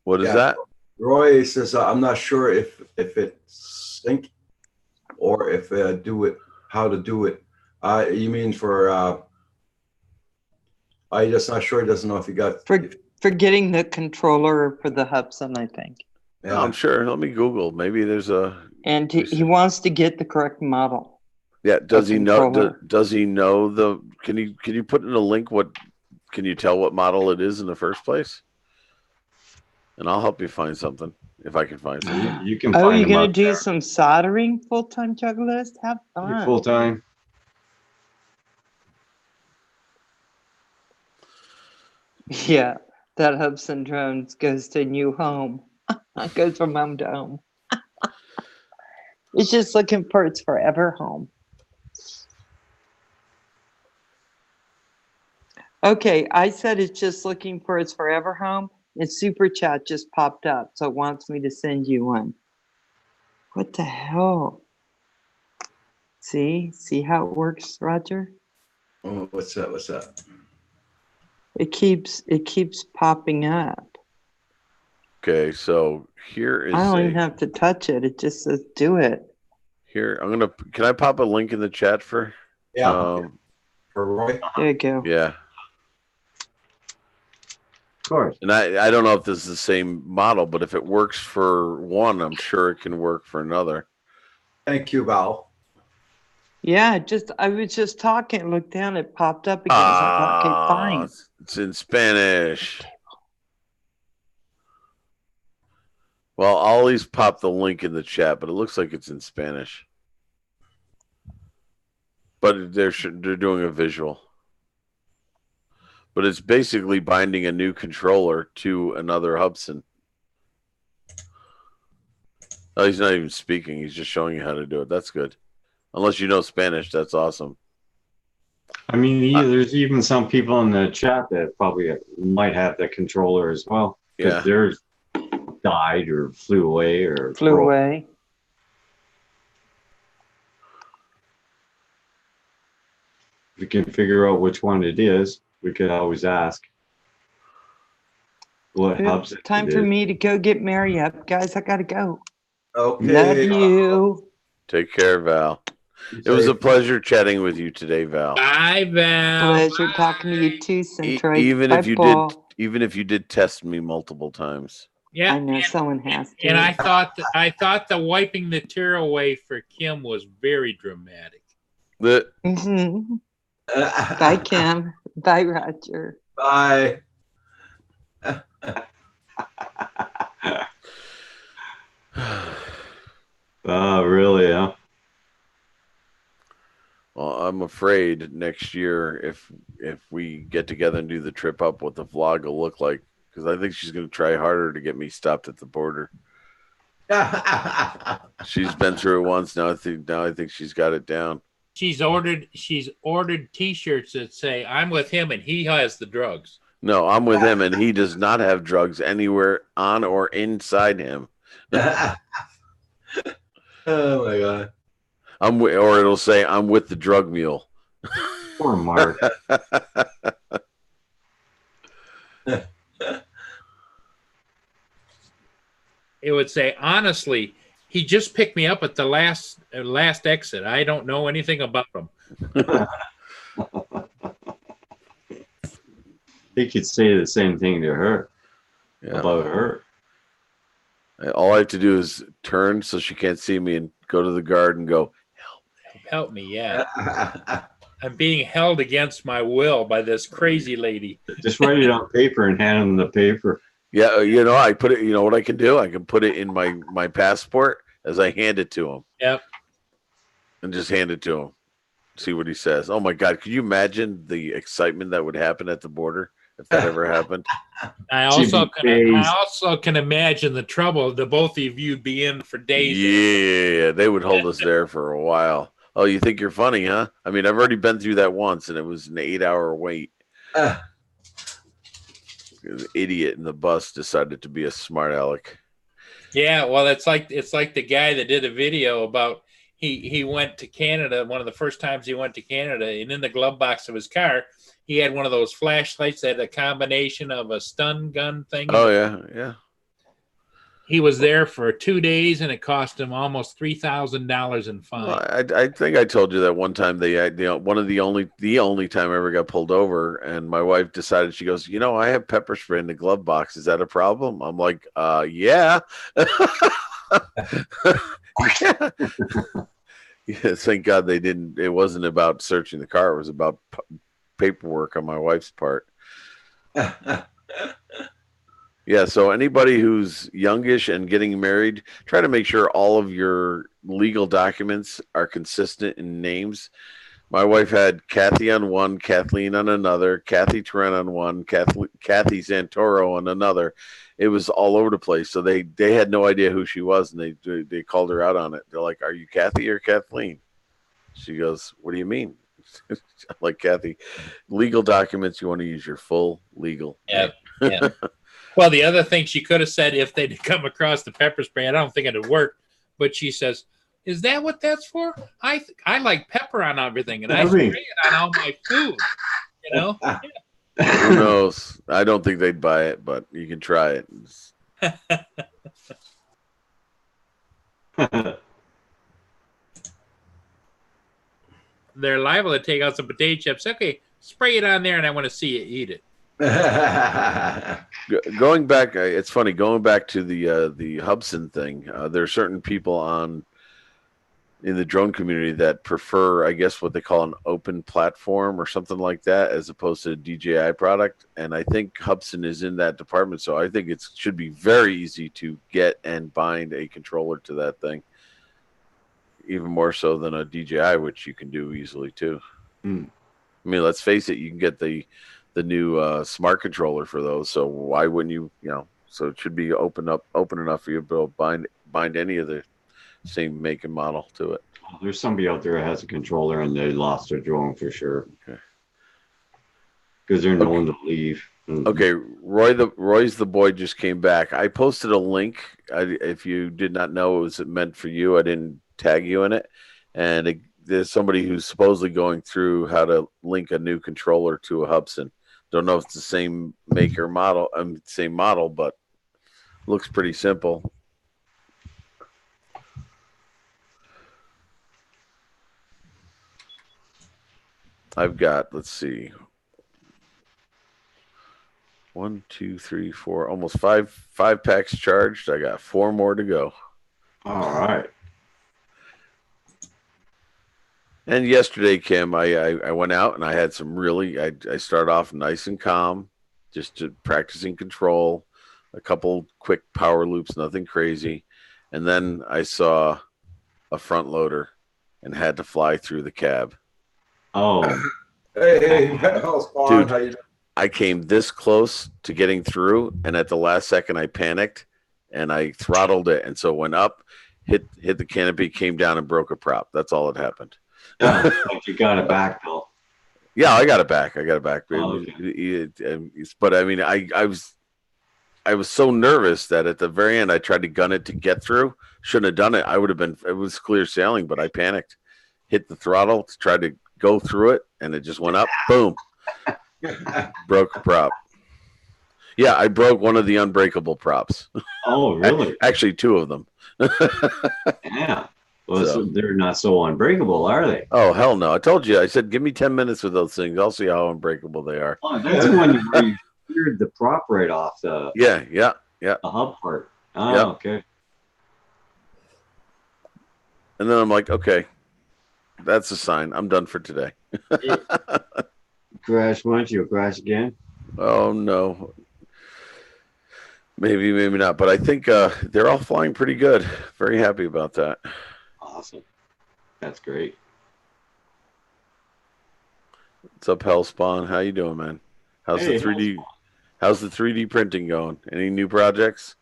what is Yeah. that? Roy says, I'm not sure if it's sync or if how to do it. You mean for, I'm just not sure. He doesn't know if he got. For getting the controller for the Hubsan, I think. Yeah. I'm sure. Let me Google. Maybe there's a. And he wants to get the correct model. Yeah. Does he know? controller. Does he know the? Can you put in a link? Can you tell what model it is in the first place? And I'll help you find something if I can find something. You can Oh, find you're them gonna up do there. some soldering full-time jugglist? Have fun. Full time. Yeah, that Hubsan drones goes to a new home. Goes from home to home. It's just looking for its forever home. Okay, I said it's just looking for its forever home. And Super Chat just popped up, so it wants me to send you one. What the hell? See how it works, Roger? Oh, what's that? It keeps popping up. Okay, so here is I don't even have to touch it. It just says do it. here. Can I pop a link in the chat for? Yeah. For Roy. There you go. Yeah. Of course. And I don't know if this is the same model, but if it works for one, I'm sure it can work for another. Thank you, Val. Yeah, I was just talking, looked down, it popped up again. So I thought, okay, fine. It's in Spanish. Well, I'll at least pop the link in the chat, but it looks like it's in Spanish. But they're doing a visual. But it's basically binding a new controller to another Hubsan. Oh, he's not even speaking. He's just showing you how to do it. That's good. Unless you know Spanish, that's awesome. I mean, there's even some people in the chat that probably might have the controller as well. Yeah. Because theirs died or flew away or Flew broke. away. If we can figure out which one it is, we could always ask. What helps it Time it for is. me to go get Mary up. Guys, I gotta go. Okay. Love you. Take care, Val. It was a pleasure chatting with you today, Val. Bye, Val. Pleasure talking to you too, Centroid. Even Bye, if you Paul. did test me multiple times. Yeah. I know someone has to. And I thought the wiping the tear away for Kim was very dramatic. Mhm. Bye, Kim. Bye, Roger. Bye. Oh, really? Huh? Well, I'm afraid next year, if we get together and do the trip up, what the vlog will look like, because I think she's going to try harder to get me stopped at the border. She's been through it once. Now I think she's got it down. She's ordered T-shirts that say "I'm with him and he has the drugs." No, I'm with him, and he does not have drugs anywhere on or inside him. Oh my God. Or it'll say, "I'm with the drug mule." Poor Mark. It would say, "Honestly, he just picked me up at the last exit. I don't know anything about him." He could say the same thing to her Yeah. about her. All I have to do is turn so she can't see me and go to the guard and go, Help me, yeah. I'm being held against my will by this crazy lady. Just write it on paper and hand him the paper. yeah, I put it, what I can do? I can put it in my passport as I hand it to him. Yep. And just hand it to him. See what he says. Oh my God. Could you imagine the excitement that would happen at the border if that ever happened? I also can imagine the trouble the both of you be in for days. Yeah, they would hold us there for a while. Oh, you think you're funny, huh? I mean, I've already been through that once, and it was an 8-hour wait. Ah, The idiot in the bus decided to be a smart aleck. Yeah, well, it's like the guy that did a video about he went to Canada. One of the first times he went to Canada, and in the glove box of his car, he had one of those flashlights that had a combination of a stun gun thing. Oh yeah, yeah. He was there for 2 days, and it cost him almost $3,000 in fine. Well, I think I told you that one time one of the only time I ever got pulled over, and my wife decided, she goes, I have pepper spray in the glove box. Is that a problem? I'm like, yeah. Yeah. Yeah, thank God they didn't. It wasn't about searching the car. It was about paperwork on my wife's part. Yeah, so anybody who's youngish and getting married, try to make sure all of your legal documents are consistent in names. My wife had Kathy on one, Kathleen on another, Kathy Trent on one, Kathy Santoro on another. It was all over the place. So they had no idea who she was, and they called her out on it. They're like, "Are you Kathy or Kathleen?" She goes, "What do you mean?" I'm like, "Kathy, legal documents, you want to use your full legal Yeah. Yeah. Well, the other thing she could have said if they'd come across the pepper spray, I don't think it'd work, but she says, "Is that what that's for? I like pepper on everything, and I spray it on all my food." Who knows? I don't think they'd buy it, but you can try it. They're liable to take out some potato chips. Okay, spray it on there, and I want to see you eat it. Going back, it's funny. Going back to the Hubsan thing, there are certain people in the drone community that prefer, I guess, what they call an open platform or something like that, as opposed to a DJI product. And I think Hubsan is in that department, so I think it should be very easy to get and bind a controller to that thing, even more so than a DJI, which you can do easily too. I mean, let's face it, you can get the new smart controller for those. So why wouldn't you? So it should be open enough for you to be able to bind any of the same make and model to it. There's somebody out there that has a controller and they lost their drone for sure. Okay. Because they're known to leave. Okay, Roy's the boy just came back. I posted a link. If you did not know it was meant for you, I didn't tag you in it. And there's somebody who's supposedly going through how to link a new controller to a Hubsan. Don't know if it's the same maker model, same model, but looks pretty simple. I've got, let's see, 1, 2, 3, 4, almost five packs charged. I got 4 more to go. All right. And yesterday, Kim, I went out and I had some really, I started off nice and calm, just practicing control, a couple quick power loops, nothing crazy. And then I saw a front loader and had to fly through the cab. Oh. Hey, Spawn, dude, how you doing? I came this close to getting through, and at the last second, I panicked and I throttled it, and so it went up, hit the canopy, came down, and broke a prop. That's all that happened. Yeah, but you got it back though. Yeah, I got it back. Oh, okay. But I mean, I was so nervous that at the very end, I tried to gun it to get through. Shouldn't have done it. It was clear sailing, but I panicked, hit the throttle to try to go through it, and it just went up. Boom. Broke a prop. Yeah, I broke one of the unbreakable props. Oh, really? Actually, 2 of them. Yeah. Well, so they're not so unbreakable, are they? Oh, hell no. I told you. I said, give me 10 minutes with those things. I'll see how unbreakable they are. Oh, that's the one where you cleared the prop right off the Yeah. the hub part. Oh, Yeah. okay. And then I'm like, okay, that's a sign. I'm done for today. Crash once, you'll crash again. Oh, no. Maybe not. But I think they're all flying pretty good. Very happy about that. Awesome. That's great. What's up, Hellspawn? How you doing, man? How's Hey, the 3D? How's the 3D printing going? Any new projects?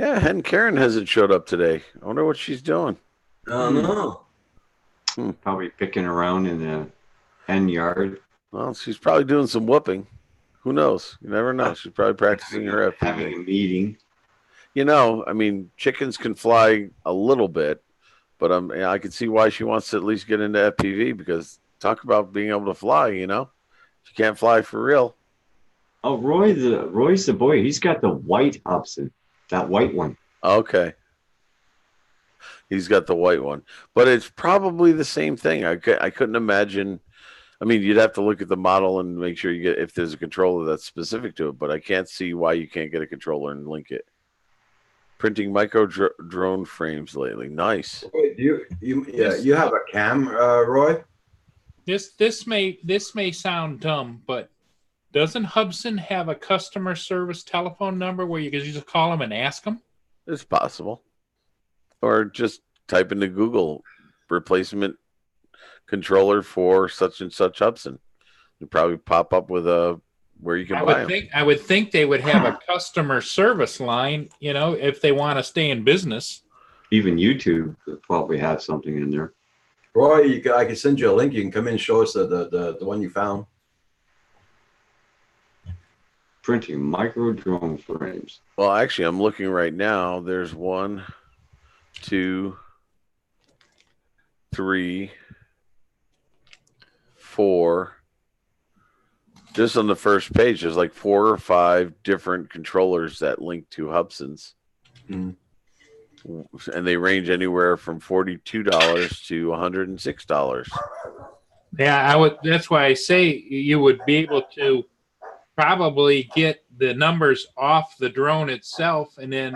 Yeah, and Karen hasn't showed up today. I wonder what she's doing. I don't know. Probably picking around in the hen yard. Well, she's probably doing some whooping. Who knows? You never know. She's probably practicing her Having FPV. a meeting. You know, I mean, chickens can fly a little bit, but I can see why she wants to at least get into FPV because talk about being able to fly. You know, she can't fly for real. Oh, Roy's the boy. He's got the white Hobson, that white one. Okay. He's got the white one, but it's probably the same thing. I couldn't imagine. I mean, you'd have to look at the model and make sure you get if there's a controller that's specific to it, but I can't see why you can't get a controller and link it. Printing micro drone frames lately. Nice. Wait, you have a cam, Roy? This may sound dumb, but doesn't Hubson have a customer service telephone number where you can just call them and ask them? It's possible. Or just type into Google replacement controller for such and such Hubson. You probably pop up with a where you can buy them. I would think they would have a customer service line, you know, if they want to stay in business. Even YouTube would probably have something in there. Roy, I can send you a link. You can come in and show us the one you found. Printing micro drone frames. Well, actually, I'm looking right now. There's 1, 2, 3, 4. Just on the first page, there's like 4 or 5 different controllers that link to Hubson's. Mm. And they range anywhere from $42 to $106. Yeah, that's why I say you would be able to probably get the numbers off the drone itself and then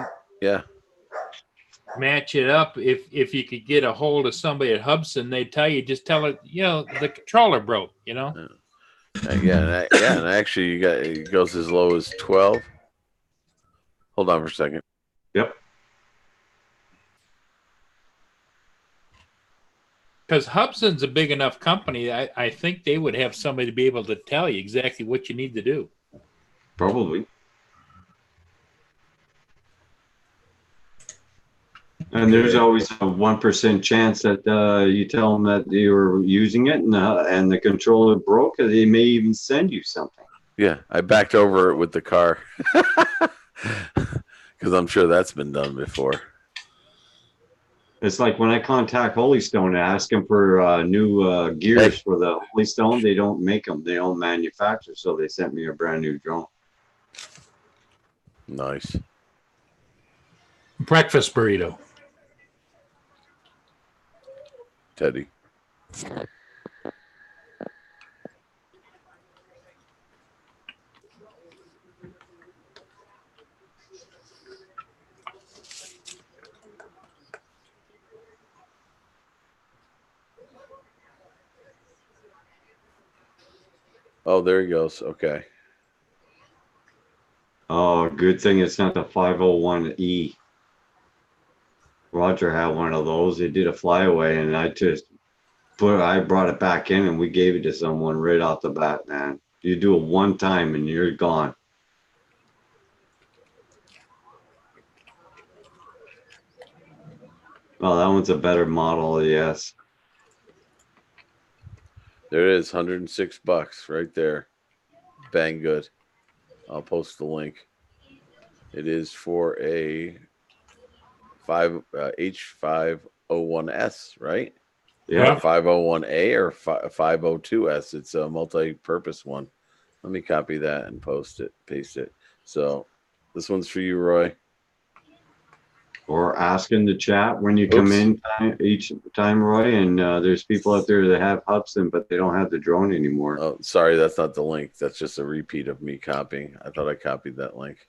match it up. If you could get a hold of somebody at Hubson, they'd tell you, just tell it, you know, the controller broke, you know. And actually it goes as low as 12. Hold on for a second. Yep. Because Hubson's a big enough company, I think they would have somebody to be able to tell you exactly what you need to do. Probably. And there's always a 1% chance that you tell them that you're using it and the controller broke, or they may even send you something. Yeah, I backed over it with the car because I'm sure that's been done before. It's like when I contact Holystone to ask them for new gears for the Holystone, they don't make them. They don't manufacture, so they sent me a brand new drone. Nice. Breakfast burrito. Teddy. Oh, there he goes. Okay. Oh, good thing it's not the 501E. Roger had one of those. They did a flyaway, and I brought it back in, and we gave it to someone right off the bat, man. You do it one time, and you're gone. Oh, that one's a better model, yes. There it is, $106 right there. Bang good. I'll post the link. It is for a H501S, right? Yeah. 501A or 502S. It's a multi-purpose one. Let me copy that and paste it. So this one's for you, Roy. Or ask in the chat when you come in each time, Roy. And there's people out there that have Hubson, but they don't have the drone anymore. Oh, sorry, that's not the link. That's just a repeat of me copying. I thought I copied that link.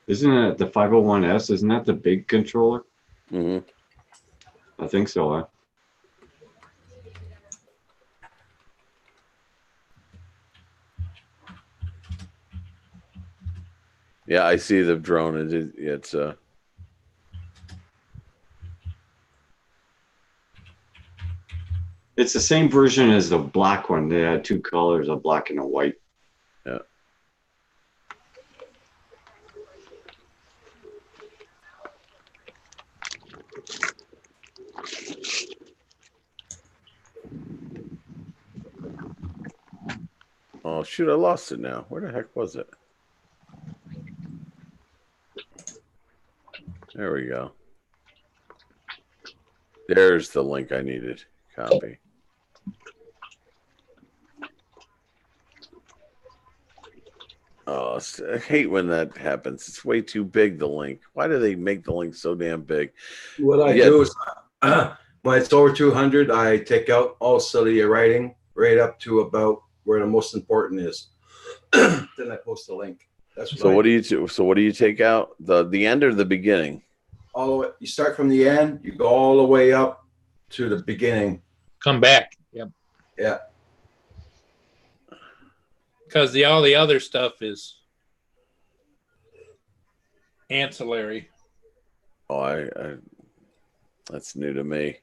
Isn't it the 501S? Isn't that the big controller? Mm-hmm. I think so. Yeah, I see the drone. It's the same version as the black one. They had 2 colors, a black and a white. shoot, I lost it now. Where the heck was it? There we go. There's the link I needed. Copy. Oh, I hate when that happens. It's way too big, the link. Why do they make the link so damn big? What I Yeah. do is when it's over 200, I take out all silly writing right up to about where the most important is. Then I post the link. That's what So I what do you do? So what do you take out? The end or the beginning? all the way, you start from the end, you go all the way up to the beginning. Come back. Yep. Yeah. Because all the other stuff is ancillary. Oh, I that's new to me.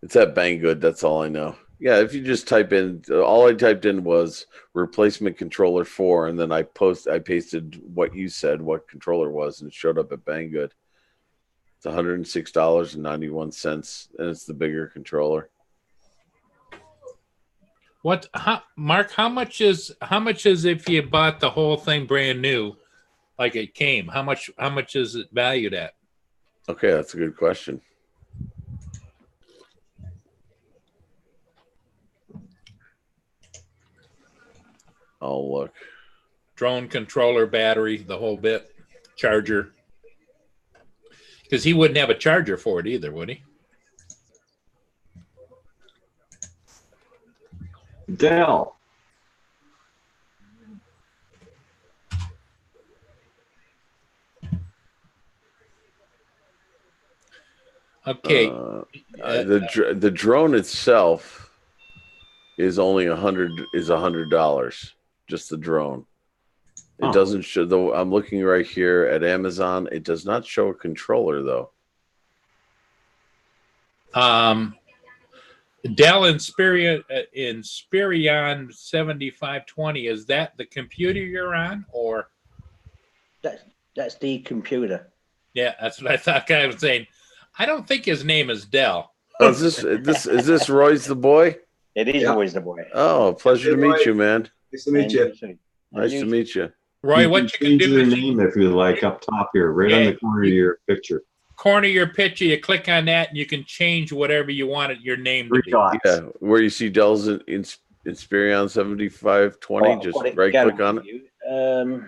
It's at Banggood. That's all I know. Yeah, if you just type in, all I typed in was replacement controller 4, and then I pasted what you said, what controller was, and it showed up at Banggood. It's $106.91, and it's the bigger controller. Mark, how much is if you bought the whole thing brand new, like it came? How much is it valued at? Okay, that's a good question. I'll look. Drone controller, battery, the whole bit, charger. Because he wouldn't have a charger for it either, would he? Dell. Okay. The drone itself is only $100. Just the drone. It Oh. doesn't show, though. I'm looking right here at Amazon. It does not show a controller though. Dell Inspiron 7520, is that the computer you're on, or? That's the computer. Yeah, that's what I thought. I was saying, I don't think his name is Dell. Oh, is this Roy's the boy? It is Yeah. always the boy. Oh, pleasure to meet you, man. Nice to meet you. Nice to meet you. Roy, what you can change do your is name if you like up top here, right on the corner of your picture. corner of your picture, you click on that, and you can change whatever you want your name to Three be. dots. Yeah, where you see Dell's Inspiron 7520, just right click on it.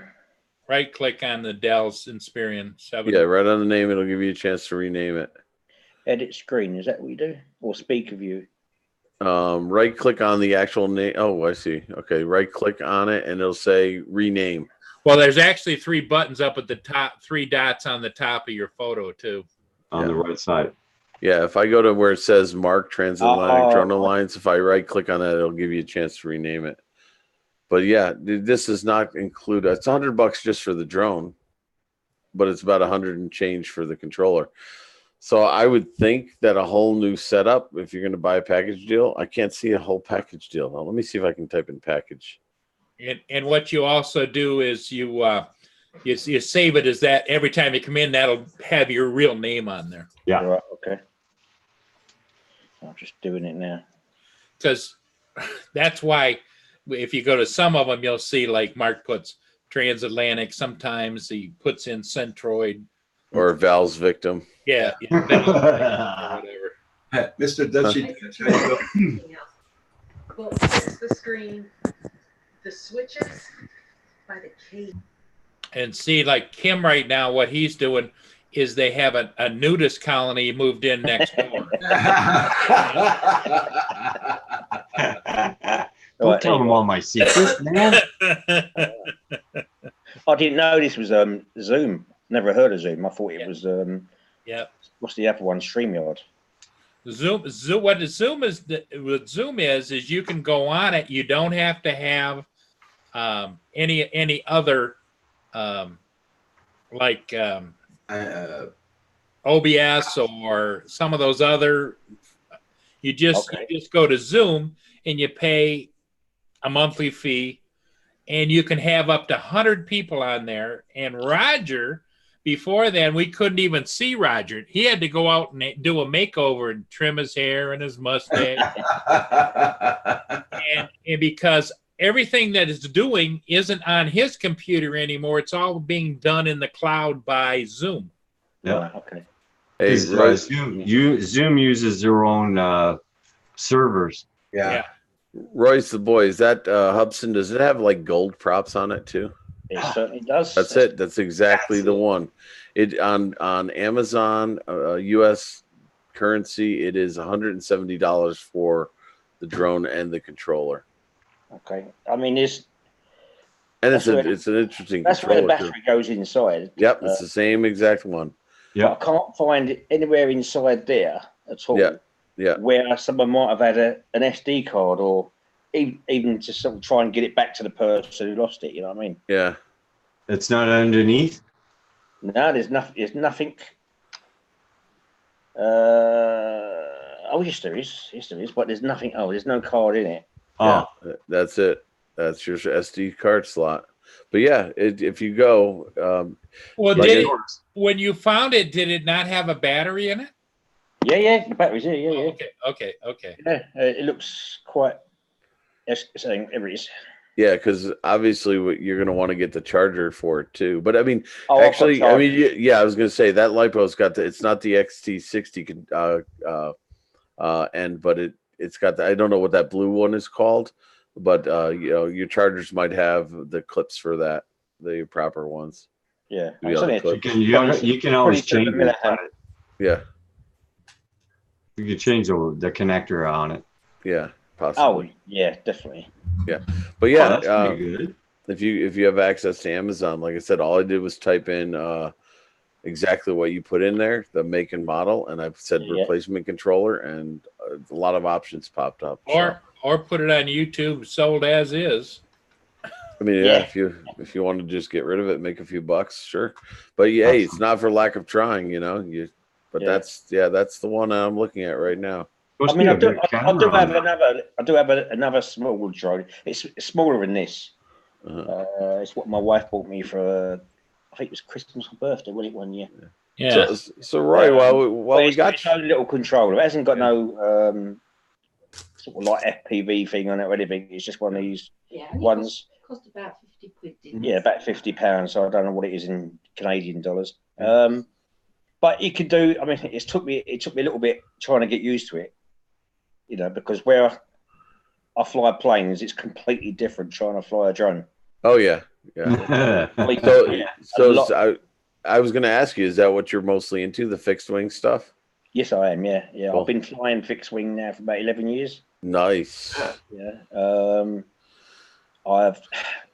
Right click on the Dell's Inspiron 7. Yeah, right on the name. It'll give you a chance to rename it. Edit screen, is that what you do? Or speaker view? Right click on the actual name. Oh, I see. Okay, right click on it, and it'll say rename. Well, there's actually 3 buttons up at the top, 3 dots on the top of your photo too. On the right side. Yeah, if I go to where it says Mark Transatlantic Oh. Drone Alliance, if I right click on that, it'll give you a chance to rename it. But yeah, this does not include. It's $100 just for the drone, but it's about 100 and change for the controller. So I would think that a whole new setup, if you're going to buy a package deal, I can't see a whole package deal. Now, let me see if I can type in package. And what you also do is you save it as that every time you come in, that'll have your real name on there. Yeah. Right, okay. I'm just doing it now. Because that's why if you go to some of them, you'll see like Mark puts Transatlantic. Sometimes he puts in Centroid. Or Val's victim. Yeah. Whatever. Mr. Dutchy, Well, it's the screen, the switches by the key. And see, like Kim right now, what he's doing is they have a nudist colony moved in next door. Don't tell them all my secrets, man. I didn't know this was Zoom. Never heard of Zoom. I thought it was Yeah. what's the other one? StreamYard. Zoom. What Zoom is you can go on it. You don't have to have any other like OBS or some of those other. You just go to Zoom and you pay a monthly fee, and you can have up to 100 people on there. And Roger, before then, we couldn't even see Roger. He had to go out and do a makeover and trim his hair and his mustache. and because everything that it's doing isn't on his computer anymore. It's all being done in the cloud by Zoom. Yeah. Right, okay. Hey, Because Royce, Zoom uses their own servers. Yeah. Royce the boy, is that Hubson? Does it have like gold props on it too? It certainly does. That's it. That's exactly the one. It on Amazon, U.S. currency. It is $170 for the drone and the controller, Okay. I mean, it's and That's where- it's an interesting that's where the controller too. battery goes inside. Yep, it's the same exact one. Yeah. I can't find it anywhere inside there at all. Yeah, yeah. Where someone might have had an SD card or even to sort of try and get it back to the person who lost it. You know what I mean? Yeah. It's not underneath. No, there's nothing. There's nothing. Oh, yes, there is. Yes, there is. But there's nothing. Oh, there's no card in it. Oh, Yeah, that's it. That's your SD card slot. But yeah, if you go, Well, Like did it- it, when you found it, did it not have a battery in it? Yeah, yeah. The battery's here. Yeah, yeah. Okay. Yeah, it looks quite. Yes, saying it is. yeah, because obviously you're going to want to get the charger for it too. But I mean, Oh, I've got actually, I charge. mean, yeah, I was going to say that LiPo's got it's not the XT60, but it's got the, I don't know what that blue one is called, but you know, your chargers might have the clips for that, the proper ones. Yeah, Yeah, it's only a clip. you can always 27 change it. milliamp. Yeah, You can change the connector on it. yeah, Oh, possibly. yeah, definitely. But yeah, Oh, that's pretty good. if you have access to Amazon, like I said, all I did was type in exactly what you put in there, the make and model, and I've said Yeah. replacement controller, and a lot of options popped up. So, Or put it on YouTube, sold as is. I mean, Yeah. if you want to just get rid of it, make a few bucks, sure. But yeah, hey, it's not for lack of trying, you know. But Yeah. that's the one I'm looking at right now. Supposed I mean, to I be a do, big I camera do on have that. another small drone. It's smaller than this. Uh-huh. It's what my wife bought me for. I think it was Christmas or birthday. Was it one year? Yeah. So Roy, while But we it's got its own little controller. It hasn't got no sort of like FPV thing on it or anything. It's just one of these Yeah, ones. cost about 50 quid, didn't Yeah, it? about £50. So I don't know what it is in Canadian dollars. But you could do. I mean, it took me a little bit trying to get used to it. You know, because where I fly planes, it's completely different trying to fly a drone. oh yeah. Like, so I was going to ask you, is that what you're mostly into, the fixed wing stuff? Yes, I am. Yeah, yeah. Cool. I've been flying fixed wing now for about 11 years. Nice. Yeah. I've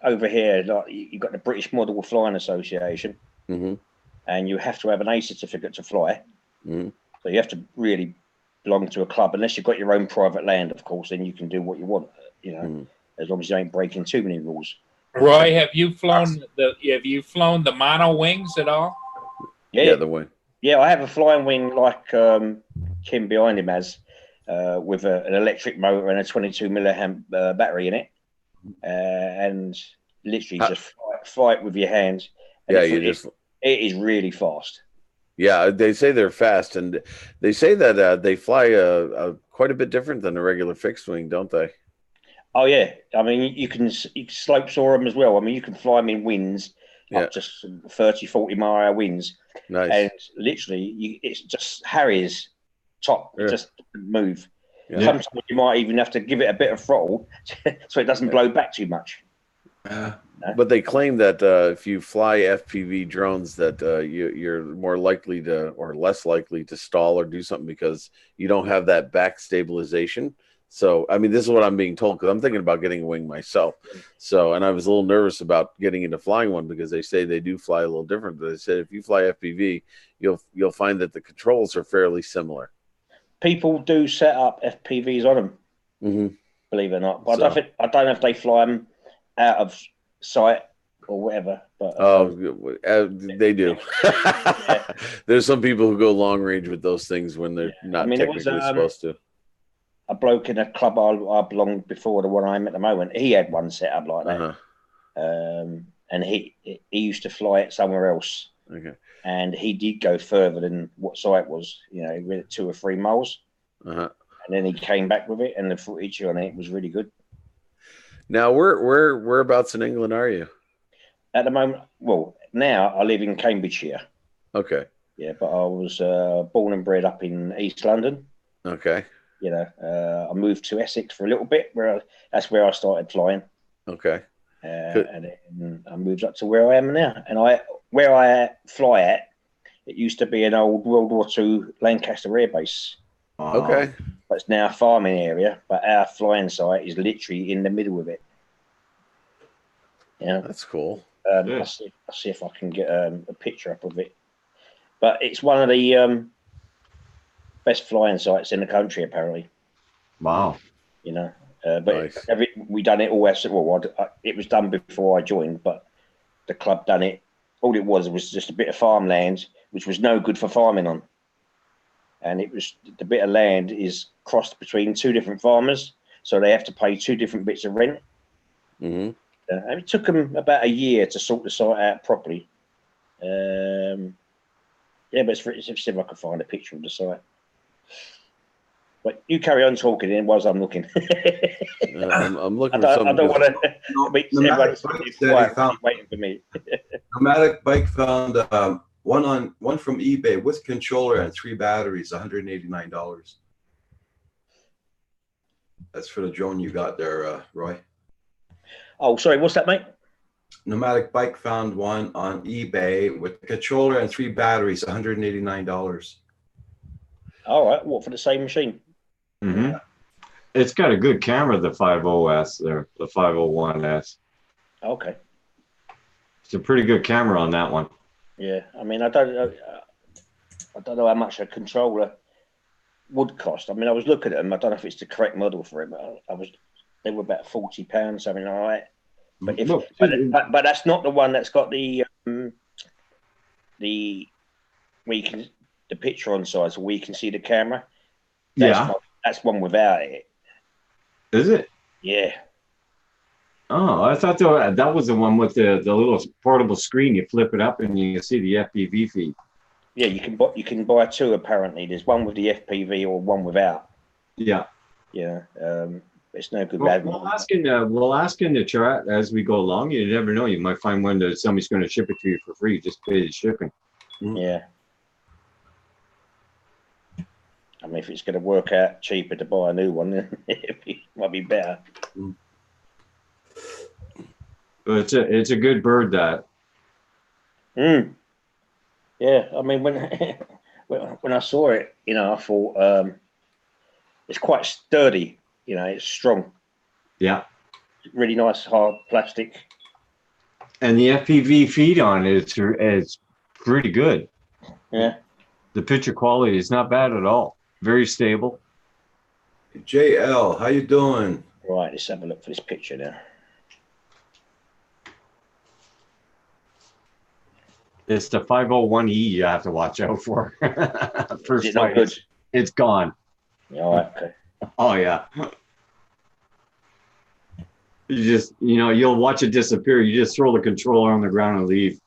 over here. Like you've got the British Model Flying Association, Hmm. and you have to have an A certificate to fly. Mhm. So you have to really belong to a club, unless you've got your own private land, of course. Then you can do what you want. You know, Mhm. as long as you ain't breaking too many rules. Roy, have you flown the mono wings at all? Yeah, The wing. yeah. I have a flying wing like Kim behind him has, with an electric motor and a 22 milliamp battery in it, and literally just fly it with your hands. And Yeah, it is really fast. Yeah, they say they're fast, and they say that they fly quite a bit different than a regular fixed wing, don't they? Oh yeah, I mean you can slope soar them as well. I mean you can fly them in winds up to 30, 40 mile an hour winds, Nice. and literally it's just Harry's top, Yeah. just move. Yeah. Sometimes you might even have to give it a bit of throttle so it doesn't blow back too much. But they claim that if you fly FPV drones, that you're more likely to, or less likely to stall or do something because you don't have that back stabilization. So, I mean, this is what I'm being told because I'm thinking about getting a wing myself. So, and I was a little nervous about getting into flying one because they say they do fly a little different. But they said if you fly FPV, you'll find that the controls are fairly similar. People do set up FPVs on them, Mm-hmm. believe it or not. But I don't know if they fly them out of sight or whatever. But They do. There's some people who go long range with those things when they're not technically supposed to. A bloke in a club I belonged before the one I'm at the moment, he had one set up like that. Uh-huh. And he used to fly it somewhere else. Okay. And he did go further than what sight was, you know, with 2 or 3 miles. Uh-huh. And then he came back with it, and the footage on it was really good. Now, whereabouts in England are you? At the moment, well, now I live in Cambridgeshire. Okay. Yeah, but I was born and bred up in East London. Okay. You know, I moved to Essex for a little bit, that's where I started flying. Okay. And then I moved up to where I am now. And where I fly at, it used to be an old World War II Lancaster Air Base. Okay. But it's now a farming area, but our flying site is literally in the middle of it. Yeah, that's cool. I'll see if I can get a picture up of it. But it's one of the best flying sites in the country, apparently. Wow. You know, but Nice. we done it all as well. It was done before I joined, but the club done it. All it was just a bit of farmland, which was no good for farming on. And it was the bit of land is crossed between two different farmers, so they have to pay two different bits of rent. Mm-hmm. And it took them about a year to sort the site out properly. Yeah, but it's see if I can find a picture of the site. But you carry on talking then whilst I'm looking. I'm looking I for don't something. want to make everyone waiting for me. Nomadic Bike found one from eBay with controller and 3 batteries, $189. That's for the drone you got there, Roy. Oh, sorry, what's that, mate? Nomadic Bike found one on eBay with controller and 3 batteries, $189. All right, what, for the same machine? Mm-hmm. It's got a good camera, the 50S there, the 501S. Okay. It's a pretty good camera on that one. Yeah, I mean, I don't know how much a controller would cost. I mean, I was looking at them. I don't know if it's the correct model for it, but they were about £40, something like that. But but that's not the one that's got the where you can the picture on side, so we can see the camera. That's one without it. Is it? Yeah. Oh, I thought that was the one with the little portable screen. You flip it up and you can see the FPV feed. Yeah, you can buy two apparently. There's one with the FPV or one without. Yeah. Yeah. It's no good. We'll ask in the chat as we go along. You never know. You might find one that somebody's going to ship it to you for free. Just pay the shipping. Yeah. I mean, if it's going to work out cheaper to buy a new one, then it might be better. But it's a good bird, that. Yeah, I mean, when I saw it, you know, I thought it's quite sturdy. You know, it's strong. Yeah. Really nice hard plastic. And the FPV feed on it is pretty good. Yeah. The picture quality is not bad at all. Very stable. JL, how you doing? Right, let's have a look for this picture now. It's the 501E you have to watch out for. First Is it not good? It's gone. Yeah, all right, okay. Oh yeah. You'll watch it disappear. You just throw the controller on the ground and leave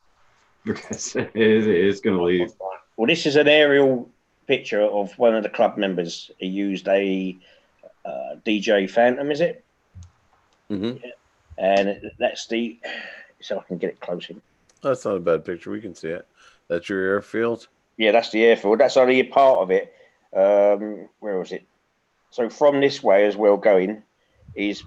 because it's going to leave. Well, this is an aerial picture of one of the club members. He used a DJ Phantom, is it? Mm-hmm. Yeah. And that's so I can get it close in. That's not a bad picture. We can see it. That's your airfield? Yeah, that's the airfield. That's only a part of it. Where was it? So from this way as well going is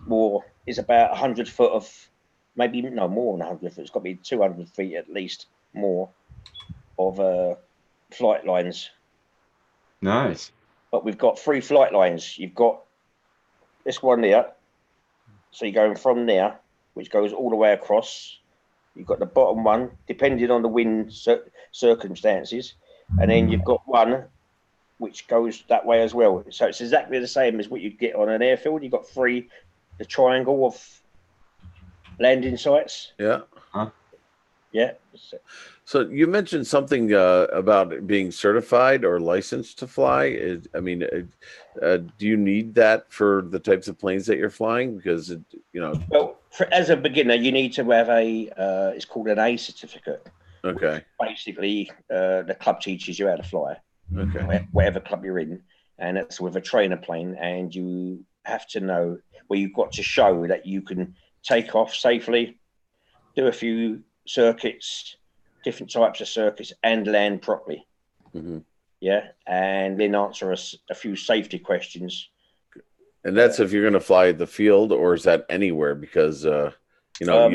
about 100 foot of, maybe no more than 100 foot. It's got to be 200 feet at least more of flight lines. Nice. But we've got 3 flight lines. You've got this one there. So you're going from there, which goes all the way across. You've got the bottom one, depending on the wind circumstances. And then you've got one which goes that way as well. So it's exactly the same as what you'd get on an airfield. You've got 3, the triangle of landing sites. Yeah. Huh? Yeah. So you mentioned something about being certified or licensed to fly. Do you need that for the types of planes that you're flying? Because, Well, as a beginner, you need to have it's called an A certificate. Okay. Basically, the club teaches you how to fly. Okay. Whatever club you're in, and it's with a trainer plane, and you have to know, you've got to show that you can take off safely, do a few circuits, different types of circuits, and land properly. Hmm. Yeah, and then answer a few safety questions. And that's if you're going to fly at the field, or is that anywhere? Because you know,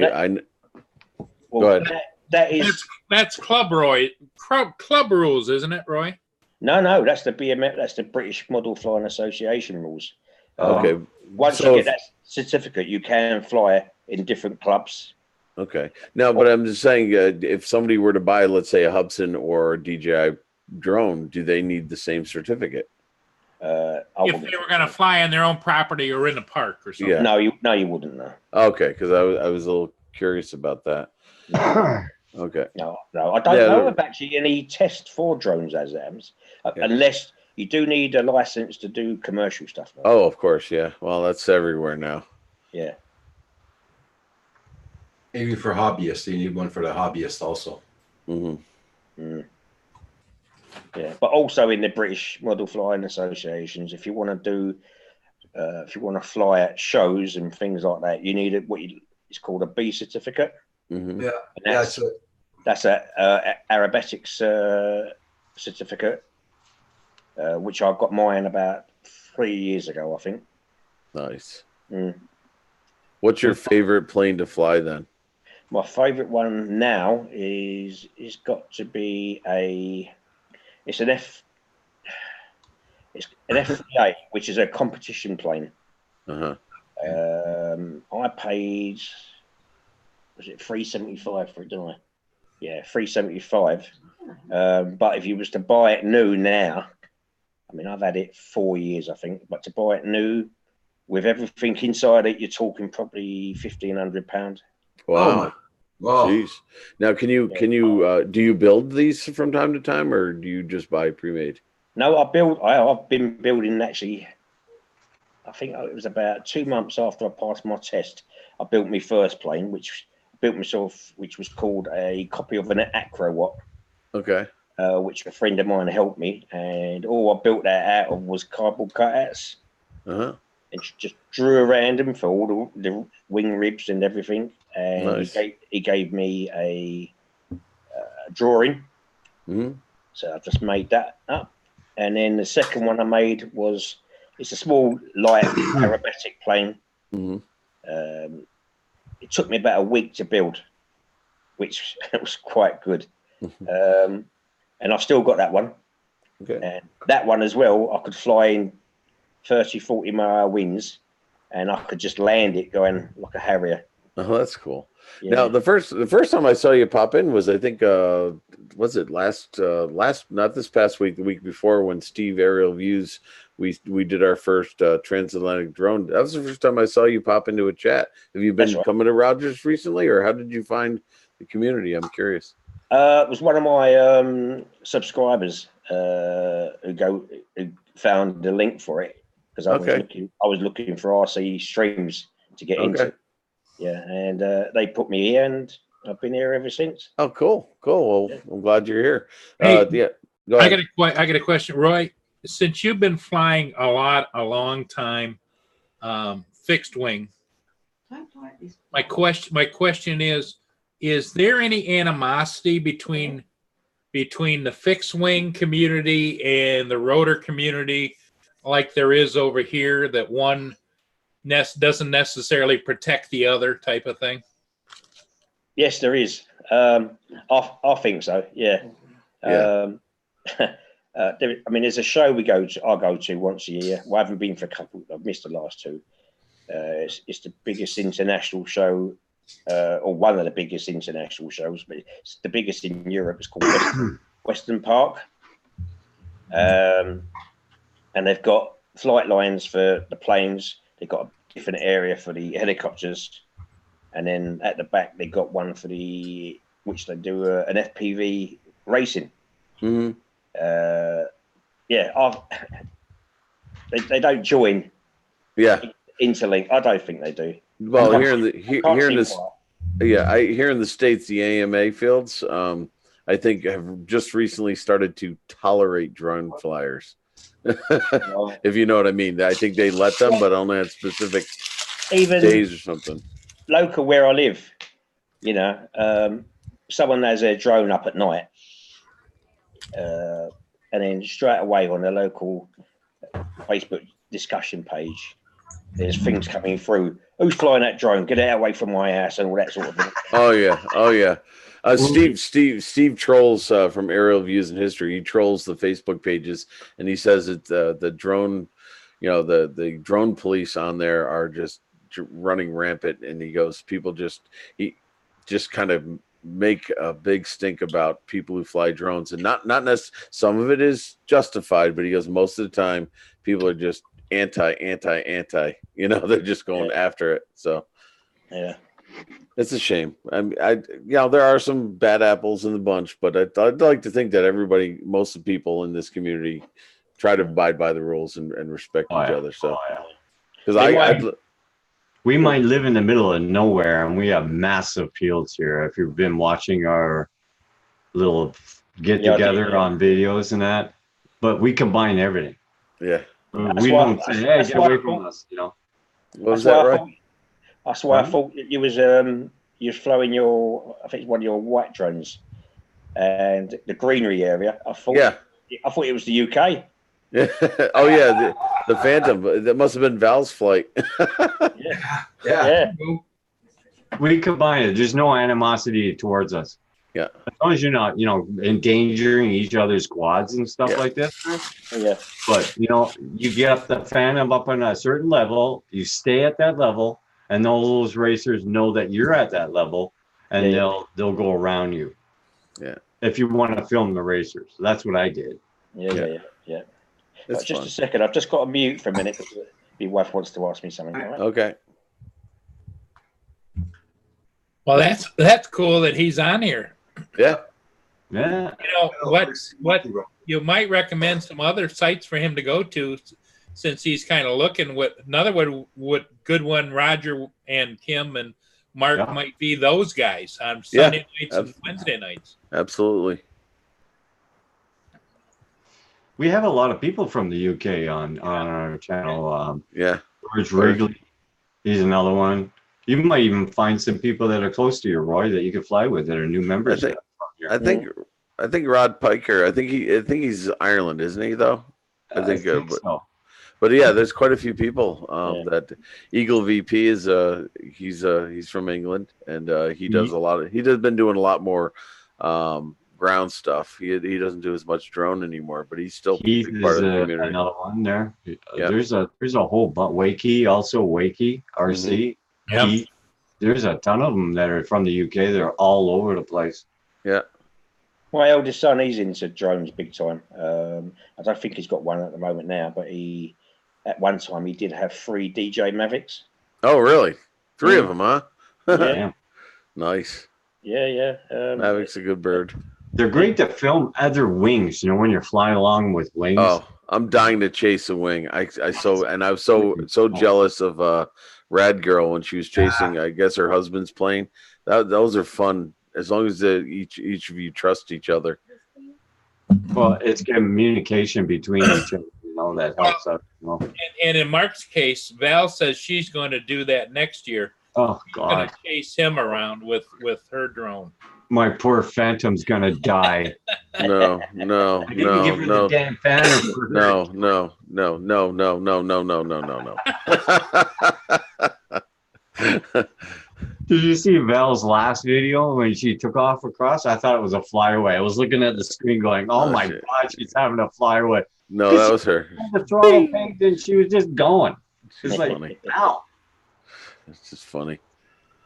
Well, go ahead. That is That's club rules, isn't it, Roy? no, that's the BMF, that's the British Model Flying Association rules. Okay. Once So you get that certificate, you can fly in different clubs. Okay. Now, but I'm just saying, if somebody were to buy, let's say, a Hubsan or a DJI drone, do they need the same certificate? If they were going to fly on their own property or in a park or something. Yeah. No, you wouldn't know. Okay, because I was a little curious about that. Okay. No, I don't know of actually any test for drones as AMS, unless you do need a license to do commercial stuff. Though. Oh, of course, yeah. Well, that's everywhere now. Yeah. Even for hobbyists, you need one for the hobbyist also. Mm-hmm. Mm. Yeah, but also in the British Model Flying Associations, if you want to fly at shows and things like that, you need it's called a B certificate. Mm-hmm. Yeah, And that's a aerobatics certificate, which I got mine about 3 years ago, I think. Nice. Mm. What's your favorite plane to fly then? My favourite one now is got to be it's an FPA, which is a competition plane. Uh-huh. I paid, was it $375 for it, didn't I? Yeah, $375. But if you was to buy it new now, I mean, I've had it 4 years, I think, but to buy it new with everything inside it, you're talking probably £1,500. Wow. Wow. Jeez. Now, can you do you build these from time to time, or do you just buy pre-made? No, I've been building actually. I think it was about 2 months after I passed my test. I built my first plane, which was called a copy of an Acrowatt. Okay. Which a friend of mine helped me, and all I built that out of was cardboard cutouts. Uh-huh. And just drew around them for all the wing ribs and everything. And Nice. he gave me a drawing. Mm-hmm. So I just made that up. And then the second one I made it's a small light aerobatic plane. Mm-hmm. It took me about a week to build, which was quite good. And I've still got that one. Okay. And that one as well, I could fly in 30, 40 mile winds, and I could just land it going like a Harrier. Oh, that's cool. Yeah. Now, the first time I saw you pop in was, I think, was it last not this past week, the week before, when Steve Aerial Views, we did our first transatlantic drone. That was the first time I saw you pop into a chat. Have you been coming to Rogers recently, or how did you find the community? I'm curious. It was one of my subscribers who found the link for it, because I was looking for RC streams to get into. Yeah, and they put me here, and I've been here ever since. Oh, cool. Well, I'm glad you're here. Hey, yeah, go ahead. I got a question, Roy. Since you've been flying a long time, fixed wing, my question is there any animosity between the fixed wing community and the rotor community, like there is over here, that one doesn't necessarily protect the other type of thing? Yes, there is. I think so. Yeah. Yeah. There's a show I go to once a year. Well, I haven't been for a couple. I've missed the last two. It's the biggest international show, or one of the biggest international shows, but it's the biggest in Europe. It's called Western Park. And they've got flight lines for the planes. They've got a different area for the helicopters. And then at the back, they got one for which they do an FPV racing. Mm-hmm. They don't join. Yeah. Interlink. I don't think they do. Well, here in the States, the AMA fields, I think have just recently started to tolerate drone flyers. If you know what I mean. I think they let them, but only at specific days or something. local where I live, you know, someone has a drone up at night, and then straight away on the local Facebook discussion page, there's things coming through. Who's flying that drone? Get it away from my house and all that sort of thing. Oh yeah. Steve trolls from Aerial Views in History. He trolls the Facebook pages, and he says that the drone, you know, the drone police on there are just running rampant. And he goes, he just kind of make a big stink about people who fly drones, and not necessarily. Some of it is justified, but he goes, most of the time people are just anti. You know, they're just going after it. So yeah. It's a shame. There are some bad apples in the bunch, but I'd like to think that most of the people in this community try to abide by the rules and respect each other. So, because we might live in the middle of nowhere, and we have massive fields here. If you've been watching our little get together on videos and that, but we combine everything. Yeah, we don't say, "Hey, get away from us," you know. Was that right? That's why I thought you was flowing I think it's one of your white drones, and the greenery area. I thought it was the UK. Yeah. Oh yeah, the Phantom. That must have been Val's flight. Yeah. We combine it. There's no animosity towards us. Yeah. As long as you're not, endangering each other's quads and stuff like this. Yeah. But you get the Phantom up on a certain level. You stay at that level. And all those racers know that you're at that level, and they'll go around you. Yeah. If you want to film the racers, that's what I did. Yeah. It's just fun. a second. I've just got to mute for a minute because my wife wants to ask me something. All right? Okay. Well, that's cool that he's on here. Yeah. Yeah. What you might recommend some other sites for him to go to, since he's kind of looking what good one Roger and Kim and Mark might be those guys on Sunday nights and Wednesday nights. Absolutely. We have a lot of people from the UK on our channel. George Wrigley, he's another one. You might even find some people that are close to you, Roy, that you could fly with that are new members. I think Rod Piker. I think he's Ireland, isn't he? Though I think so. But yeah, there's quite a few people that Eagle VP is. He's from England, and he does a lot of. He has been doing a lot more ground stuff. He doesn't do as much drone anymore, but he's still part of the community. Another one there. There's a whole bunch. Wakey, also Wakey RC. Yeah. There's a ton of them that are from the UK. They're all over the place. Yeah. My eldest son, he's into drones big time. I don't think he's got one at the moment now, but at one time he did have 3 DJI Mavics. Oh, really? 3 of them, huh? Yeah. Nice. Yeah. Mavic's a good bird. They're great to film other wings. When you're flying along with wings. Oh, I'm dying to chase a wing. I was so jealous of Rad Girl when she was chasing. I guess her husband's plane. Those are fun as long as each of you trust each other. Well, it's communication between each other. That helps out. And in Mark's case, Val says she's going to do that next year. Oh She's going God! to chase him around with her drone. My poor Phantom's gonna die. No. Give her the damn Phantom for her. No. Did you see Val's last video when she took off across? I thought it was a flyaway. I was looking at the screen going, "Oh my shit. God, she's having a flyaway." No, that was her. The throttle pegged and she was just going. She's like, funny. "Ow, It's just funny.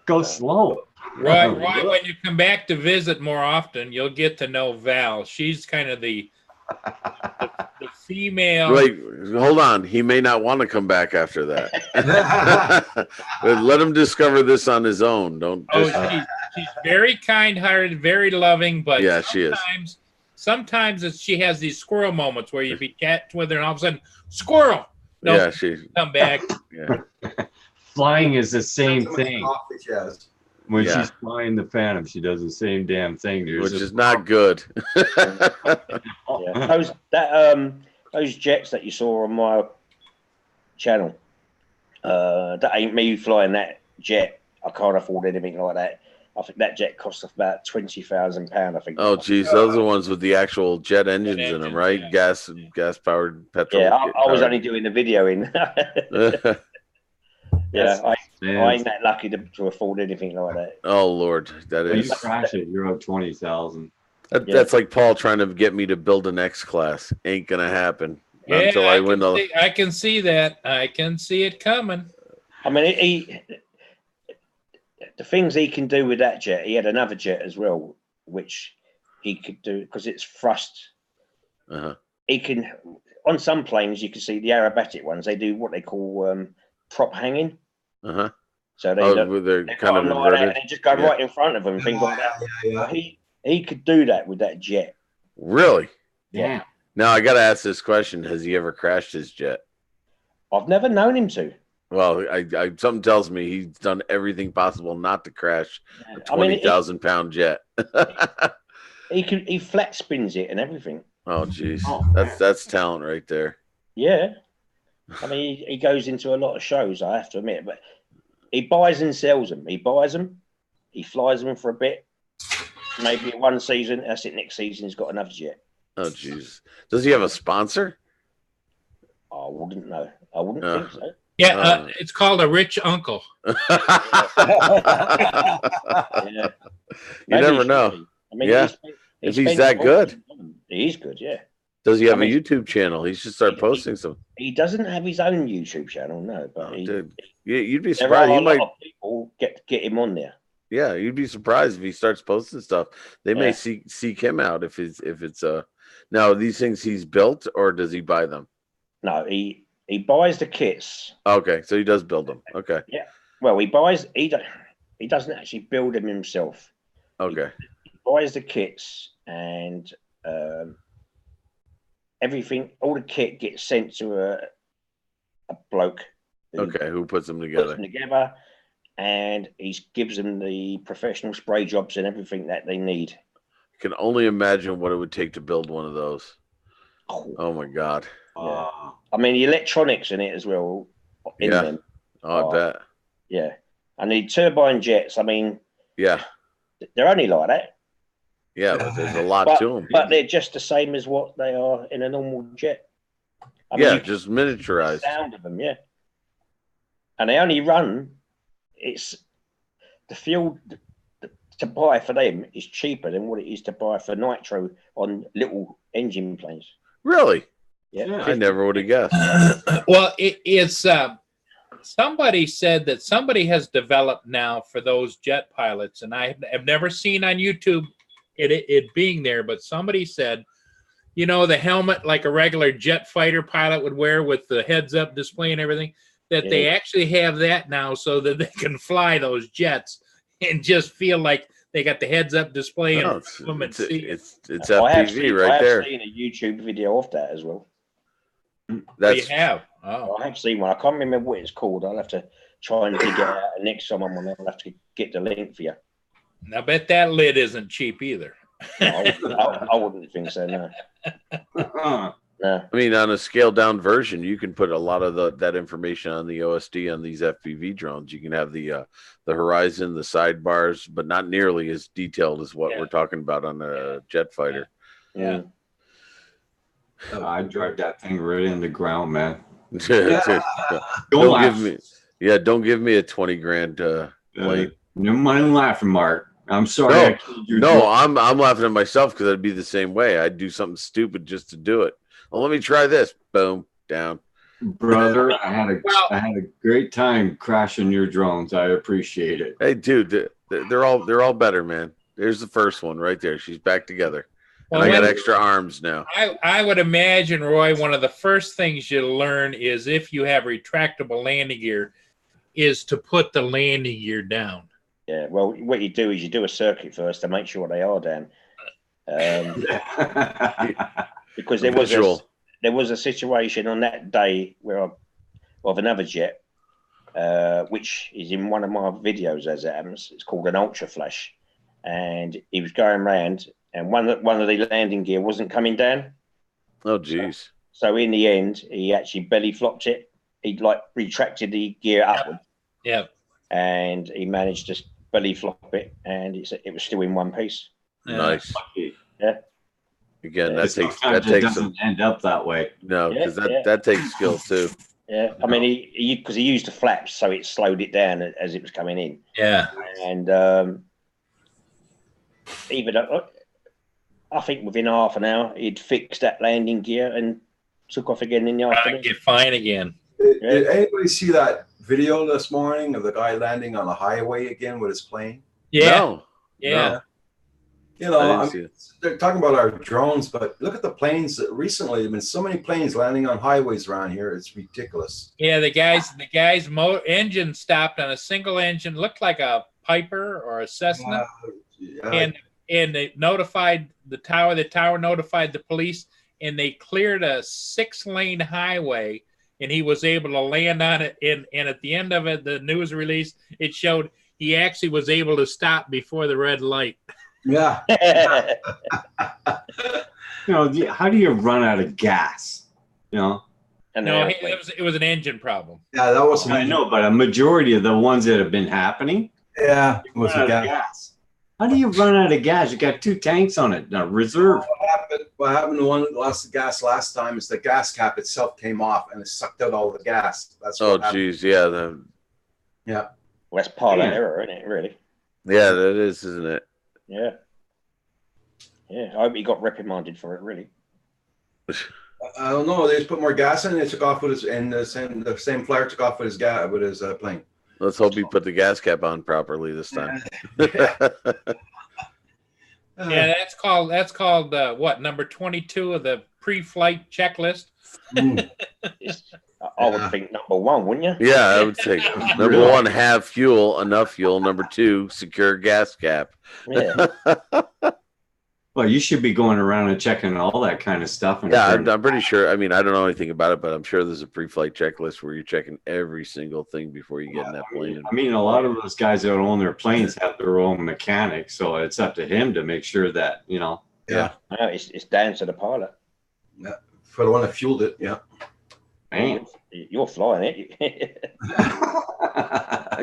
go slow." Roy, when you come back to visit more often, you'll get to know Val. She's kind of the female. Wait, hold on. He may not want to come back after that. Let him discover this on his own. Don't. She's very kind-hearted, very loving, but Yeah, she is. Sometimes she has these squirrel moments where you be chatting with her, and all of a sudden, squirrel. No, Yeah, she. come back. Yeah. Flying is the same thing. Yes. When Yeah. she's flying the Phantom, she does the same damn thing. Which is not good. Yeah. Those jets that you saw on my channel, that ain't me flying that jet. I can't afford anything like that. I think that jet cost about £20,000. I think. Oh, geez, those are the ones with the actual jet engines in them, engines, right? yeah. Gas powered petrol. Yeah, I was only doing the video in. Yeah, I ain't that lucky to afford anything like that. Oh Lord, that When you is crash it, you're up 20,000. that's like Paul trying to get me to build an X class. Ain't gonna happen Yeah, until I win the. I can see that. I can see it coming. I mean, the things he can do with that jet, he had another jet as well, which he could do because it's thrust. Uh-huh. He can, on some planes, you can see the aerobatic ones, they do what they call prop hanging. Uh-huh. So they're kind of inverted. and they just go right in front of them and things like that. Well, he could do that with that jet. Really? Yeah. Now I got to ask this question: has he ever crashed his jet? I've never known him to. Well, I something tells me he's done everything possible not to crash a 20,000-pound jet. He flat spins it and everything. Oh, geez, that's talent right there. Yeah, I mean he goes into a lot of shows. I have to admit, but he buys and sells them. He buys them, he flies them for a bit, maybe one season. That's it. Next season he's got another jet. Oh, jeez. Does he have a sponsor? I wouldn't know. I wouldn't think so. Yeah, it's called a rich uncle. Yeah. You never know. I mean, Yeah. If he's that good. He's good, yeah. Does he have a YouTube channel? He should start posting some. He doesn't have his own YouTube channel, no. But Dude, you'd be there surprised. are He a might. lot of people get him on there. Yeah, you'd be surprised if he starts posting stuff. They may Yeah. seek him out if it's now these things he's built, or does he buy them? No, he buys the kits. Okay, so he does build them. Okay. Yeah. Well, he doesn't actually build them himself. Okay. He buys the kits and everything. All the kit gets sent to a bloke. Who puts them Puts together? them together, and he gives them the professional spray jobs and everything that they need. Can only imagine what it would take to build one of those. Oh my God. Yeah. I mean, the electronics in it as well. In them. Oh, I bet. Yeah. And the turbine jets, I mean, Yeah. they're only like that. Yeah, but there's a lot to them. But they're just the same as what they are in a normal jet. I mean, Yeah, you just can hear the miniaturized. sound of them, yeah. And they only run. It's the fuel to buy for them is cheaper than what it is to buy for nitro on little engine planes. Really? Yeah. I never would have guessed. Well, it's somebody said that somebody has developed now for those jet pilots, and I have never seen on YouTube it being there, but somebody said, you know, the helmet like a regular jet fighter pilot would wear with the heads-up display and everything, that they actually have that now so that they can fly those jets and just feel like they got the heads-up display and It's I have FPV right there. seen a YouTube video of that as well. That's you have. Oh, I have seen one. I can't remember what it's called. I'll have to try and dig it out. And next time I'm on, I'll have to get the link for you. I bet that lid isn't cheap either. I wouldn't think so. No. No. I mean, on a scaled down version, you can put a lot of that information on the OSD on these FPV drones. You can have the horizon, the sidebars, but not nearly as detailed as what we're talking about on a jet fighter. Yeah. I drive that thing right in the ground, man. Don't give me a 20 grand plane. No mind laughing, Mark. I'm sorry. I'm laughing at myself because I'd be the same way. I'd do something stupid just to do it. Well, let me try this. Boom, down. Brother, I had a great time crashing your drones. I appreciate it. Hey, dude, they're all better, man. There's the first one right there. She's back together. And I got extra arms now. I would imagine, Roy, one of the first things you learn is if you have retractable landing gear is to put the landing gear down. Yeah, well, what you do is you do a circuit first to make sure they are down. Because there was a situation on that day where of another jet, which is in one of my videos as it happens. It's called an ultra flash, and he was going around, and one of the landing gear wasn't coming down. Oh, geez. So in the end, he actually belly flopped it. He like retracted the gear upward. Yeah. and he managed to belly flop it, and it was still in one piece. Nice. Yeah. Again, Yeah. that takes Sometimes it some doesn't end up that way. no, because Yeah. that takes skill too. Yeah, I mean, because he used the flaps, so it slowed it down as it was coming in. Yeah. And even I think within half an hour, he'd fixed that landing gear and took off again in the afternoon. Get fine again. Did anybody see that video this morning of the guy landing on the highway again with his plane? Yeah. No, Yeah. You know, I didn't I see mean, it. they're talking about our drones, but look at the planes. Recently, there have been so many planes landing on highways around here. It's ridiculous. Yeah. The guy's engine stopped on a single engine, looked like a Piper or a Cessna, and they notified the tower. The tower notified the police, and they cleared a 6-lane highway, and he was able to land on it. And at the end of it, the news release, it showed he actually was able to stop before the red light. Yeah. You know, how do you run out of gas? You know, And No, the it was an engine problem. Yeah, that was. I know, but a majority of the ones that have been happening, Yeah, it was run a out of gas. gas. How do you run out of gas? You got 2 tanks on it, now reserve. What happened to one that lost the gas last time is the gas cap itself came off and it sucked out all the gas. That's Oh, what happened. geez, yeah, well, that's pilot Yeah. error, isn't it? Really? yeah, that is, isn't it? Yeah. Yeah. I hope he got reprimanded for it. Really. I don't know. They just put more gas in. And it took off with his, and the same flyer took off with his gas with his plane. Let's hope he put the gas cap on properly this time. Yeah, that's called what, number 22 of the pre-flight checklist. I would think number 1, wouldn't you? Yeah, I would say number 1, have fuel, enough fuel. Number 2, secure gas cap. Yeah. Well, you should be going around and checking all that kind of stuff. And Yeah, I'm pretty sure. I mean, I don't know anything about it, but I'm sure there's a pre-flight checklist where you're checking every single thing before you get in that plane. I mean, a lot of those guys that own their planes have their own mechanic, so it's up to him to make sure that, you know. Yeah. No, it's down to the pilot. For the one that fueled it. Yeah. Man. You're flying it.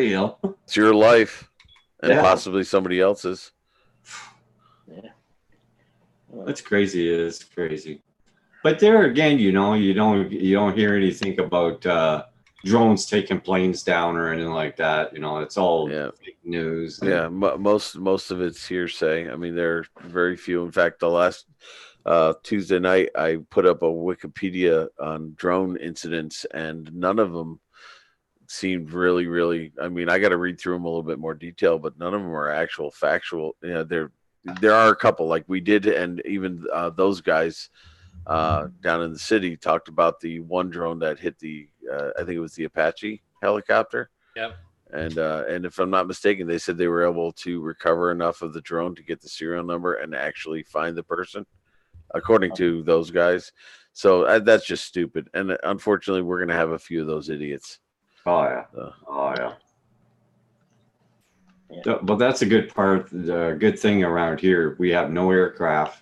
You know. It's your life and Yeah. possibly somebody else's. It's crazy. It is crazy. But there again, you know, you don't hear anything about drones taking planes down or anything like that. You know, it's all fake news. Yeah, most of it's hearsay. I mean, there are very few. In fact, the last Tuesday night, I put up a Wikipedia on drone incidents, and none of them seemed really, really. I mean, I got to read through them a little bit more detail, but none of them are actual factual. You know, there are a couple like we did, and even those guys down in the city talked about the one drone that hit the I think it was the Apache helicopter. Yep. And if I'm not mistaken, they said they were able to recover enough of the drone to get the serial number and actually find the person, according to those guys. So that's just stupid. And unfortunately, we're going to have a few of those idiots. Oh yeah. But that's a good part. The good thing around here, we have no aircraft.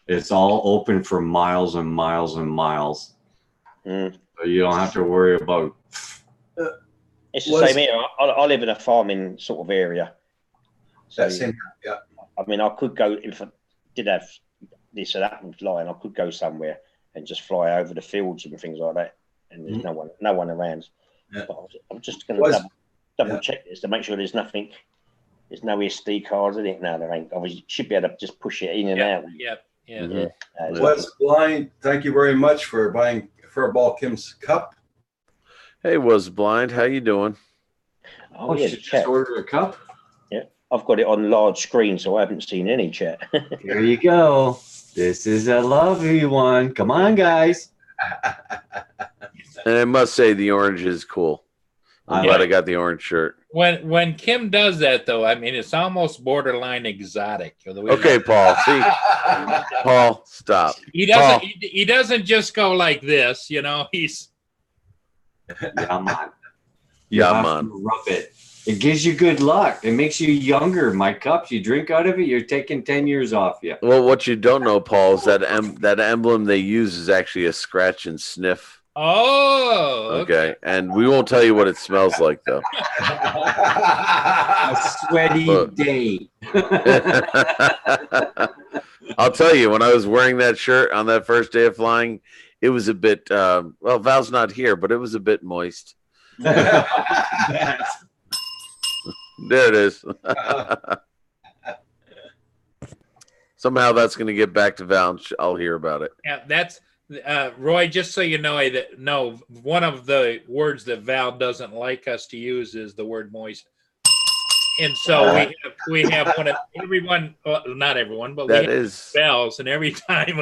It's all open for miles and miles and miles. So you don't have to worry about. It's the same here. I live in a farming sort of area. So, same, yeah. I mean, I could go, if I did have this or that and flying, I could go somewhere and just fly over the fields and things like that. And there's no one around. Yeah. But I'm just going to double check this to make sure there's nothing. There's no SD cards in it now. There ain't. Obviously, you should be able to just push it in and out. Yeah. Wes Blind, thank you very much for buying Furball Kim's cup. Hey, Was Blind, how you doing? Oh, yeah, she just ordered a cup. Yeah, I've got it on large screen, so I haven't seen any chat. Here you go. This is a lovely one. Come on, guys. And I must say, the orange is cool. I'm glad I got the orange shirt. When Kim does that, though, I mean, it's almost borderline exotic. Okay, Paul. See, Paul, stop. He doesn't. Paul. He doesn't just go like this. You know, he's. Yeah, man. Yeah, man. Rub it. It gives you good luck. It makes you younger. My cups, you drink out of it, you're taking 10 years off you. Well, what you don't know, Paul, is that that emblem they use is actually a scratch and sniff Oh, Okay. And we won't tell you what it smells like, though. A sweaty Look. day. I'll tell you, when I was wearing that shirt on that first day of flying, it was a bit, well, Val's not here, but it was a bit moist. That's- There it is. Somehow that's going to get back to Val, and I'll hear about it. Yeah, that's Roy. Just so you know, one of the words that Val doesn't like us to use is the word moist. And so we have one of everyone, not everyone, but That we have is, bells, and every time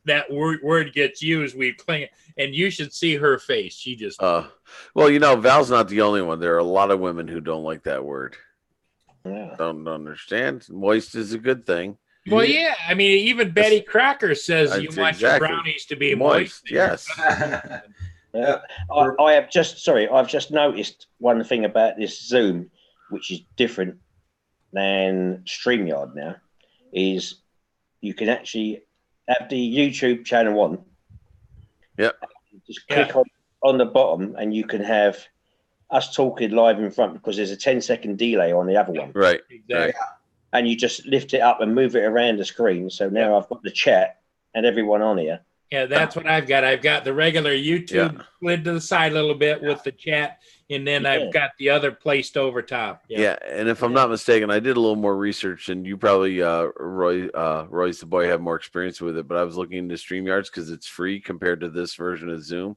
that word gets used, we cling it. And you should see her face. She just well, you know, Val's not the only one. There are a lot of women who don't like that word. Yeah. Don't understand. Moist is a good thing. well, yeah. I mean, even Betty Crocker says you That's want your exactly. brownies to be moist. Yes. Yeah. I've just noticed one thing about this Zoom, which is different than StreamYard now, is you can actually have the YouTube channel on. Yep. Just click on the bottom, and you can have us talking live in front because there's a 10-second delay on the other one. Right. Exactly. And you just lift it up and move it around the screen. So now I've got the chat and everyone on here. Yeah, that's what I've got. I've got the regular YouTube slid to the side a little bit with the chat, and then I've got the other placed over top. Yeah. And if I'm not mistaken, I did a little more research, and you probably, Roy's the boy, have more experience with it. But I was looking into StreamYards because it's free compared to this version of Zoom.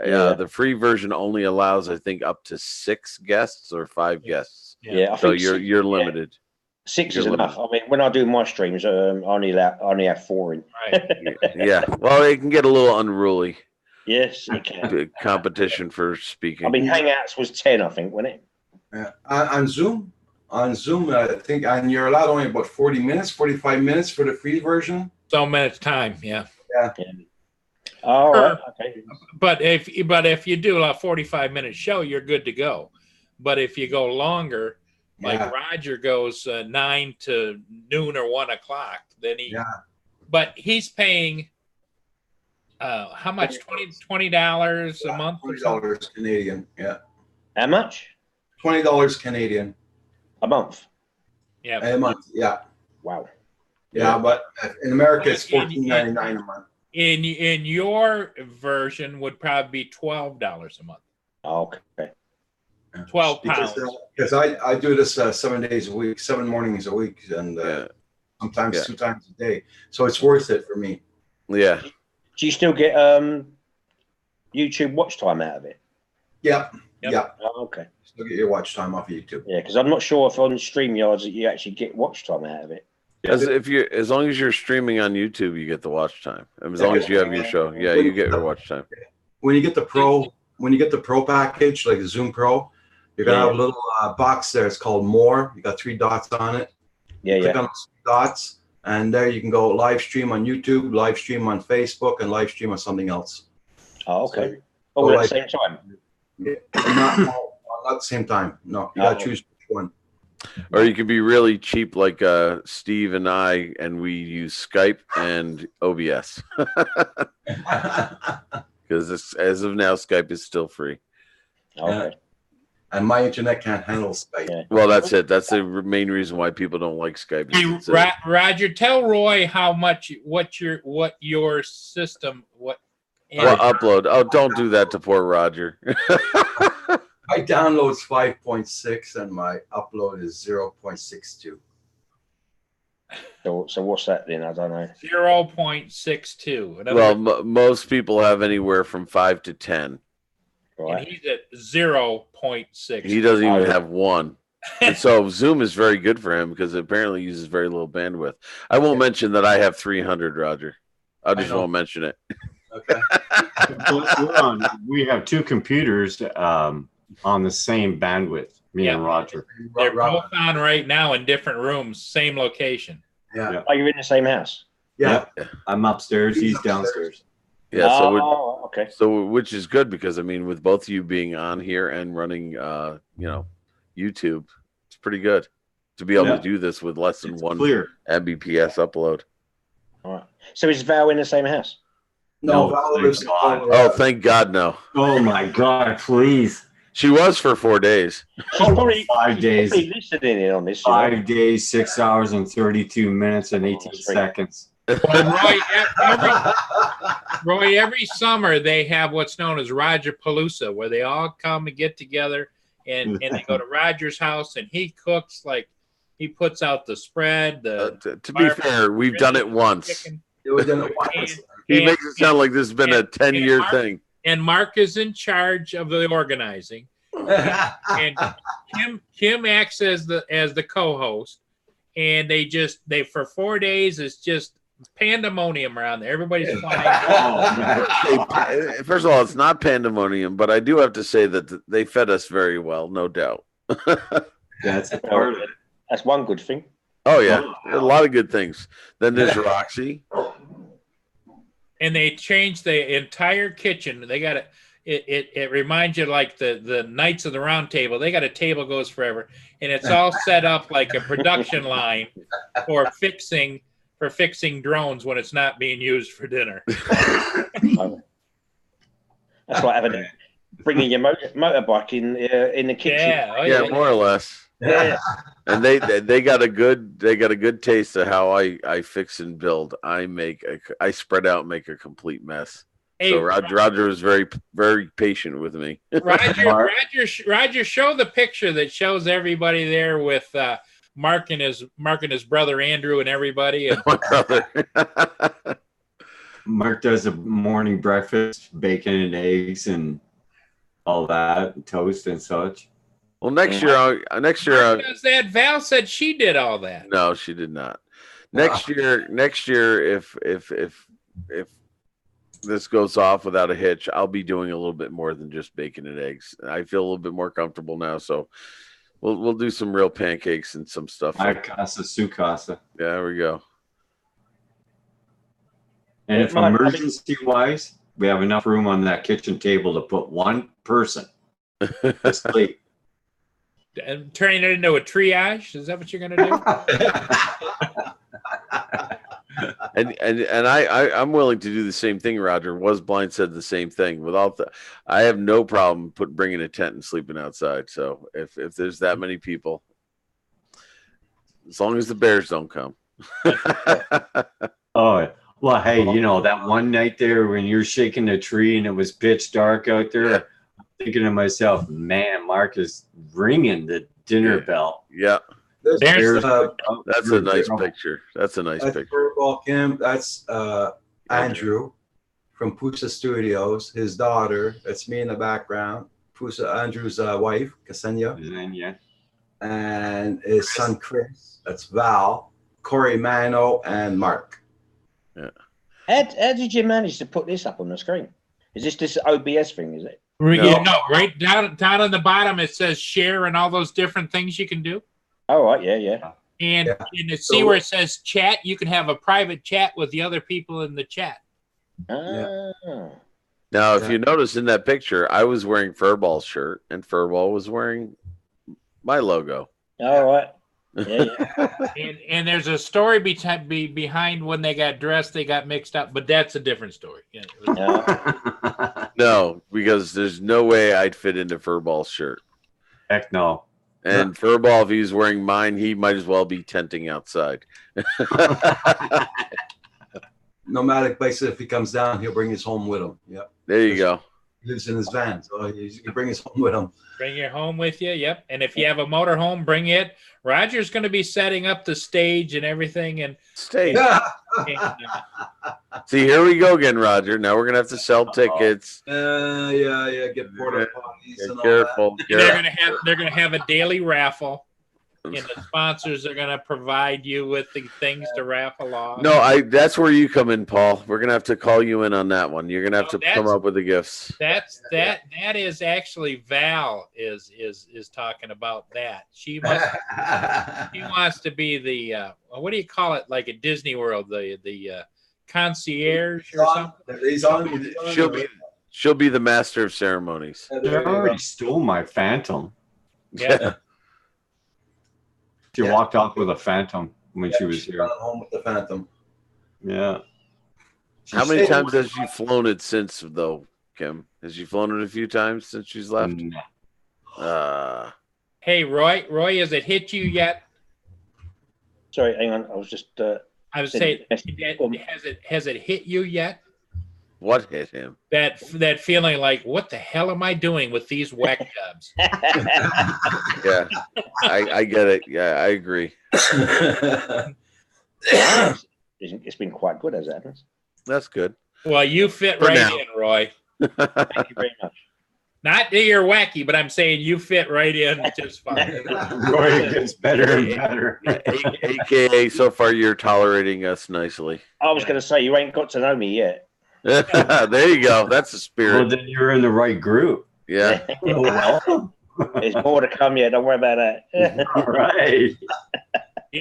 Yeah. The free version only allows, I think, up to 6 guests or 5 guests. Yeah, I So think you're limited. 6 You're is enough. I mean, when I do my streams, I only have 4 in. Right. Yeah. Well, it can get a little unruly. Yes, it can. The competition for speaking. I mean, Hangouts was 10, I think, wasn't it? On Zoom, I think, and you're allowed only about 40 minutes, 45 minutes for the free version. So minutes time, yeah. All right. Okay. But if you do a 45-minute show, you're good to go. But if you go longer, like Roger goes 9 to noon or 1 o'clock, then but he's paying how much? $20 a month? $20 Canadian. Yeah. How much? $20 Canadian A month. Yeah. a month. Yeah. Wow. Yeah, but in America it's $14.99 a month. In your version would probably be $12 a month. Okay. 12 pounds. Because I do this 7 days a week, 7 mornings a week, and sometimes 2 times a day. So it's worth it for me. Yeah. Do you still get YouTube watch time out of it? Yep. Yep. Yeah. Oh, okay. Still get your watch time off of YouTube. Yeah, because I'm not sure if on StreamYards that you actually get watch time out of it. As long as you're streaming on YouTube, you get the watch time. As long as you have your show, you get your watch time. When you get the pro package, like the Zoom Pro, you're gonna have a little box there. It's called More. You got 3 dots on it. Click on those dots, and there you can go live stream on YouTube, live stream on Facebook, and live stream on something else. Oh, okay. So, All at the same time. Yeah, not at the same time. No, you gotta choose which one. Or you can be really cheap, like Steve and I, and we use Skype and OBS. Because as of now, Skype is still free. Okay. And my internet can't handle Skype. Yeah. Well, that's it. That's the main reason why people don't like Skype. Hey, Roger, tell Roy what your system upload. Oh, don't do that to poor Roger. My download's 5.6 and my upload is 0.62. So what's that then? I don't know. 0.62. Well, most people have anywhere from 5 to 10. Right. And he's at 0.6. He doesn't even have 1. And so Zoom is very good for him because it apparently uses very little bandwidth. I won't mention that I have 300, Roger. I just won't mention it. Okay. We have 2 computers on the same bandwidth, me and Roger. They're both on right now in different rooms, same location. Yeah. Are you in the same house? Yeah. I'm upstairs, he's downstairs. Yeah, okay. So which is good because I mean, with both of you being on here and running, YouTube, it's pretty good to be able to do this with less than 1 Mbps upload. All right. So is Val in the same house? No, No, Val thank lives in God. Colorado. Oh, thank God, no. Oh my God, please. She was for 4 days. She's probably 5 days. Probably listening in on this. You know? 5 days, 6 hours, and 32 minutes and 18 seconds. Well, Roy, every summer they have what's known as Roger Palooza, where they all come and get together and they go to Roger's house and he cooks, like he puts out the spread. To be fair, we've done it once. chicken. It was in a while. He And- makes it sound like this has been a and 10-year Mark- thing. And Mark is in charge of the organizing. And Kim acts as the co-host, and they for 4 days it's just pandemonium around there. Everybody's flying. Hey, first of all, it's not pandemonium, but I do have to say that they fed us very well, no doubt. That's a part of it. That's one good thing. Oh yeah, a lot of good things. Then there's Roxy. And they changed the entire kitchen. They got it reminds you like the Knights of the Round Table. They got a table goes forever, and it's all set up like a production line for fixing drones when it's not being used for dinner. That's like having bringing your motorbike in the kitchen. Yeah, oh, Yeah, more or less. Yeah. And they got a good taste of how I fix and build. I spread out and make a complete mess. Hey, So Roger was very patient with me. Roger, show the picture that shows everybody there with Mark and his brother Andrew and everybody. And My brother. Mark does a morning breakfast, bacon and eggs and all that, toast and such. Well, next year, does that? Val said she did all that. no, she did not. Next year, if this goes off without a hitch, I'll be doing a little bit more than just bacon and eggs. I feel a little bit more comfortable now, so we'll do some real pancakes and some stuff. I casa, su casa. Yeah, there we go. And if Mike, emergency wise, we have enough room on that kitchen table to put one person to sleep. And turning it into a triage. Is that what you're gonna do? And I'm willing to do the same thing. Roger Was Blind said the same thing. I have no problem bringing a tent and sleeping outside. So if there's that many people, as long as the bears don't come. Oh, well, hey, you know, that one night there when you're shaking the tree and it was pitch dark out there, I'm thinking to myself, man, Mark is ringing the dinner bell. Yeah, There's that's a nice picture. That's a nice That's picture. Purple Kim. That's Andrew from Pusa Studios. His daughter. That's me in the background. Pusa Andrew's wife, Ksenia, And then, yeah. and his son Chris. That's Val, Corey Mano, and Mark. How did you manage to put this up on the screen? Is this OBS thing? Is it? no, right down on the bottom it says share and all those different things you can do. Oh right, yeah. And Yeah. you see where it says chat, you can have a private chat with the other people in the chat. Ah. Now, if you notice in that picture, I was wearing Furball's shirt, and Furball was wearing my logo. All right. Yeah. And there's a story behind when they got dressed, they got mixed up, but that's a different story. Yeah. No, because there's no way I'd fit into Furball's shirt. Heck no. And Furball, if he's wearing mine, he might as well be tenting outside. Nomadic Bicycle, if he comes down, he'll bring his home with him. Yep. There you go. He lives in his van, so he can bring his home with him. Bring your home with you. Yep. And if you have a motor home, bring it. Roger's going to be setting up the stage and everything. And, Stay. See, here we go again, Roger. Now we're gonna have to sell tickets. Yeah. Get porta potties Get and all careful. they're going to have a daily raffle. And the sponsors are going to provide you with the things to raffle off. No, that's where you come in, Paul. We're gonna have to call you in on that one. You're gonna have to come up with the gifts. That is actually Val is talking about that. She wants to be the what do you call it, like at Disney World, the concierge or something. He's on. She'll be the master of ceremonies. They already stole my Phantom. Yeah. She walked off with a Phantom when she was here. Home with the Phantom. Yeah. How many times has she flown it since, though, Kim? Has she flown it a few times since she's left? Hey, Roy, has it hit you yet? Sorry, hang on. I was just. I was saying, has it hit you yet? What hit him? That feeling like, what the hell am I doing with these whack jobs? Yeah, I get it. Yeah, I agree. It's been quite good as it happens. That's good. Well, you fit For right now. in, Roy. Thank you very much. Not that you're wacky, but I'm saying you fit right in just fine. Roy gets better and better. AKA, so far you're tolerating us nicely. I was going to say you ain't got to know me yet. There you go. That's the Well, spirit. then you're in the right group. Yeah. There's more to come yet. Don't worry about that. All right.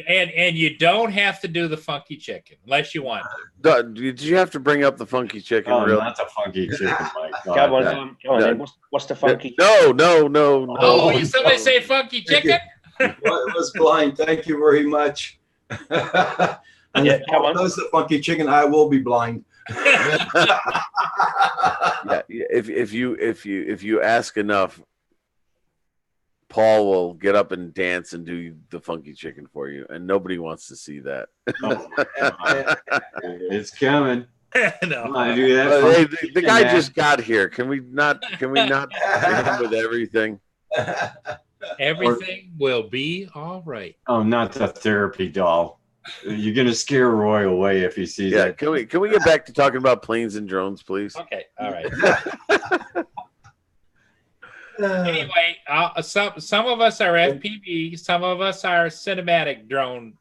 And you don't have to do the funky chicken unless you want to. Did you have to bring up the funky chicken? Oh, real? that's a funky chicken, my God. Come on, then. What's the funky? No. Oh, will somebody say funky chicken? Well, it was blind. Thank you very much. And Yeah, if come Paul on. does the funky chicken, I will be blind. Yeah. If you ask enough, Paul will get up and dance and do the funky chicken for you, and nobody wants to see that. It's coming. No. I do that. Hey, funky the chicken, guy man. just got here. Can we not hit him with everything? Everything will be all right. Oh, not the therapy doll. You're gonna scare Roy away if he sees Yeah. that. Can we get back to talking about planes and drones, please? Okay, all right. Anyway, some of us are FPV, some of us are cinematic drone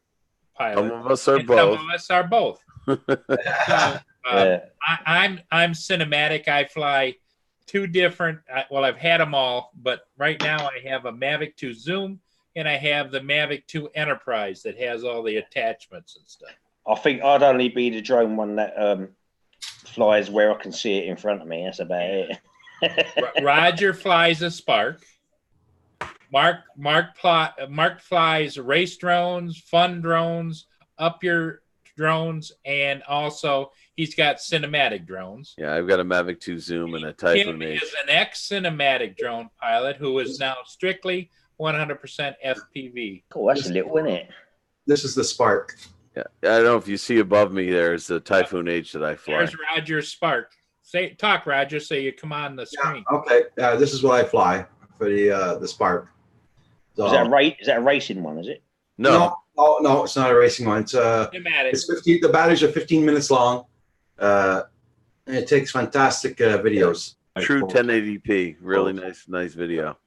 pilots. Some of us are and both. Some of us are both. So, I'm cinematic. I fly two different. Well, I've had them all, but right now I have a Mavic 2 Zoom and I have the Mavic 2 Enterprise that has all the attachments and stuff. I think I'd only be the drone one that flies where I can see it in front of me. That's about it. Roger flies a Spark. Mark flies race drones, fun drones, up your drones, and also he's got cinematic drones. Yeah, I've got a Mavic 2 Zoom and a Kim Typhoon H. is an ex-cinematic drone pilot who is now strictly 100% FPV. Cool, that's a little, isn't it? This is the Spark. Yeah, I don't know if you see above me. There's the Typhoon H that I fly. There's Roger's Spark. Talk, Roger, so you come on the screen. Okay, this is what I fly for the Spark. So, Is that a racing one? Is it? No, no, it's not a racing one. It's Cinematic. it's 15. The batteries are 15 minutes long. And it takes fantastic videos. true 1080p. Really nice video.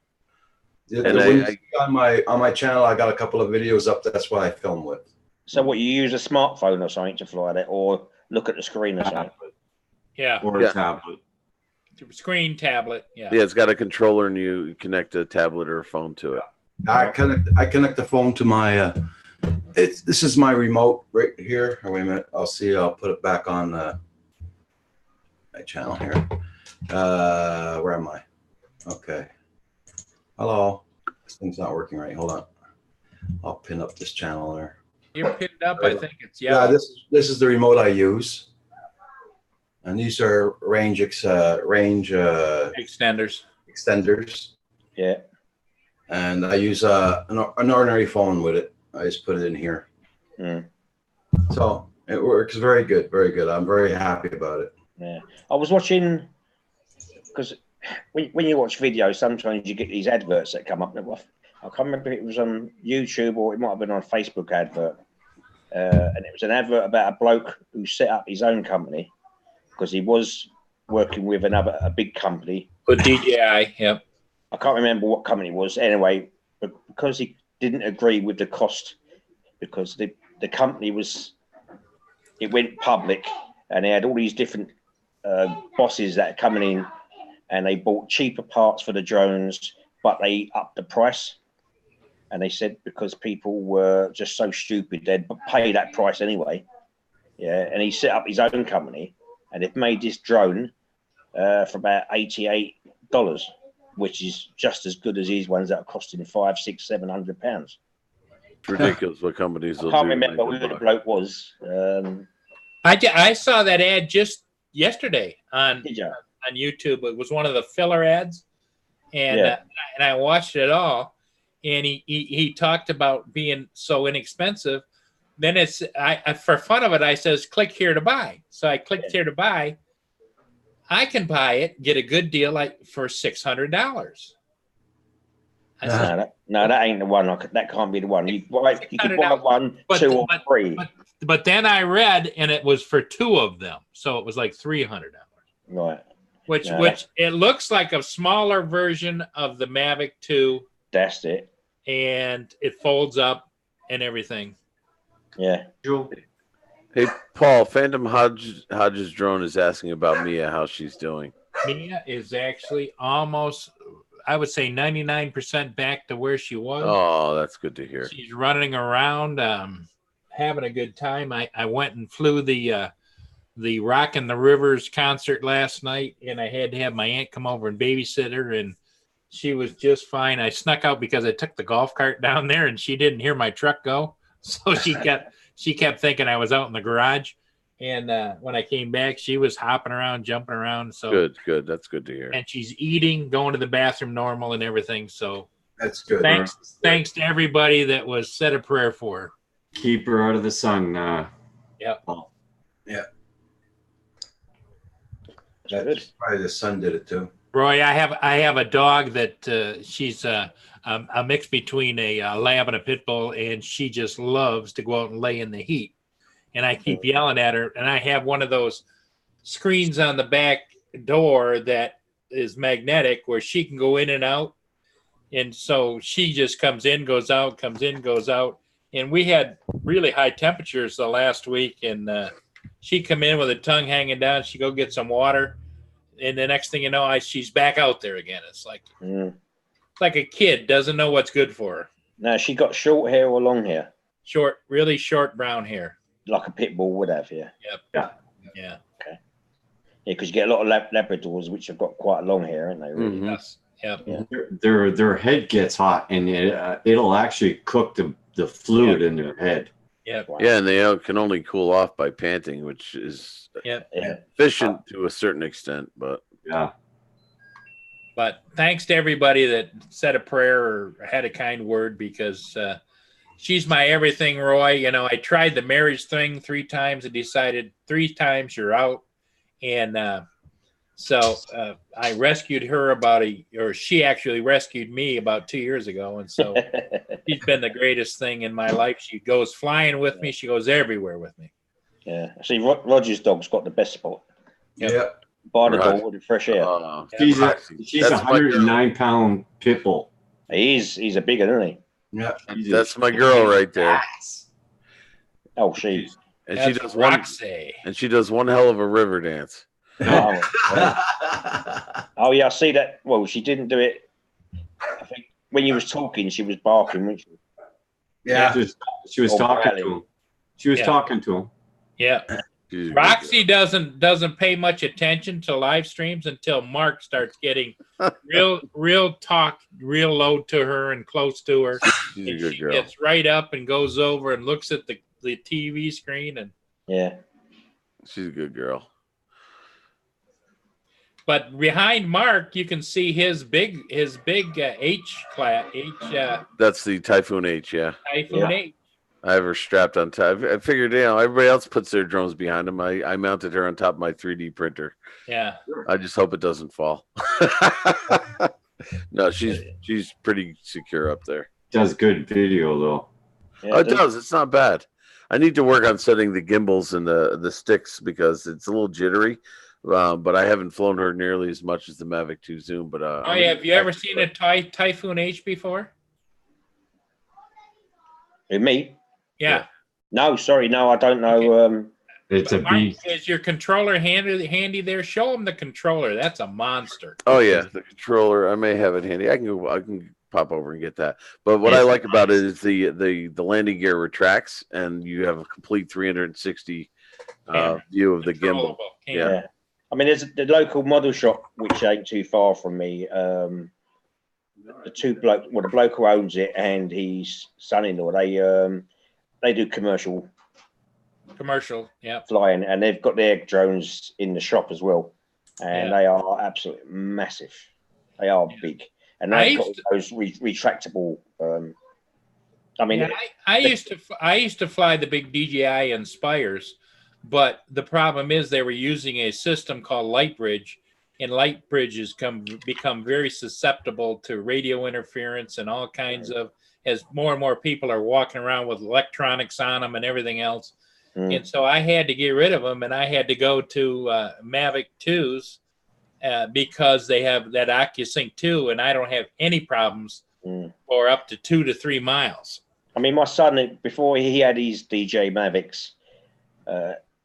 The And wings on my channel, I got a couple of videos up. That's what I film with. So what, you use a smartphone or something to fly that, or look at the screen or something? Yeah, Or Yeah. a tablet. screen tablet. Yeah. Yeah, it's got a controller and you connect a tablet or a phone to it. I connect the phone to my. This is my remote right here. Oh, wait a minute. I'll see. I'll put it back on my channel here. Where am I? Okay. Hello. This thing's not working right. Hold on. I'll pin up this channel there. You're pinned up. I think it's Yeah, yellow. this is the remote I use, and these are range Extenders. extenders. Yeah. And I use an ordinary phone with it. I just put it in here. Mm. So it works very good, very good. I'm very happy about it. Yeah. I was watching, because when you watch videos, sometimes you get these adverts that come up. I can't remember if it was on YouTube or it might have been on Facebook advert. And it was an advert about a bloke who set up his own company because he was working with a big company. With DJI. Yep. I can't remember what company it was. Anyway, but because he didn't agree with the cost, because the company it went public and they had all these different bosses that are coming in and they bought cheaper parts for the drones, but they upped the price. And they said because people were just so stupid, they'd pay that price anyway. Yeah, and he set up his own company and they've made this drone for about $88, which is just as good as these ones that are costing £500, £600, £700. It's ridiculous what companies will I can't do. remember like who a the buck. bloke was, I saw that ad just yesterday on Did you? YouTube. It was one of the filler ads, and Yeah. and I watched it all. And he talked about being so inexpensive. Then it's I for fun of it, I says click here to buy. So I clicked here to buy. I can buy it, get a good deal like for $600. I said, No, that ain't the one. That can't be the one. You can buy one, But- two, or but- three. but then I read, and it was for two of them, so it was like $300. Right. Which No, which it looks like a smaller version of the Mavic 2, That's it. and it folds up and everything. Yeah. Hey, Paul, Phantom Hodges drone is asking about Mia, how she's doing. Mia is actually almost, I would say 99% back to where she was. Oh, that's good to hear. She's running around, having a good time. I went and flew the Rockin' the Rivers concert last night, and I had to have my aunt come over and babysit her, and she was just fine. I snuck out because I took the golf cart down there, and she didn't hear my truck go, so she kept thinking I was out in the garage. And when I came back, she was hopping around, jumping around. So Good. That's good to hear. and she's eating, going to the bathroom normal, and everything. So That's good. thanks to everybody that was said a prayer for her. Keep her out of the sun. Yep. Paul. That's probably the son did it too. Roy, I have a dog that she's a mix between a lab and a pit bull, and she just loves to go out and lay in the heat. And I keep yelling at her, and I have one of those screens on the back door that is magnetic where she can go in and out. And so she just comes in, goes out, comes in, goes out. And we had really high temperatures the last week, and she come in with her tongue hanging down. She go get some water, and the next thing you know, she's back out there again. It's like like a kid doesn't know what's good for her. Now, she got short hair or long hair? Short, really short brown hair. Like a pit bull would have, yeah. Yep. Yeah. Yeah, because you get a lot of Labradors which have got quite long hair, aren't they? Really? Mhm. Yes. Yep. Yeah. Their head gets hot, and it'll actually cook the fluid in their head. Yep. Wow. Yeah, and they can only cool off by panting, which is Yep. Yeah. efficient to a certain extent, but Yeah. But thanks to everybody that said a prayer or had a kind word, because she's my everything, Roy. You know, I tried the marriage thing 3 times and decided 3 times you're out. And so I rescued her she actually rescued me about 2 years ago. And so she's been the greatest thing in my life. She goes flying with me. She goes everywhere with me. Yeah. See, Roger's dog's got the best spot. Yep. Yeah. By the Right. door with the fresh air. She's a That's my 109-pound pit bull. He's a big one, isn't he? Yeah. That's my girl right there. Oh, she. And That's she does one Roxy. and she does one hell of a river dance. Oh, oh, yeah, I see that. Well, she didn't do it. I think when you was talking, she was barking, wasn't she? Yeah. She was Oh, talking Bradley. to him. She was Yeah. talking to him. Yeah. She's a good Roxy doesn't pay much attention to live streams until Mark starts getting real talk, real low to her and close to her. girl. She's a And good she girl. gets right up and goes over and looks at the TV screen. And Yeah. She's a good girl. but behind Mark, you can see his big H class That's the Typhoon H, yeah. Typhoon Yeah. H. I have her strapped on top. I figured, everybody else puts their drones behind them. I mounted her on top of my 3D printer. Yeah. I just hope it doesn't fall. No, she's pretty secure up there. Does good video though. Yeah, Oh, it does. It's not bad. I need to work on setting the gimbals and the sticks because it's a little jittery. But I haven't flown her nearly as much as the Mavic 2 Zoom. But Oh, yeah. Have you ever seen a Typhoon H before? With me? Yeah. No, sorry, no, I don't know. It's a Mark, beast. is your controller handy there? Show him the controller. That's a monster. Oh yeah, the controller. I may have it handy. I can pop over and get that. But what I like about it is the landing gear retracts, and you have a complete 360 view of the gimbal. Controllable. Yeah. Yeah. I mean, there's the local model shop which ain't too far from me. The bloke who owns it and his son-in-law, they do commercial Commercial. Yeah. flying, and they've got their drones in the shop as well, and Yeah. they are absolutely massive. They are big, and I they've got used those retractable. I mean, Yeah, I used to fly the big DJI Inspires, but the problem is they were using a system called Lightbridge, and Lightbridge has become very susceptible to radio interference and all kinds of, as more and more people are walking around with electronics on them and everything else. And so I had to get rid of them, and I had to go to Mavic 2s because they have that OcuSync 2, and I don't have any problems for up to 2 to 3 miles. I mean, my son, before he had his DJ Mavics,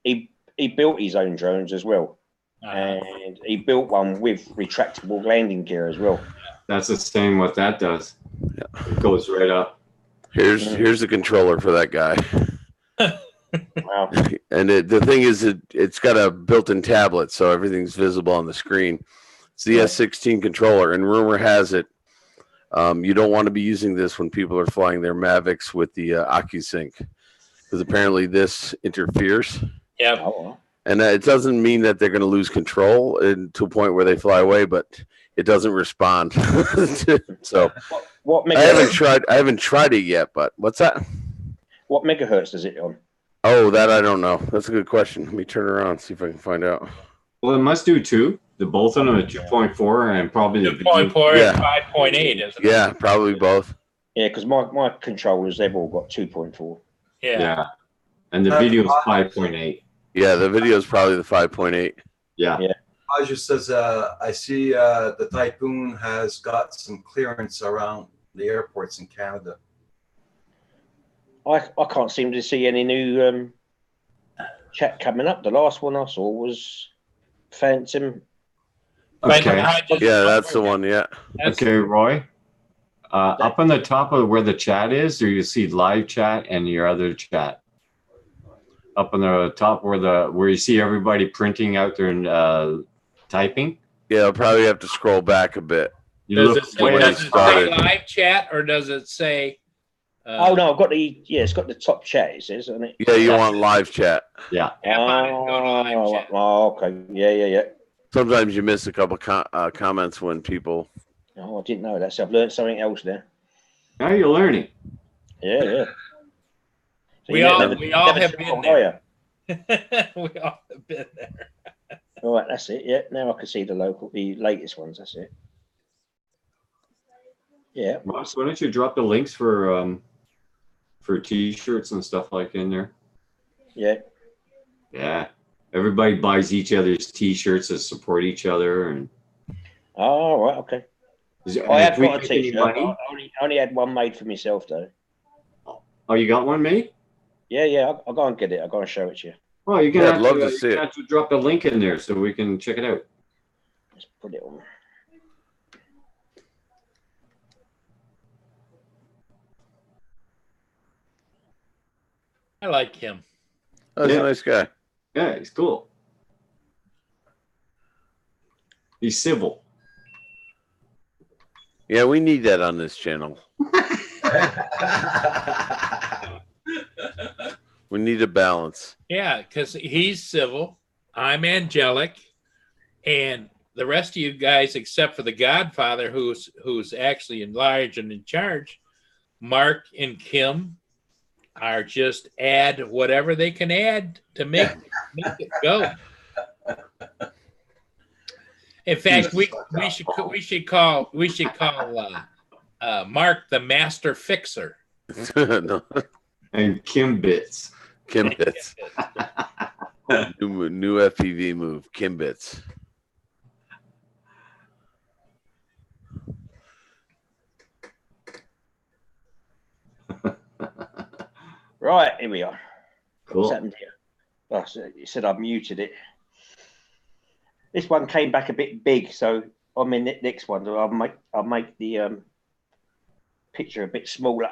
he built his own drones as well. And he built one with retractable landing gear as well. That's the same what that does. Yeah. It goes right up. Here's the controller for that guy. Wow. And the thing is, it's got a built-in tablet, so everything's visible on the screen. It's the S16 controller, and rumor has it, you don't want to be using this when people are flying their Mavics with the OcuSync, because apparently this interferes. Yeah. Oh, And it doesn't mean that they're going to lose control to a point where they fly away, but it doesn't respond. So what I haven't tried it yet, but what's that? What megahertz does it on? Oh, that I don't know. That's a good question. Let me turn around and see if I can find out. Well, it must do two. The both of them are 2.4 and probably the 2.4 Yeah. and 5.8, isn't it? Yeah, probably both. Yeah, because my controllers, they've all got 2.4. Yeah. Yeah. And the video is 5.8. Yeah, the video is probably the 5.8. Yeah. Roger says, I see the Typhoon has got some clearance around the airports in Canada. I can't seem to see any new chat coming up. The last one I saw was Phantom. Okay. Yeah, that's the one. Yeah. Okay, Roy. Up on the top of where the chat is, there you see live chat and your other chat. Up on the top where you see everybody printing out their typing. Yeah, I'll probably have to scroll back a bit. You Does look it say, way way it does it say started. live chat, or does it say? Oh no, I've got it's got the top chat. It says, isn't it? Yeah, you want live chat. Yeah. Tap on it and go to live chat. Oh, okay. Yeah. Sometimes you miss a couple comments when people. Oh, I didn't know that. So I've learned something else there. Now you're learning. Yeah. So We you all never have too been long, there. are you? We all have been there. All right, that's it. Yeah, now I can see the latest ones. That's it. Yeah. Ross, why don't you drop the links for t-shirts and stuff like in there? Yeah. Yeah. Everybody buys each other's t-shirts to support each other. And All right. Okay. I have got a t-shirt. I only had one made for myself though. Oh, you got one made? Yeah. I'll go and get it. I'll go and show it to you. Oh, you're gonna Yeah, I'd have love to, to you're see gonna it. have to drop the link in there so we can check it out. Let's put it on. I like him. That's Yeah. a nice guy. Yeah, he's cool. He's civil. Yeah, we need that on this channel. We need a balance. Yeah, because he's civil. I'm angelic, and the rest of you guys, except for the Godfather, who's actually in large and in charge, Mark and Kim, are just add whatever they can add to make it go. In fact, we should call Mark the master fixer. No, And Kim Bits. Kim Bits. New FPV move. Kim Bits. Right, here we are. What's Cool. happened here? Oh, so you said I've muted it. This one came back a bit big, so on my next one, I'll make the picture a bit smaller.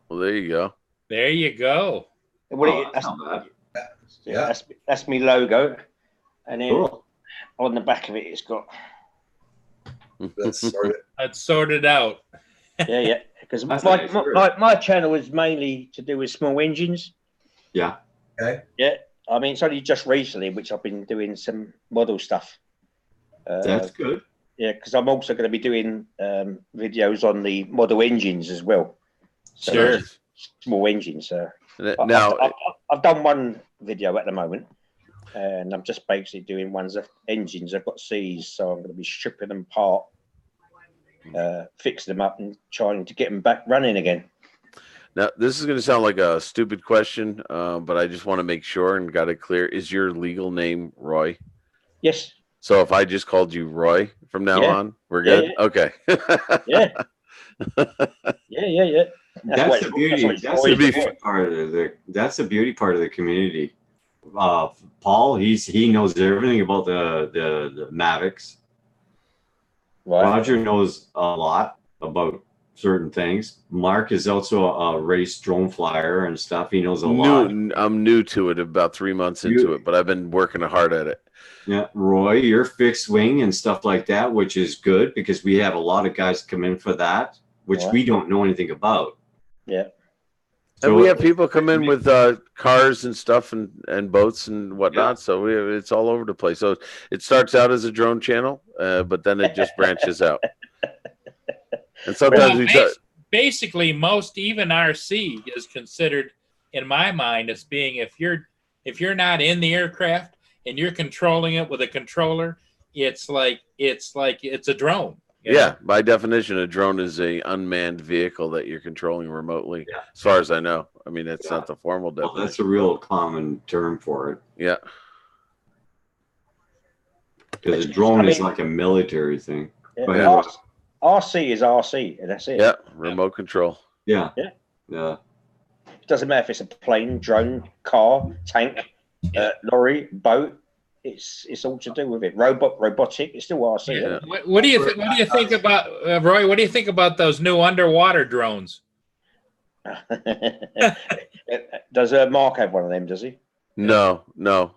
Well, there you go. There you go. What Oh, it- that's not bad. Yeah. that's my logo, and then Cool. on the back of it, it's got That's sort of, Let's sort it out. yeah. Because That's my, nice. my channel is mainly to do with small engines. Yeah. Yeah, I mean, it's only just recently which I've been doing some model stuff. That's good. Yeah, because I'm also going to be doing videos on the model engines as well. So Sure. small engines. Now, I've done one video at the moment, and I'm just basically doing ones of engines. I've got C's, so I'm going to be stripping them apart, fixing them up, and trying to get them back running again. now this is going to sound like a stupid question, but I just want to make sure and got it clear. Is your legal name Roy? Yes. So if I just called you Roy from now Yeah. on, we're Yeah, good. Okay. Yeah. Yeah. That's the beauty. That's the Roy beauty is. part of that's the beauty part of the community. Paul, he knows everything about the Mavics. Right. Roger knows a lot about certain things. Mark is also a race drone flyer and stuff. He knows a lot. I'm new to it, about 3 months into it, but I've been working hard at it. Yeah, Roy, you're fixed wing and stuff like that, which is good because we have a lot of guys come in for that, which we don't know anything about. Yeah. And we have people come in with cars and stuff and boats and whatnot. So it's all over the place. So it starts out as a drone channel, but then it just branches out. And sometimes basically most even RC is considered, in my mind, as being if you're not in the aircraft and you're controlling it with a controller, it's like it's a drone. Yeah, by definition, a drone is a unmanned vehicle that you're controlling remotely. Yeah. As far as I know, I mean that's not the formal definition. Well, that's a real common term for it. Yeah, because a drone is like a military thing. Yeah. RC is RC, and that's it. Yeah, remote control. Yeah. It doesn't matter if it's a plane, drone, car, tank, lorry, boat. It's all to do with it. Robotic. It's still RC. Yeah. What do you think about Roy? What do you think about those new underwater drones? Does Mark have one of them? Does he? No.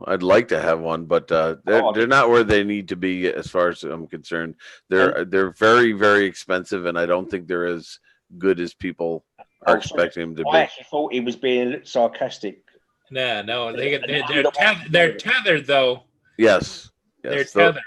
I'd like to have one, but they're not where they need to be as far as I'm concerned. They're very, very expensive, and I don't think they're as good as people are expecting them to be. I actually thought he was being sarcastic. No, they're tethered though. Yes. They're tethered.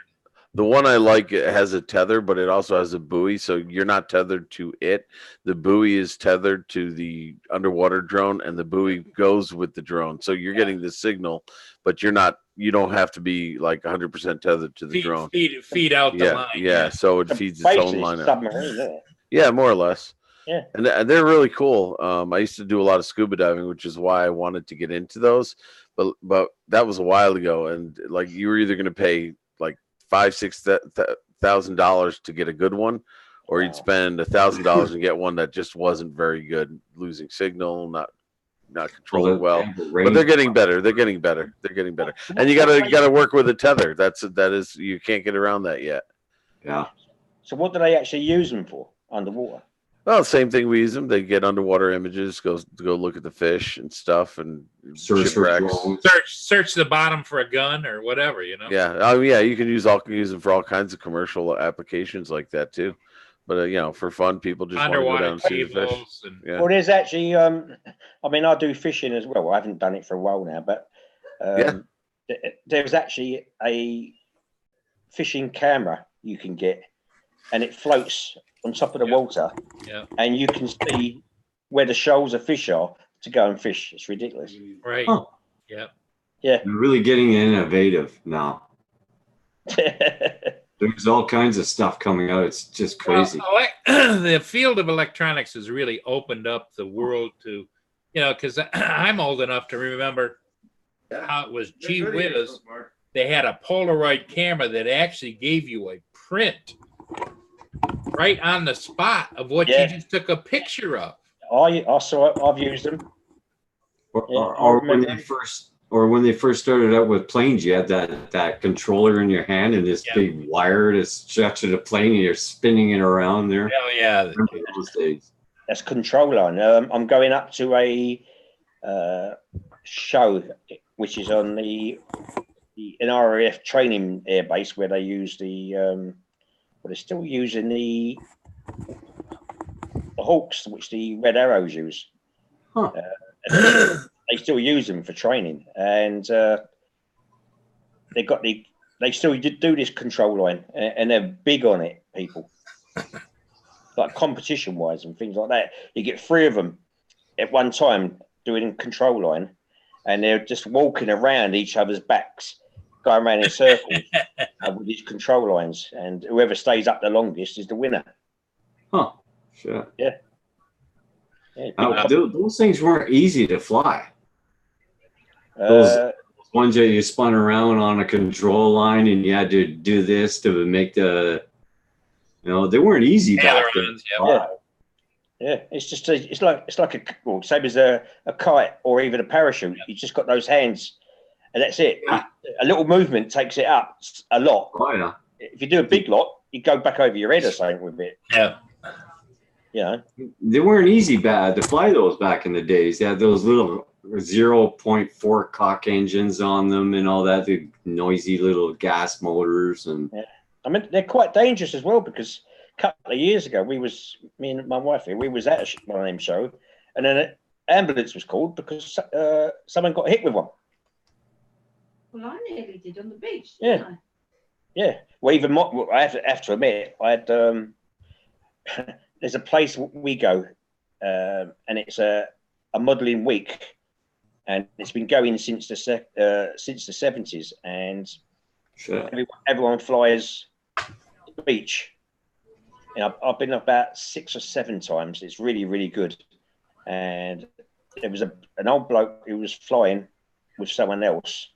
The one I like, it has a tether, but it also has a buoy, so you're not tethered to it. The buoy is tethered to the underwater drone, and the buoy goes with the drone. So you're getting the signal, but you don't have to be like 100% tethered to the drone. Feed out the line. Yeah, so it feeds its own line out. Submarine, yeah, more or less. Yeah, and they're really cool. I used to do a lot of scuba diving, which is why I wanted to get into those. But that was a while ago, and like you were either going to pay like $5,000-$6,000 to get a good one, or you'd spend $1,000 and get one that just wasn't very good, losing signal, not controlled well. But they're getting better. They're getting better. And you gotta work with a tether. That is you can't get around that yet. Yeah. So what do they actually use them for underwater? Well, same thing we use them. They get underwater images, go look at the fish and stuff, and search the bottom for a gun or whatever, you know. Yeah, yeah, you can use them for all kinds of commercial applications like that too. But for fun, people just want to go down and see the fish. Well, there's actually, I mean, I do fishing as well. I haven't done it for a while now, but there's actually a fishing camera you can get, and it floats on top of the water, and you can see where the shoals of fish are to go and fish. It's ridiculous. Right. Huh. Yeah. They're really getting innovative now. There's all kinds of stuff coming out. It's just crazy. Well, the field of electronics has really opened up the world to, because I'm old enough to remember how it was gee whiz. They had a Polaroid camera that actually gave you a print right on the spot of what you just took a picture of. I saw it. I've used them. Or when they first started out with planes, you had that controller in your hand and this big wire that's stuck to the plane, and you're spinning it around there. Oh yeah, those days. That's control line. I'm going up to a show which is on the NRAF training airbase where they use the. But they're still using the Hawks, which the Red Arrows use. Huh. They they still use them for training, and they still do this control line, and they're big on it, people. Like competition wise and things like that. You get 3 of them at one time doing control line, and they're just walking around each other's backs, going around in circles with these control lines, and whoever stays up the longest is the winner. Huh. Sure. Yeah, Those things weren't easy to fly. Those ones that you spun around on a control line and you had to do this to make the, they weren't easy back then. Yeah, it's just it's like well, same as a kite or even a parachute. You just got those hands, and that's it. Yeah. A little movement takes it up a lot. Oh yeah. If you do a big lot, you go back over your head or something with it. Yeah. They weren't easy to fly those back in the days. They had those little 0.4 cock engines on them and all that, the noisy little gas motors. And I mean, they're quite dangerous as well, because a couple of years ago, me and my wife here, we was at one of them show, and then an ambulance was called because someone got hit with one. Well, I nearly did on the beach. Yeah. Didn't I? Yeah. Well, even I have to admit, I had there's a place we go, and it's a modelling week, and it's been going since the 70s, and sure. everyone flies the beach. I've been about 6 or 7 times. It's really, really good. And there was an old bloke who was flying with someone else,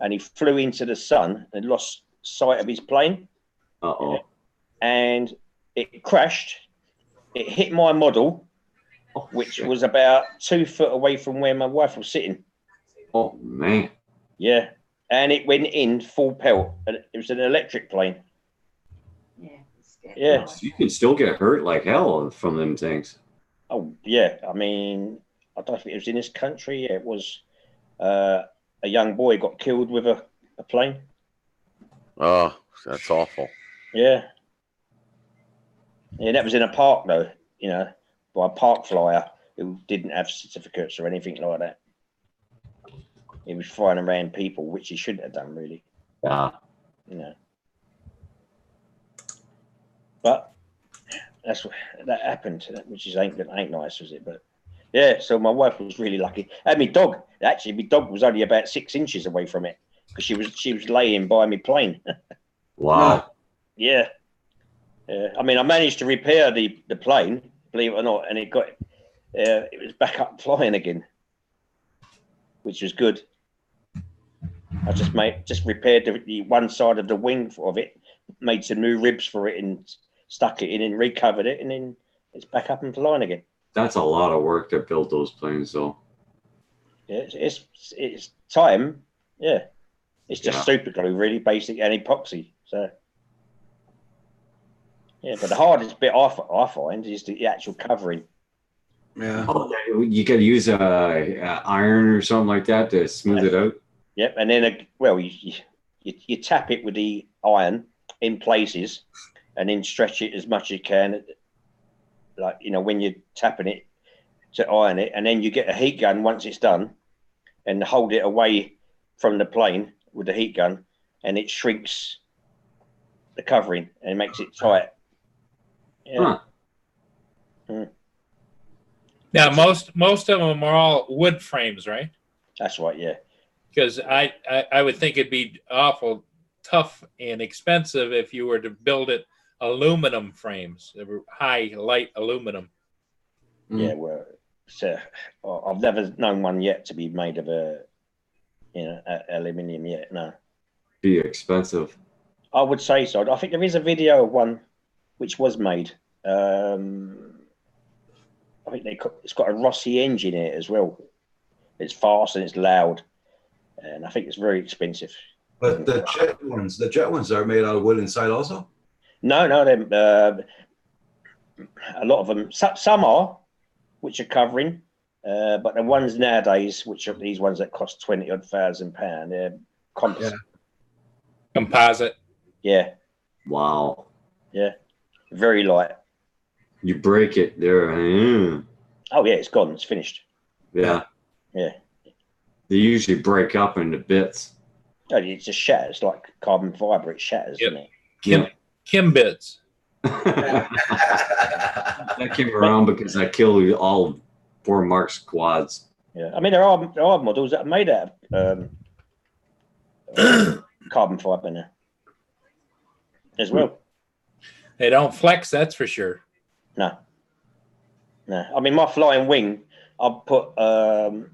and he flew into the sun and lost sight of his plane. Uh-oh. And it crashed. It hit my model, which was about 2 foot away from where my wife was sitting. Oh, man. Yeah. And it went in full pelt. And it was an electric plane. Yeah. You can still get hurt like hell from them things. Oh, yeah. I mean, I don't think it was in this country. It was a young boy got killed with a plane. Oh, that's awful. Yeah. Yeah, that was in a park, though, by a park flyer who didn't have certificates or anything like that. He was flying around people, which he shouldn't have done, really. Yeah. But that happened, which ain't nice, was it? But yeah, so my wife was really lucky. And my dog was only about 6 inches away from it, because she was laying by my plane. Wow. Yeah. I mean, I managed to repair the plane, believe it or not, and it was back up flying again, which was good. I just repaired the one side of the wing of it, made some new ribs for it, and stuck it in and recovered it, and then it's back up and flying again. That's a lot of work to build those planes, though. Yeah, it's time. Yeah, it's just super glue, really basic, and epoxy. So yeah, but the hardest bit I find is the actual covering. Yeah. Oh, you got to use a iron or something like that to smooth it out. Yep, and then you tap it with the iron in places, and then stretch it as much as you can, like when you're tapping it to iron it, and then you get a heat gun once it's done, and hold it away from the plane with the heat gun, and it shrinks the covering and makes it tight. Yeah. Huh. Now, most of them are all wood frames, right? That's right. Yeah. Because I would think it'd be awful tough and expensive if you were to build it aluminum frames, high light aluminum. Yeah, well, so I've never known one yet to be made of aluminium yet. No. Be expensive. I would say so. I think there is a video of one which was made. I think it's got a Rossi engine in it as well. It's fast and it's loud, and I think it's very expensive. But the jet ones are made out of wood inside also? No, a lot of them. Some are, which are covering, but the ones nowadays, which are these ones that cost £20,000, they're composite. Yeah. Composite. Yeah. Wow. Yeah. Very light. You break it there. Oh yeah, it's gone. It's finished. Yeah. Yeah. They usually break up into bits. Oh, it just shatters like carbon fiber. It shatters, Yep. doesn't it? Kim bits. That came around because I killed all 4 Mark squads. Yeah, I mean there are models that are made out of carbon fiber now as well. They don't flex, that's for sure. No. I mean my flying wing, I put to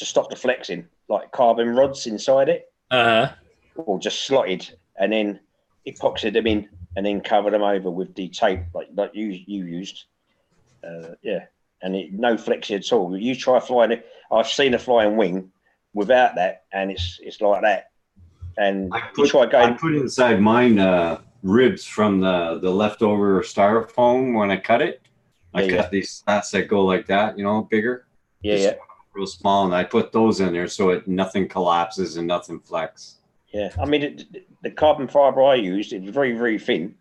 stop the flexing, like carbon rods inside it, or just slotted, and then epoxied them in, and then cover them over with the tape like you used. And no flexing at all. You try flying it. I've seen a flying wing without that, and it's like that. And I you try going. put inside mine ribs from the leftover styrofoam when I cut it. I cut these slats that go like that, bigger. Yeah. Real small, and I put those in there so nothing collapses and nothing flex. Yeah, I mean the carbon fiber I used, it's very, very thin,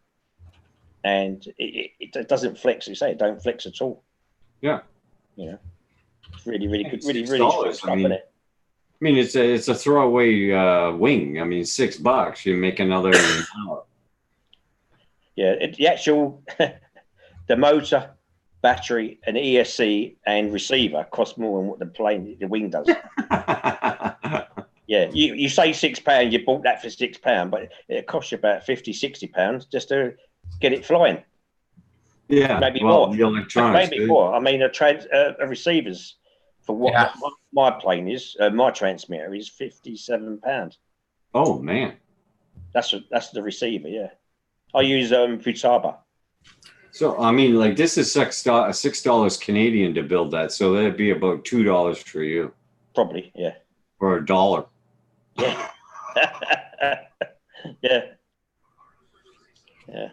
and it doesn't flex. You say it don't flex at all. Yeah. It's really, really good. Really, $6, really strong stuff, isn't it? I mean, it's a throwaway wing. I mean, $6. You make another. Yeah, the actual the motor, battery, and ESC and receiver cost more than what the wing does. Yeah, you say £6, you bought that for £6, but it costs you about £50-60 just to get it flying. Yeah, maybe well, more. the electronics. Maybe more. I mean, a receivers for what my plane is, my transmitter is £57. Oh man, that's the receiver. Yeah, I use Futaba. So I mean, like this is $6 Canadian to build that, so that'd be about $2 for you. Probably, yeah. Or $1. Yeah. Yeah.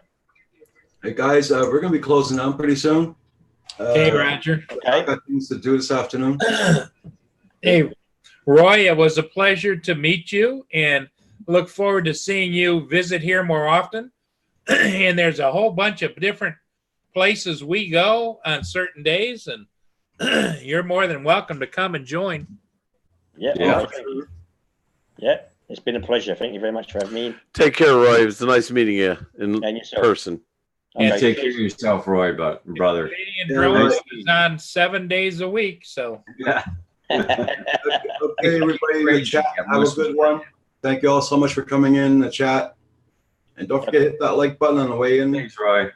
Hey guys, we're gonna be closing down pretty soon. Hey, Roger. I got things to do this afternoon. Hey, Roy, it was a pleasure to meet you and look forward to seeing you visit here more often. And there's a whole bunch of different places we go on certain days, and you're more than welcome to come and join. Yeah. Yeah. It's been a pleasure. Thank you very much for having me. Take care, Roy. It was nice meeting you in yourself. person. And take care of yourself, Roy, brother. Canadian Drone is on 7 days a week, so. Yeah. Okay, everybody in the chat, have a good one. Thank you all so much for coming in the chat. And don't forget to hit that like button on the way in. Thanks, Roy.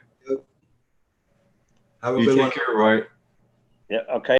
Have a You good take one. care, Roy. Yeah, okay.